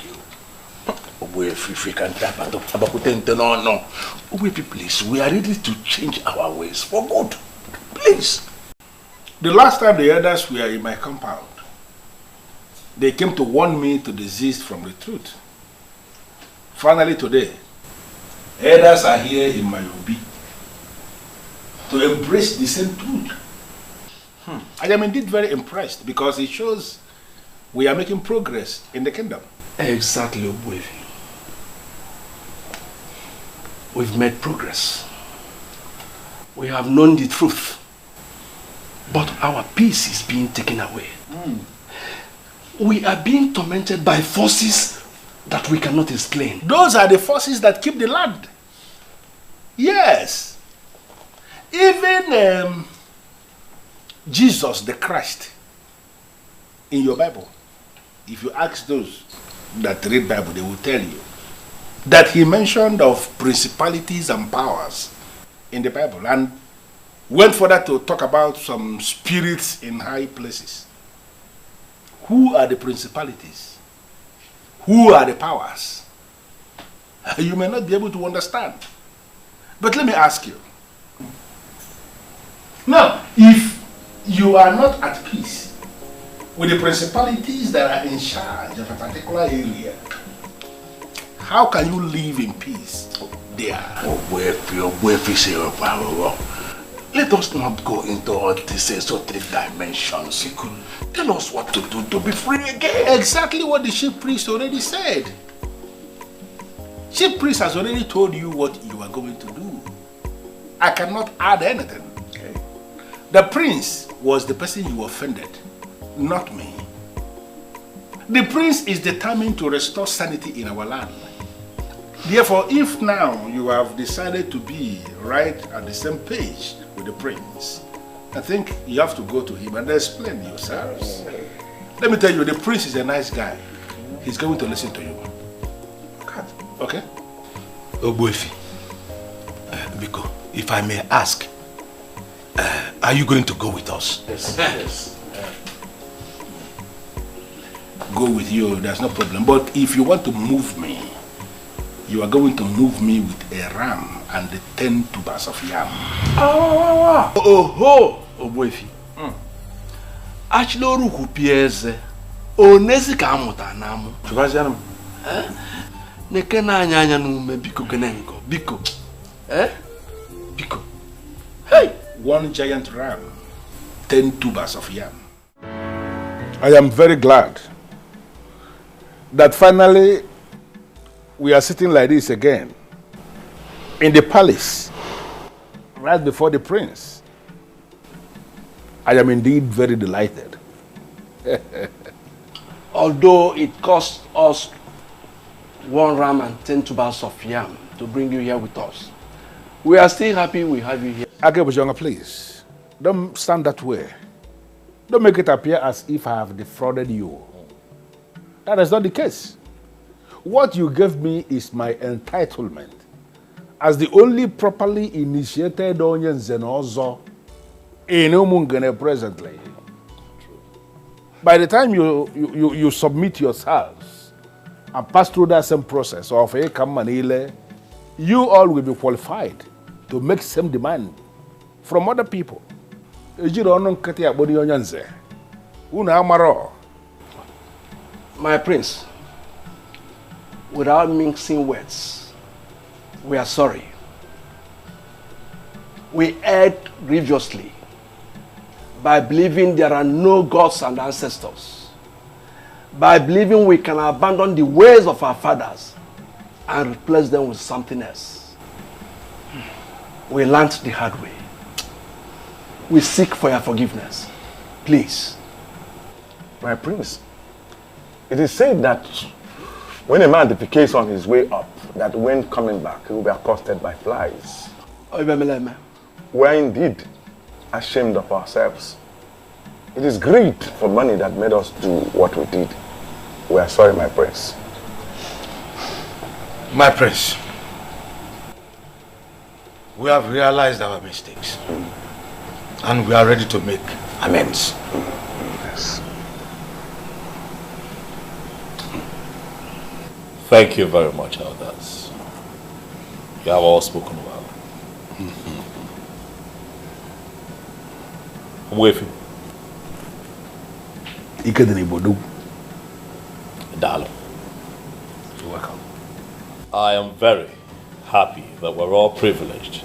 Speaker 3: Obuefi, if we can temper no. Obuefi, please, we are ready to change our ways for good. Please.
Speaker 18: The last time the elders were in my compound, they came to warn me to desist from the truth. Finally today, elders are here in my obi to embrace the same truth. I am indeed very impressed because it shows
Speaker 4: we are making progress in the kingdom.
Speaker 3: Exactly, Obuefi. We've made progress. We have known the truth. But our peace is being taken away. We are being tormented by forces that we cannot explain.
Speaker 4: Those are the forces that keep the land. Yes. Even Jesus the Christ in your Bible, if you ask those that read Bible, they will tell you that he mentioned of principalities and powers in the Bible and went further to talk about some spirits in high places. Who are the principalities? Who are the powers? You may not be able to understand. But let me ask you. Now, if you are not at peace with the principalities that are in charge of a particular area, how can you live in peace there?
Speaker 3: Let us not go into all these esoteric dimensions. Tell us what to do to be free again.
Speaker 4: Exactly what the chief priest already said. Chief priest has already told you what you are going to do. I cannot add anything. Okay. The prince was the person you offended, not me. The prince is determined to restore sanity in our land. Therefore, if now you have decided to be right at the same page with the prince, I think you have to go to him and explain yourselves. Let me tell you, the prince is a nice guy. He's going to listen to you. Okay?
Speaker 14: Obuefi, Biko, if I may ask, are you going to go with us?
Speaker 4: Yes. Yes. Go with you, there's no problem. But if you want to move me, you are going to move me with a ram and the 10 tubers of yam.
Speaker 3: Oh, Obuefi. Achloru kupieze. Onezi ka amuta namu.
Speaker 4: Tubazianum.
Speaker 3: Neke na anya nume biko kenenko. Biko. Biko.
Speaker 4: Hey! 1 giant ram, 10 tubers of yam. I am very glad that finally we are sitting like this again in the palace right before the prince. I am indeed very delighted.
Speaker 3: Although it cost us 1 ram and 10 tubers of yam to bring you here with us, we are still happy we have you here.
Speaker 4: Akebujonga, please, don't stand that way. Don't make it appear as if I have defrauded you. That is not the case. What you gave me is my entitlement as the only properly initiated Onyen Zenozo in Umungene presently. By the time you submit yourselves and pass through that same process of Manile, you all will be qualified to make same demand from other people.
Speaker 3: My prince, without mixing words, we are sorry. We erred grievously by believing there are no gods and ancestors, by believing we can abandon the ways of our fathers and replace them with something else. We learned the hard way. We seek for your forgiveness. Please.
Speaker 17: My prince, it is said that when a man defecates on his way up, that when coming back, he will be accosted by flies. We are indeed ashamed of ourselves. It is greed for money that made us do what we did. We are sorry, my prince.
Speaker 14: My prince, we have realized our mistakes and we are ready to make amends.
Speaker 17: Yes.
Speaker 7: Thank you very much, elders. You have all spoken well. I'm with you. Dalo.
Speaker 4: You're welcome.
Speaker 7: I am very happy that we're all privileged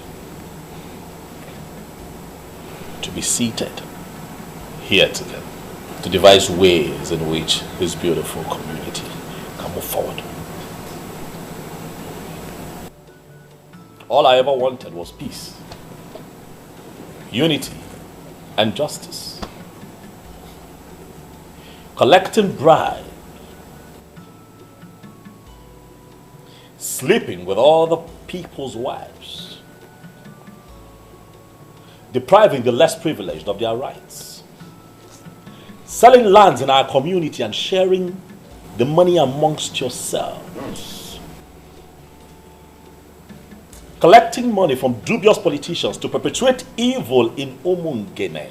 Speaker 7: to be seated here together. to devise ways in which this beautiful community can move forward. All I ever wanted was peace, unity, and justice. Collecting bribes, sleeping with other people's wives, depriving the less privileged of their rights, selling lands in our community and sharing the money amongst yourselves, collecting money from dubious politicians to perpetuate evil in Umungene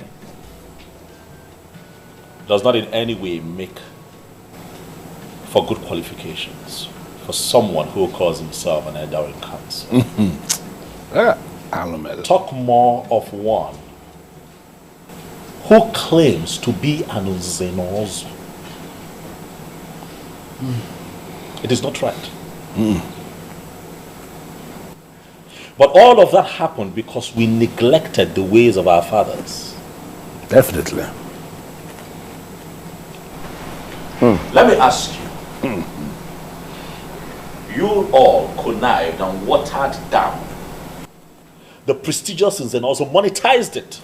Speaker 7: does not in any way make for good qualifications for someone who calls himself an enduring counsel. Talk more of one who claims to be an Uzenozo. It is not right. But all of that happened because we neglected the ways of our fathers.
Speaker 18: Definitely.
Speaker 7: Let me ask you. You all connived and watered down the prestigious and also monetized it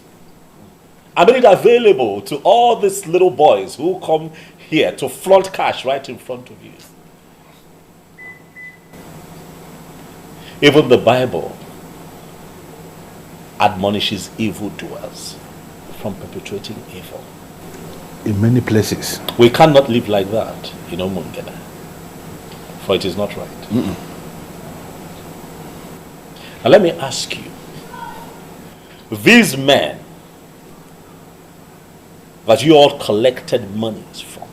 Speaker 7: and made it available to all these little boys who come here to flaunt cash right in front of you. Even the Bible admonishes evildoers from perpetuating evil.
Speaker 18: In many places.
Speaker 7: We cannot live like that in Umungene, for it is not right. Now let me ask you, these men that you all collected monies from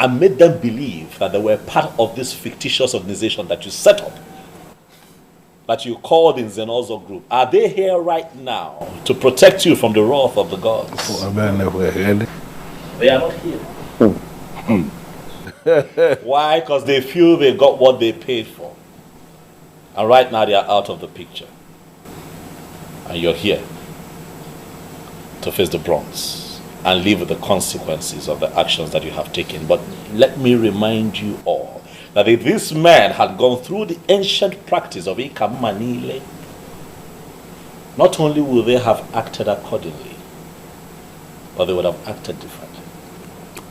Speaker 7: and made them believe that they were part of this fictitious organization that you set up, that you called in Zenozo Group, are they here right now to protect you from the wrath of the gods? They are not here. Why? Because they feel they got what they paid for. And right now they are out of the picture. And you're here to face the brunt and live with the consequences of the actions that you have taken. But let me remind you all that if this man had gone through the ancient practice of Ikamanile, not only would they have acted accordingly, but they would have acted differently.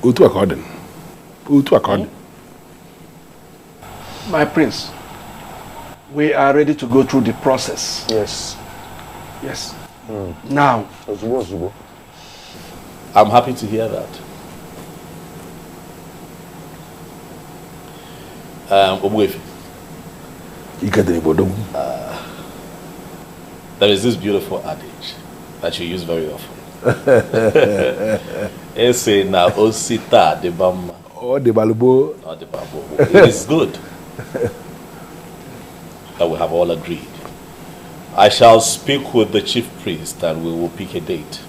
Speaker 18: Utu according.
Speaker 3: My prince, we are ready to go through the process.
Speaker 17: Yes.
Speaker 3: Yes. Now.
Speaker 7: I'm happy to hear that. There is this beautiful adage that you use very often. It's na osita de bamba.
Speaker 18: Oh, de balubo.
Speaker 7: Not the bambo. It is good that we have all agreed. I shall speak with the chief priest and we will pick a date.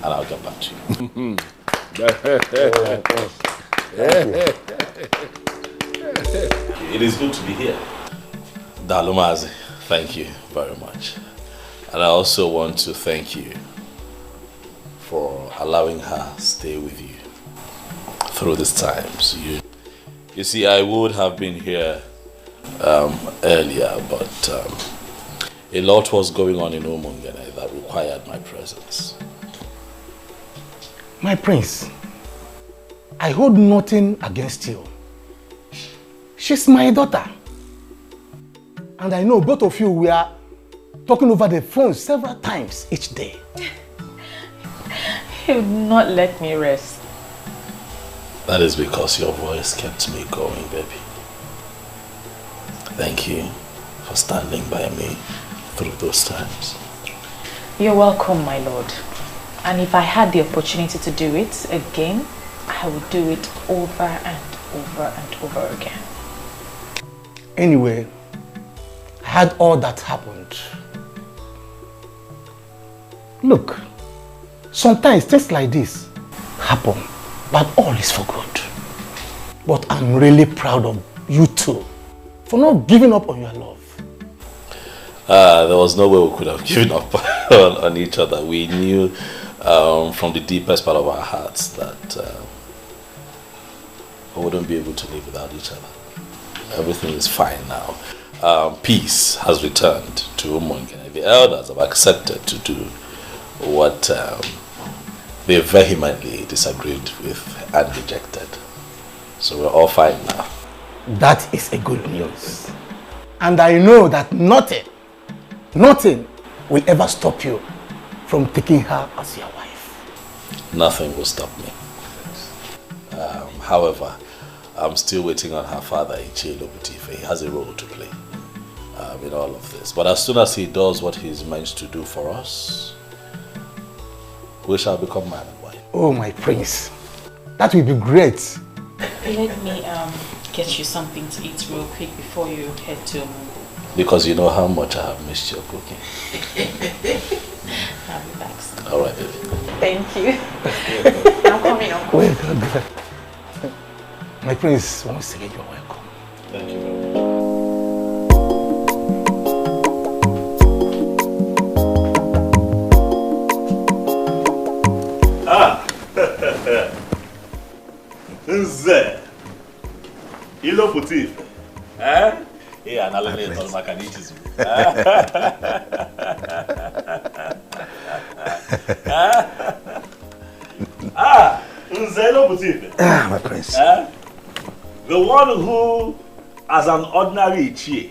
Speaker 7: And I'll get back to you. It is good to be here. Dalumazi, thank you very much. And I also want to thank you for allowing her stay with you through these times. You see, I would have been here earlier, but a lot was going on in Umungene that required my presence.
Speaker 16: My prince, I hold nothing against you. She's my daughter. And I know both of you were talking over the phone several times each day.
Speaker 11: You would not let me rest.
Speaker 7: That is because your voice kept me going, baby. Thank you for standing by me through those times.
Speaker 11: You're welcome, my lord. And if I had the opportunity to do it again, I would do it over and over and over again.
Speaker 16: Anyway, I had all that happened. Look, sometimes things like this happen, but all is for good. But I'm really proud of you two for not giving up on your love.
Speaker 7: There was no way we could have given up on each other. We knew from the deepest part of our hearts that we wouldn't be able to live without each other. Everything is fine now. Peace has returned to Umungene. The elders have accepted to do what they vehemently disagreed with and rejected. So we're all fine now.
Speaker 16: That is a good news. And I know that nothing will ever stop you from taking her as your wife.
Speaker 7: Nothing will stop me. However, I'm still waiting on her father, Ichilo Butife. He has a role to play in all of this. But as soon as he does what he's meant to do for us, we shall become man and wife.
Speaker 16: Oh, my prince. That will be great.
Speaker 1: Let me get you something to eat real quick before you head to...
Speaker 7: Because you know how much I have missed your cooking.
Speaker 1: I'll be back soon.
Speaker 7: All right, baby.
Speaker 1: Thank you. I'm coming up.
Speaker 16: Wait, my prince, once again, you're welcome.
Speaker 7: Thank you very much.
Speaker 4: Nze, ilo putif, Yeah, now let me tell my caniches. Nze, ilo putif.
Speaker 16: My prince.
Speaker 4: The one who, as an ordinary Ichie,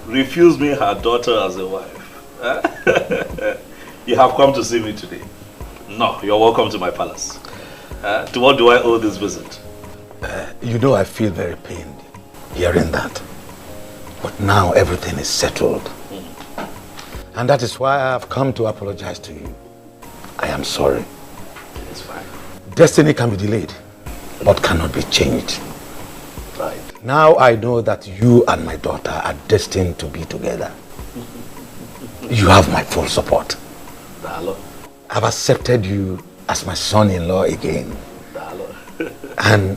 Speaker 4: refused me her daughter as a wife. You have come to see me today. No, you're welcome to my palace. To what do I owe this visit?
Speaker 16: You know I feel very pained hearing that. But now everything is settled. And that is why I have come to apologize to you. I am sorry.
Speaker 4: It's fine.
Speaker 16: Destiny can be delayed, but cannot be changed.
Speaker 4: Right.
Speaker 16: Now I know that you and my daughter are destined to be together. You have my full support.
Speaker 4: Dalo.
Speaker 16: I've accepted you as my son-in-law again.
Speaker 4: Dalo.
Speaker 16: And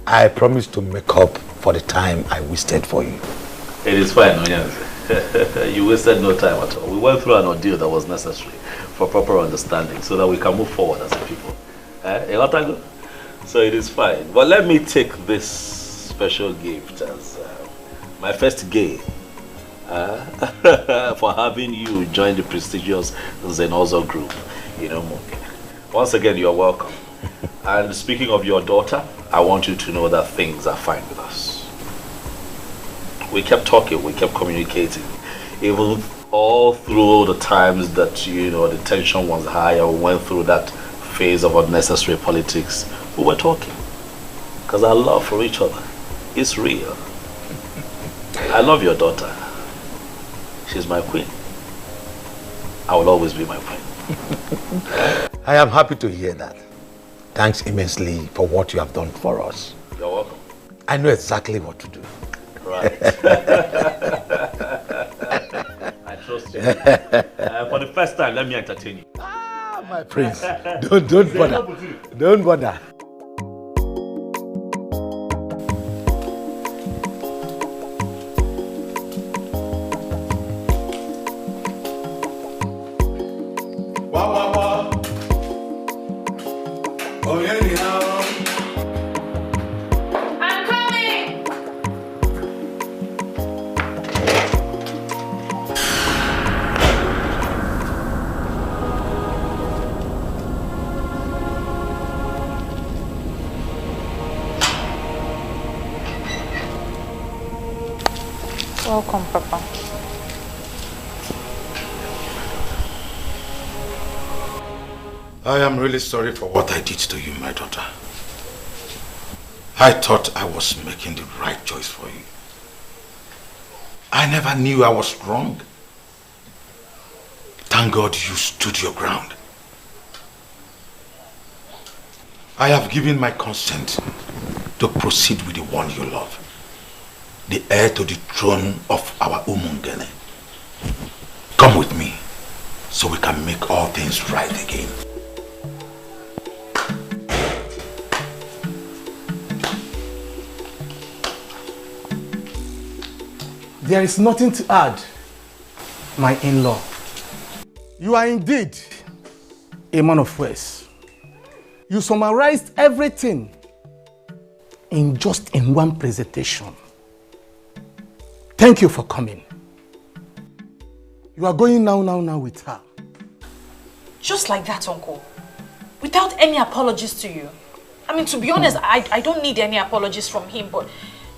Speaker 16: I promise to make up for the time I wasted for you.
Speaker 4: It is fine, Onyanze. You wasted no time at all. We went through an ordeal that was necessary for proper understanding so that we can move forward as a people. So it is fine. But let me take this special gift as my first gain for having you join the prestigious Zenozo group. Once again, you're welcome. And speaking of your daughter, I want you to know that things are fine with us. We kept talking, we kept communicating. Even all through the times that, the tension was high, or we went through that phase of unnecessary politics, we were talking. Because our love for each other is real. I love your daughter. She's my queen. I will always be my queen.
Speaker 16: I am happy to hear that. Thanks immensely for what you have done for us.
Speaker 4: You're welcome.
Speaker 16: I know exactly what to do.
Speaker 4: Right. I trust you. For the first time, let me entertain you.
Speaker 16: My prince, don't bother. Don't bother.
Speaker 1: Welcome, Papa.
Speaker 4: I am really sorry for what I did to you, my daughter. I thought I was making the right choice for you. I never knew I was wrong. Thank God you stood your ground. I have given my consent to proceed with the one you love, the heir to the throne of our Umungene. Come with me so we can make all things right again.
Speaker 16: There is nothing to add
Speaker 6: My in-law, you are indeed a man of words. You summarized everything in one presentation. Thank you for coming. You are going now with her.
Speaker 1: Just like that, Uncle. Without any apologies to you. I mean, to be honest, I don't need any apologies from him, but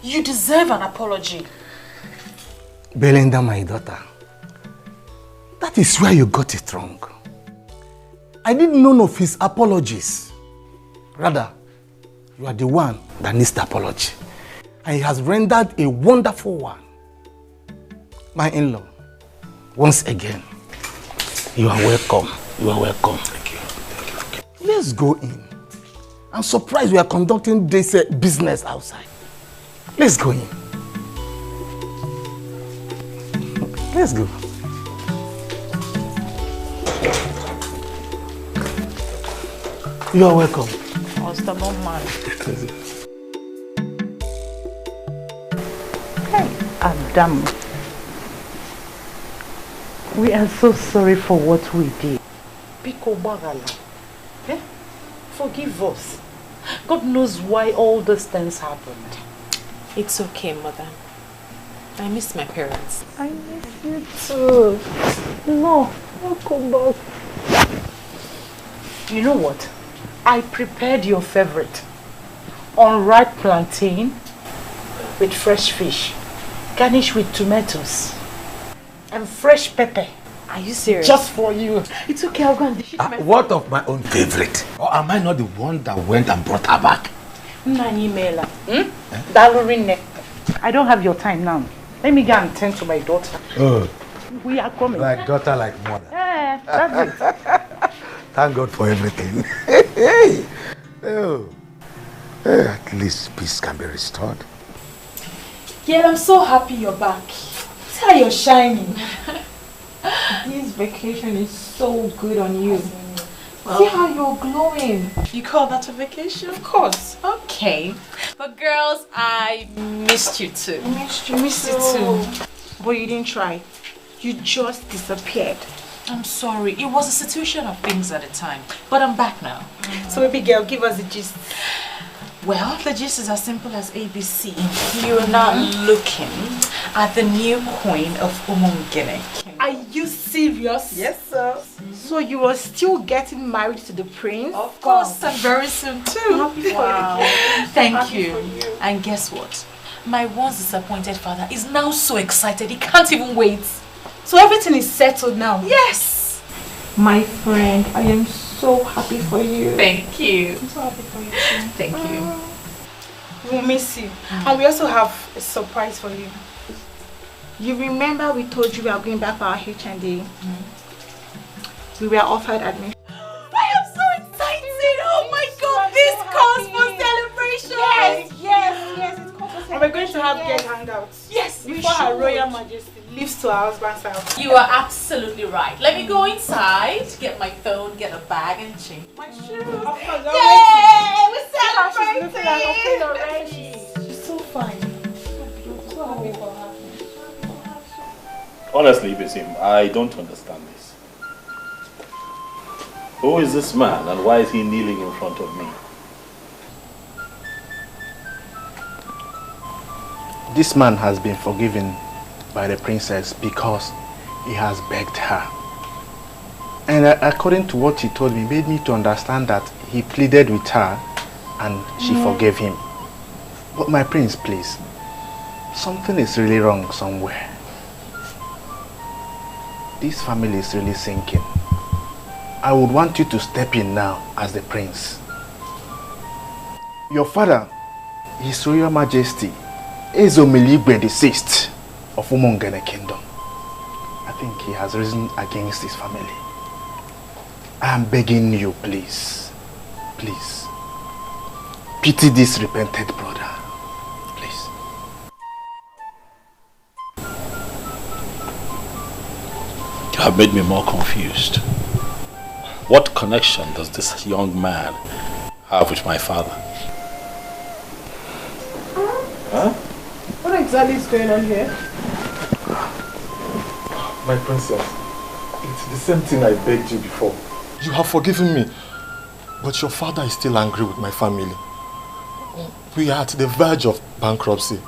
Speaker 1: you deserve an apology.
Speaker 6: Belinda, my daughter, that is where you got it wrong. I need none of his apologies. Rather, you are the one that needs the apology. And he has rendered a wonderful one. My in-law, once again, you are welcome. You are welcome. Thank you. Thank you. Let's go in. I'm surprised we are conducting this business outside. Let's go in. Let's go. You are welcome.
Speaker 1: Oh, stubborn man.
Speaker 22: Hey, Adam. We are so sorry for what we did. Biko Bagala. Forgive us. God knows why all those things happened.
Speaker 1: It's okay, Mother. I miss my parents.
Speaker 22: I miss you too. No, don't come back. You know what? I prepared your favorite. Unripe plantain with fresh fish, garnished with tomatoes and fresh pepper.
Speaker 1: Are you serious?
Speaker 22: Just for you. It's okay, I'll go and dish it myself.
Speaker 14: What of my own favorite? Or am I not the one that went and brought her back?
Speaker 22: Nani Mela. Dalorine. I don't have your time now. Let me go and tend to my daughter.
Speaker 14: Oh.
Speaker 22: We are coming.
Speaker 14: Like daughter, like mother.
Speaker 22: Yeah, that's it.
Speaker 14: Thank God for everything. Oh. At least peace can be restored.
Speaker 1: Yeah, I'm so happy you're back. See how you're shining. This vacation is so good on you. Well, see how you're glowing. You call that a vacation? Of course. Okay. But girls, I missed you too.
Speaker 12: I missed you too. But you didn't try. You just disappeared.
Speaker 1: I'm sorry. It was a situation of things at the time. But I'm back now.
Speaker 12: So baby girl, give us the gist.
Speaker 1: Well, the gist is as simple as ABC. You're now looking at the new queen of Umungene.
Speaker 12: Are you serious?
Speaker 1: Yes, sir.
Speaker 12: So you were still getting married to the prince?
Speaker 1: Of course, and very soon too. Wow. Thank you. And guess what? My once disappointed father is now so excited he can't even wait.
Speaker 12: So everything is settled now?
Speaker 1: Yes.
Speaker 12: My friend, I am so happy for you.
Speaker 1: Thank you.
Speaker 12: I'm so happy for you too.
Speaker 1: Thank you.
Speaker 12: We'll miss you. And we also have a surprise for you. You remember we told you we are going back for our HND? We were offered admission.
Speaker 1: I am so excited! Oh my God! This calls for celebration!
Speaker 12: Yes, it calls for celebration. And we're going to have girl hangouts.
Speaker 1: Yes,
Speaker 12: before Her Royal Majesty leaves to her husband's house.
Speaker 1: You are absolutely right. Let me go inside, get my phone, get a bag, and change my shoes.
Speaker 12: Of course,
Speaker 1: yay! We're celebrating!
Speaker 12: Already. She's so fine. So happy for her.
Speaker 7: Honestly, Basim, I don't understand this. Who is this man and why is he kneeling in front of me?
Speaker 9: This man has been forgiven by the princess because he has begged her. And according to what he told me, made me to understand that he pleaded with her and she forgave him. But my prince, please, something is really wrong somewhere. This family is really sinking. I would want you to step in now as the prince. Your father, His Royal Majesty, Ezomiligwe VI of Umungene Kingdom. I think he has risen against his family. I am begging you, please, please, pity this repented brother, please.
Speaker 7: You have made me more confused. What connection does this young man have with my father?
Speaker 12: Huh? What exactly is going on here?
Speaker 17: My princess, it's the same thing I begged you before. You have forgiven me, but your father is still angry with my family. We are at the verge of bankruptcy.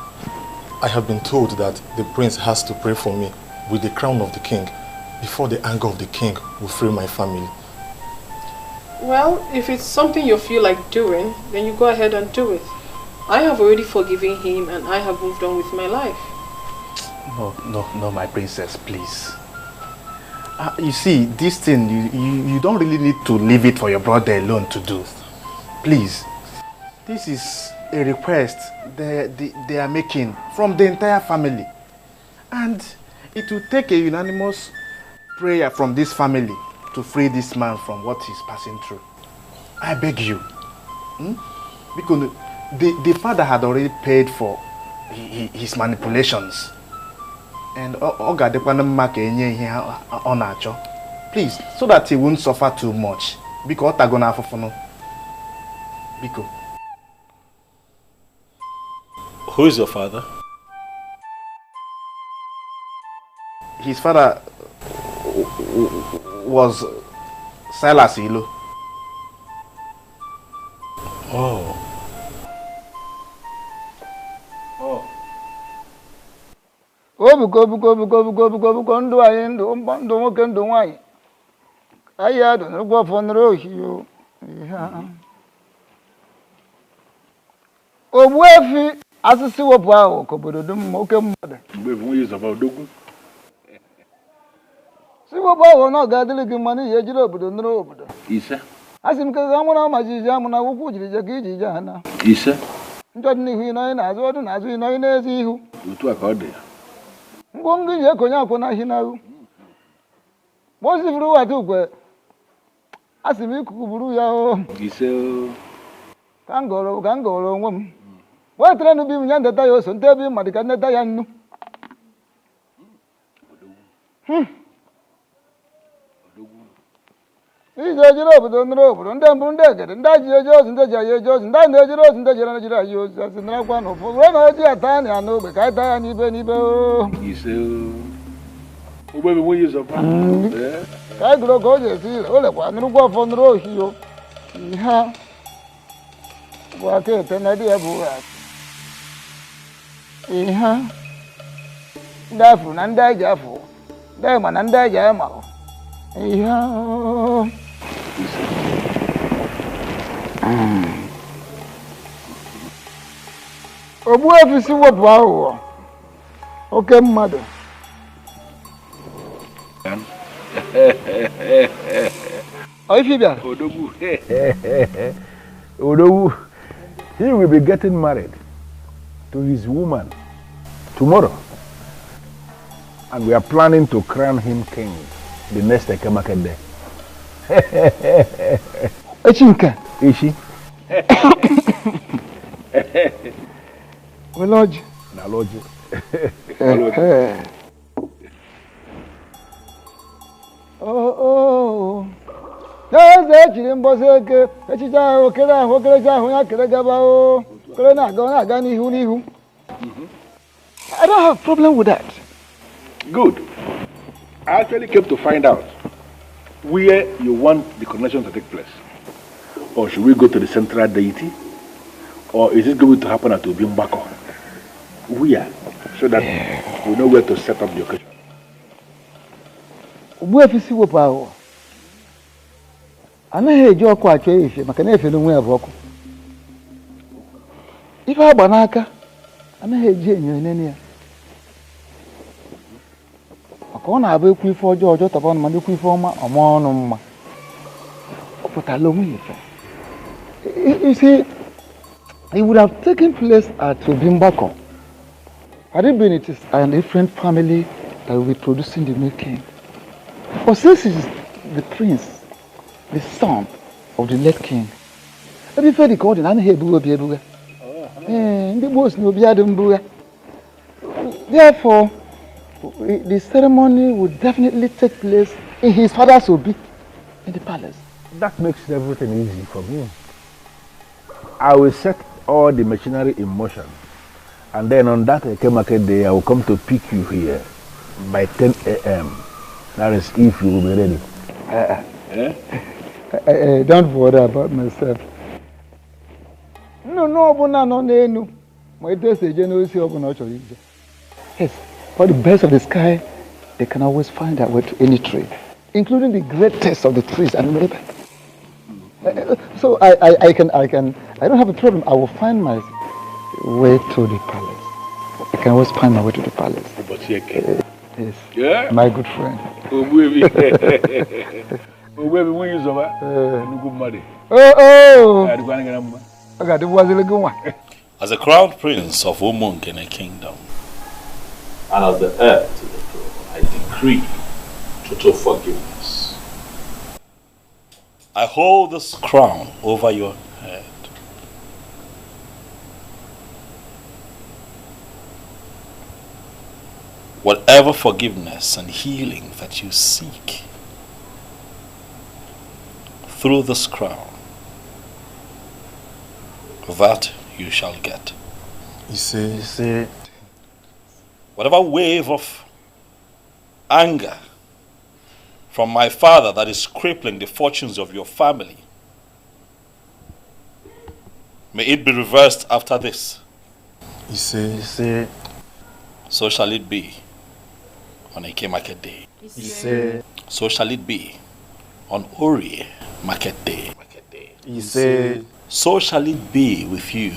Speaker 17: I have been told that the prince has to pray for me with the crown of the king before the anger of the king will free my family.
Speaker 11: Well, if it's something you feel like doing, then you go ahead and do it. I have already forgiven him and I have moved on with my life.
Speaker 20: No, my princess, please. You see, this thing, you don't really need to leave it for your brother alone to do. Please. This is a request they are making from the entire family. And it will take a unanimous prayer from this family to free this man from what he's passing through. I beg you. Because the father had already paid for his manipulations. And please, so that he won't suffer too much. Because
Speaker 7: who is your father?
Speaker 20: His father was Silas Ilo.
Speaker 7: Oh.
Speaker 19: Obuko ndụ anyị ndụ nwoke ndụ nwanyị anyị adụ n'ụgwọ fọnụrụ ohio Ogbuefi asịsị wepụ ahụ ka obodo dị mma oke mmadụ si wepụ ahụ na ọ ga-adịrị gị mma n'ihi ejiri obodo nụrụ obodo asị m ka ga mụna ma jiji amụ na akwụkwọ jiri je ka iji je ha na njọ dị n'ihu ịnọghị n'azụ ọdụ n'azụ ịnọghị n'ezi ihu
Speaker 18: otu a ka ọ dị ya
Speaker 19: ngwongị ji ekonye akwụ na ahị n'ahụ mozi buru wata ukwe asị m ikuku buru ya o ka m gọrọ onwe m wetere n'ubi m ya ndeta ya oso nte ebe mmadụ ka ndeta ya nnu iji ejiri obodo nụrụ obodo ndị mbụ ndị egede ndị ji eji ozi ndị ji anyị eji ozi ndị a na-ejiri ozi ndị jere ejiri anyị ozi asị narakwa na ụfọdụ wee na oji ata anyị ya n'ogbe ka anyị taa ya n'ibe n'ibe ka anyị gụrụ ka o ji esi ire o lekwa nụrụgwa ọfọ nụrụ ohio ihe bụ aka ete na dị ya bụ ihe ndị afụrụ na ndị anyị ji afụ ndị anyị ma na ndị anyị ji anyị ma ihe Ogbuefi si wepụ aghụghọ oke mmadụ
Speaker 18: Odogwu, he will be getting married to his woman tomorrow. And we are planning to crown him king the next Ekemake day.
Speaker 19: Echinka.
Speaker 18: Ishi.
Speaker 19: Lodge.
Speaker 18: Na lodge.
Speaker 19: Oh. N'eze echiri mbọsị eke echicha ahụ okere ahụ okerecha ahụ ya kere gaba o kere na-aga n'ihu. I don't have a problem with that.
Speaker 18: Good. I actually came to find out where you want the coronation to take place. Or should we go to the central deity? Or is it going to happen at Ubimbako? Where? So that we know where to set up the occasion.
Speaker 19: Ogbuefi si wepụ ahụ anaghị eji ọkụ achọ efe maka na efe n'onwe ya bụ ọkụ. Ife agba n'aka anaghị eji enyo enene ya. Maka ọ na-abụ ekwu ife ọjọọ tọba ọnụ ma ekwu ife ọma ọma ọnụ mma. Ọ pụtara onwe ya ife. You see, it would have taken place at Ubimbako. Had it been it is a different family that will be producing the new king. But since it is the prince, the son of the late king, every fairy called in therefore, the ceremony would definitely take place in his father's obi in the palace.
Speaker 18: That makes everything easy for me. I will set all the machinery in motion, and then on that Ekemake day, I will come to pick you here by 10 a.m.
Speaker 10: That is if you will be ready.
Speaker 19: Don't bother about myself. No, no. My dear say, yes, for the best of the sky, they can always find their way to any tree, including the greatest of the trees. And so I don't have a problem. I will find my way to the palace. I can always find my way to the palace. Yes.
Speaker 18: Yeah.
Speaker 19: My good friend.
Speaker 18: Oh, baby. Oh, baby, when you so good money.
Speaker 19: Oh.
Speaker 18: I got the was a good one.
Speaker 7: As a crown prince of Umungene Kingdom, and as the heir to the throne, I decree total forgiveness. I hold this crown over your head. Whatever forgiveness and healing that you seek through this crown, that you shall get.
Speaker 9: You see.
Speaker 7: Whatever wave of anger from my father that is crippling the fortunes of your family, may it be reversed after this.
Speaker 9: You see.
Speaker 7: So shall it be on Eke Market Day. So shall it be on Ori Market Day. So shall it be with you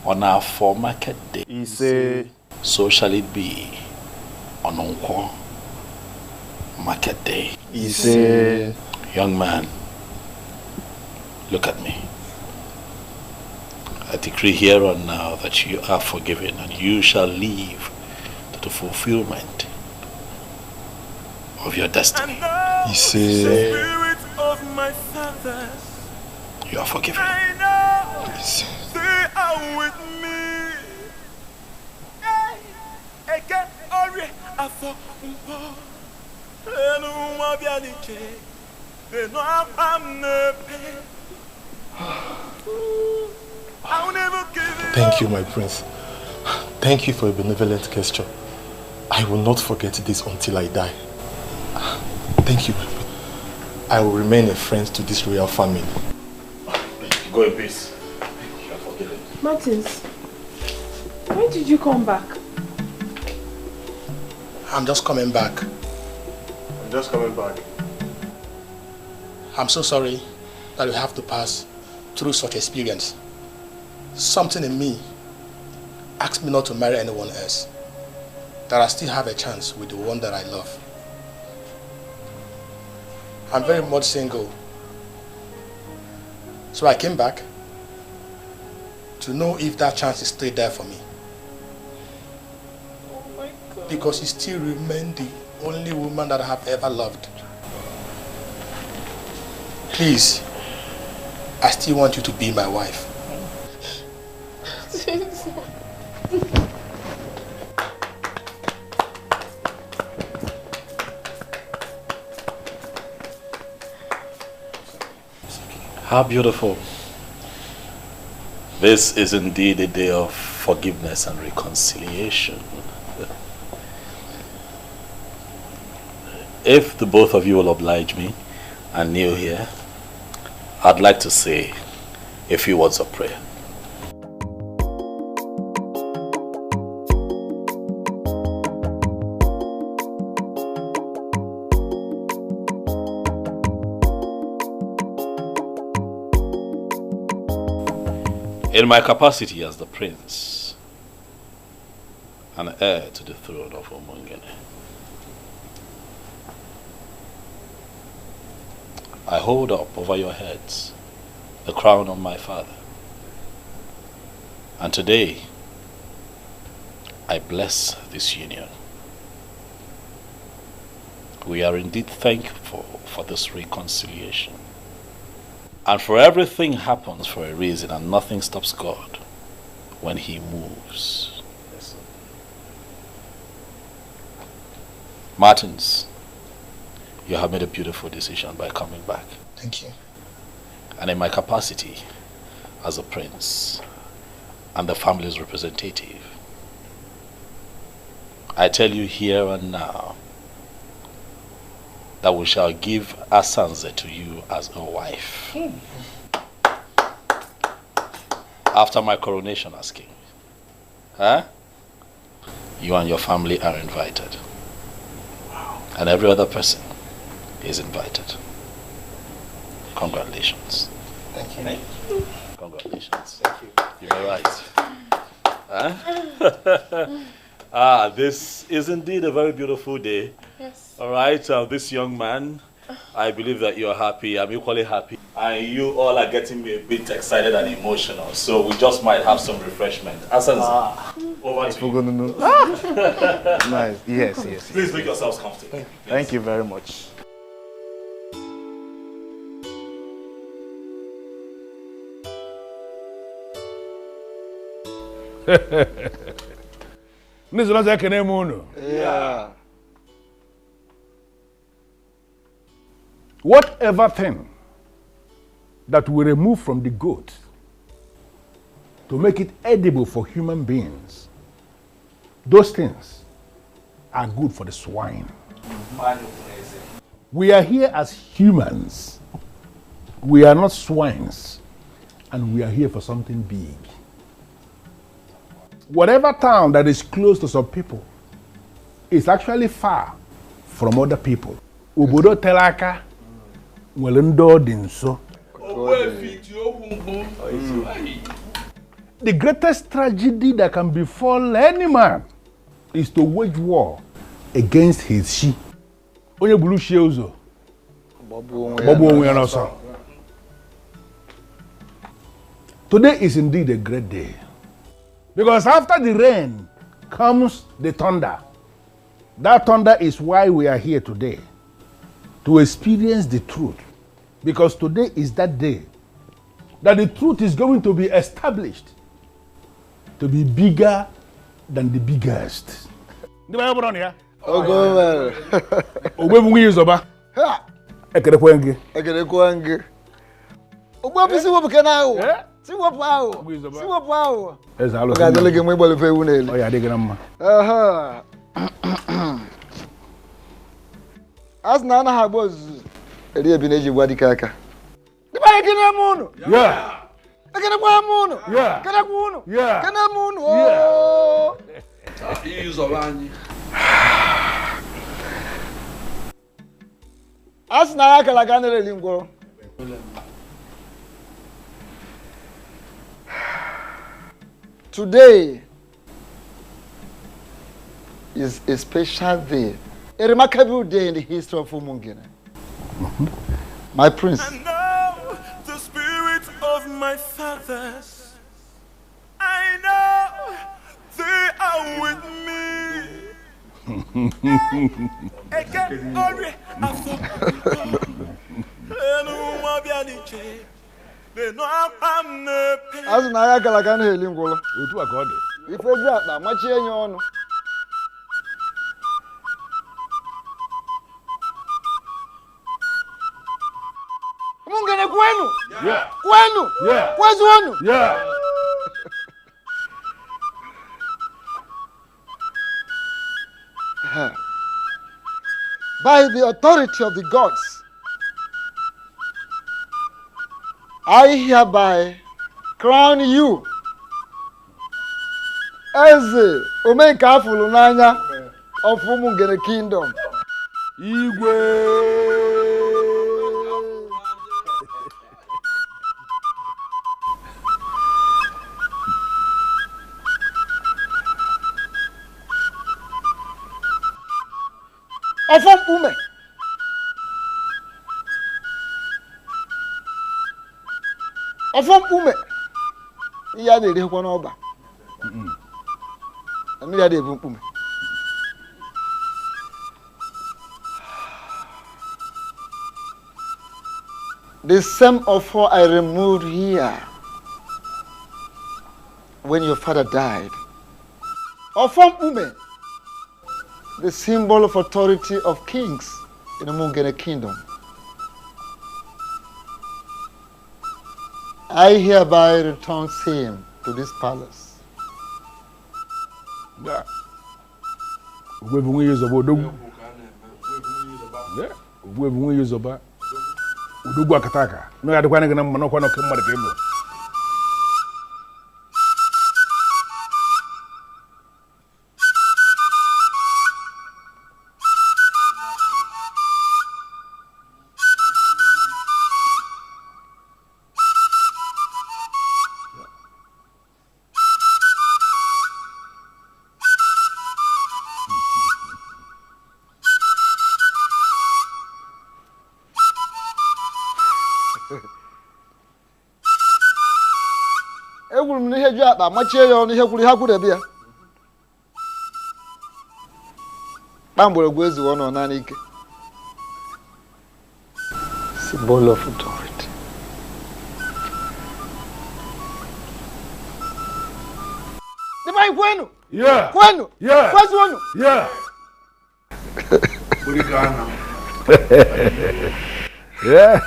Speaker 7: on our 4 Market Day. So shall it be on Onkwo Market Day. Young man, look at me. I decree here and now that you are forgiven and you shall live to the fulfillment of your destiny.
Speaker 5: Spirit of my fathers,
Speaker 7: you are forgiven.
Speaker 5: I know they are with me. Again, Ori afọ mpo. Enu mwa bianike. They know I'm nepe. I'll never give it.
Speaker 9: Thank you, my prince. Thank you for a benevolent gesture. I will not forget this until I die. Thank you. I will remain a friend to this royal family.
Speaker 7: Go in peace. You are forgiven.
Speaker 11: Martins, when did you come back?
Speaker 15: I'm just coming back. I'm so sorry that you have to pass through such experience. Something in me asked me not to marry anyone else. That I still have a chance with the one that I love. I'm very much single. So I came back to know if that chance is still there for me.
Speaker 11: Oh my God.
Speaker 15: Because you still remain the only woman that I have ever loved. Please, I still want you to be my wife.
Speaker 7: How beautiful. This is indeed a day of forgiveness and reconciliation. If the both of you will oblige me and kneel here, I'd like to say a few words of prayer. In my capacity as the prince and heir to the throne of Umungene, I hold up over your heads the crown of my father. And today, I bless this union. We are indeed thankful for this reconciliation. And for everything happens for a reason, and nothing stops God when He moves. Yes, Martins, you have made a beautiful decision by coming back.
Speaker 15: Thank you.
Speaker 7: And in my capacity as a prince and the family's representative, I tell you here and now that we shall give Asanze to you as a wife. After my coronation as king. Huh? You and your family are invited. Wow. And every other person is invited. Congratulations.
Speaker 15: Thank you.
Speaker 7: Thank you. Congratulations. Thank you. You're right. Huh? This is indeed a very beautiful day.
Speaker 1: Yes.
Speaker 7: All right, this young man, I believe that you're happy. I'm equally happy. And you all are getting me a bit excited and emotional. So we just might have some refreshment. Asanze, over to you.
Speaker 20: Nice. Yes.
Speaker 7: Please make yourselves comfortable.
Speaker 20: Thank you very much.
Speaker 18: Yeah. Whatever thing that we remove from the goat to make it edible for human beings, those things are good for the swine. We are here as humans. We are not swines. And we are here for something big. Whatever town that is close to some people is actually far from other people. Obodo telaka nwelendo dinso. The greatest tragedy that can befall any man is to wage war against his she. Onye bulu she uzo. Bobu onwe anoso. Today is indeed a great day. Because after the rain comes the thunder. That thunder is why we are here today. To experience the truth. Because today is that day that the truth is going to be established to be bigger than the biggest.
Speaker 16: Oh, go well. As Nana Habos, a dear Bineji Wadikaka. The Moon.
Speaker 18: Yeah.
Speaker 16: I can a moon.
Speaker 18: Yeah.
Speaker 16: Can a moon.
Speaker 18: Yeah.
Speaker 16: Can a moon. Oh. As Naka Lagana Lingo. Today is a special day, a remarkable day in the history of Umungene. My prince.
Speaker 5: I know the spirit of my fathers. I know they are with me.
Speaker 16: As Naka Lagana Lingo. If we drop that, much on. Mungene kwenu?
Speaker 18: Yeah.
Speaker 16: Kwenu?
Speaker 18: Yeah.
Speaker 16: Kwezi wenu?
Speaker 18: Yeah.
Speaker 16: By the authority of the gods, I hereby crown you as the Omeka Fulunanya of Umungene Kingdom. Igwe. Ofom ume. Ofom ume. Iya de re kwa na oba. Ami ya de ume. The same offer I removed here when your father died. Ofom ume. The symbol of authority of kings in the Mungene kingdom. I hereby return same to this palace.
Speaker 18: Yeah. We won't use Oba. Udugu akataka. No ya dukwana ngana mano kwa no kemma de kemo.
Speaker 19: Egwuru m n'ihe ju akpa machie ya ọnụ ihe kwuru ha kwuru ebe ya. Kpamgbọrọgwụ ezuwo nọ naanị ike. Symbol of authority. Divine kwenu?
Speaker 18: Yeah.
Speaker 19: Kwenu?
Speaker 18: Yeah.
Speaker 19: Kwezi wenu?
Speaker 18: Yeah. Yeah.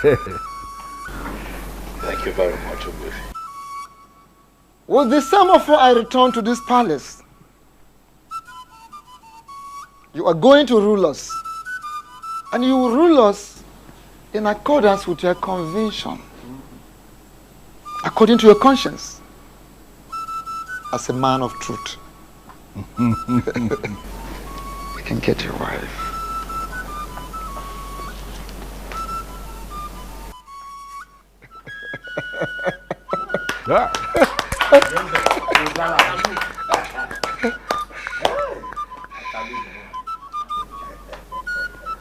Speaker 7: Thank you very much, Ogbuefi.
Speaker 19: With the semaphore I return to this palace, you are going to rule us. And you will rule us in accordance with your conviction, according to your conscience, as a man of truth. You can get your wife.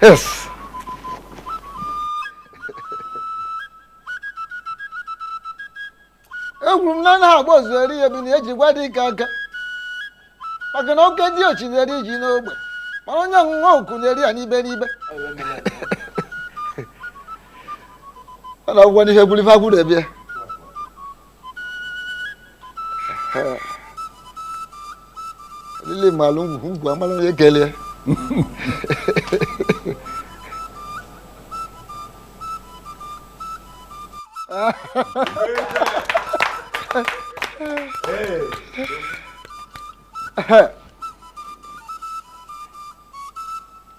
Speaker 19: Yes. Egwuru m na ha agba ozueri ebi na eji gwa dị aka maka na oke dị ochi na-eri ji n'ogbe mana onye ọṅụṅụ oku na-eri ya n'ibe n'ibe ọ na-agwụgwọ n'ihe gwuru ife agwụrụ ebie lile malụ ngwu amala onye kelee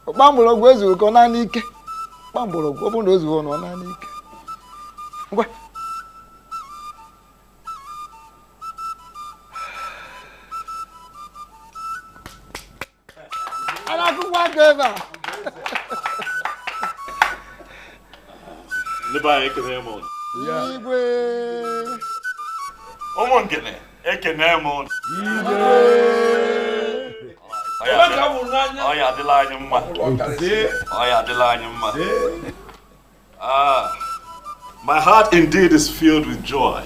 Speaker 19: Kpamgbọrọgwụ ezughị ka ọ naanị ike. Kpamgbọrọgwụ ọ bụrụ na o zughị ọ naanị ike. Ngwa. Akwụkwọ aka ebe a.
Speaker 7: Ndị anyị ekene m ụnụ.
Speaker 19: Igwe.
Speaker 7: Ụmụ ngene ekene m ụnụ.
Speaker 19: Igwe.
Speaker 7: Oya adịla anyị mma. Oya adịla anyị mma. My heart indeed is filled with joy.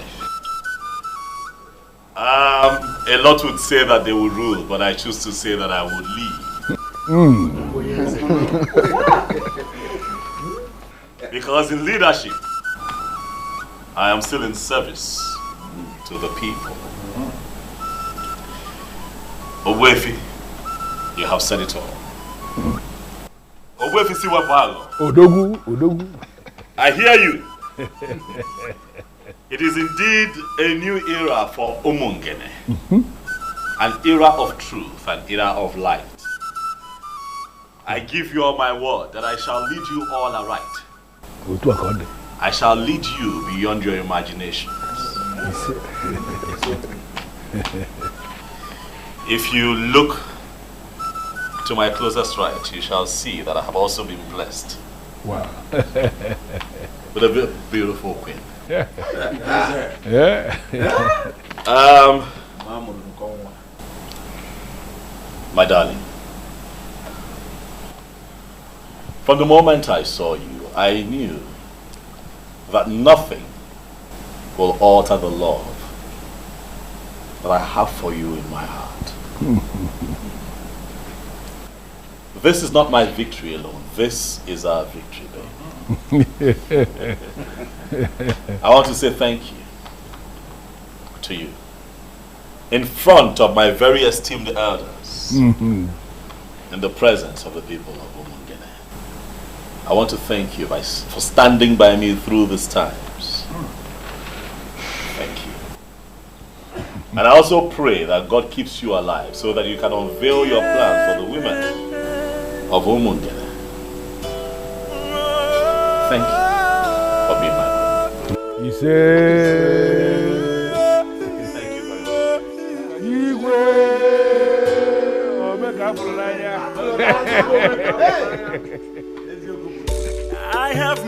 Speaker 7: A lot would say that they will rule, but I choose to say that I will lead. Because in leadership, I am still in service to the people. Ogbuefi, you have said it all. Ogbuefi Siwapago.
Speaker 18: Odogu.
Speaker 7: I hear you. It is indeed a new era for Umungene. An era of truth, an era of light. I give you all my word that I shall lead you all aright. I shall lead you beyond your imaginations. If you look to my closest right, you shall see that I have also been blessed.
Speaker 18: Wow.
Speaker 7: With a beautiful queen.
Speaker 18: Yeah.
Speaker 7: My darling, from the moment I saw you, I knew that nothing will alter the love that I have for you in my heart. This is not my victory alone. This is our victory, babe. I want to say thank you to you in front of my very esteemed elders, in the presence of the people of Umungene. I want to thank you for standing by me through these times. Thank you. And I also pray that God keeps you alive so that you can unveil your plan for the women of Umungene. Thank you for being my brother.
Speaker 18: He said,
Speaker 7: Thank you very
Speaker 18: much.
Speaker 5: I have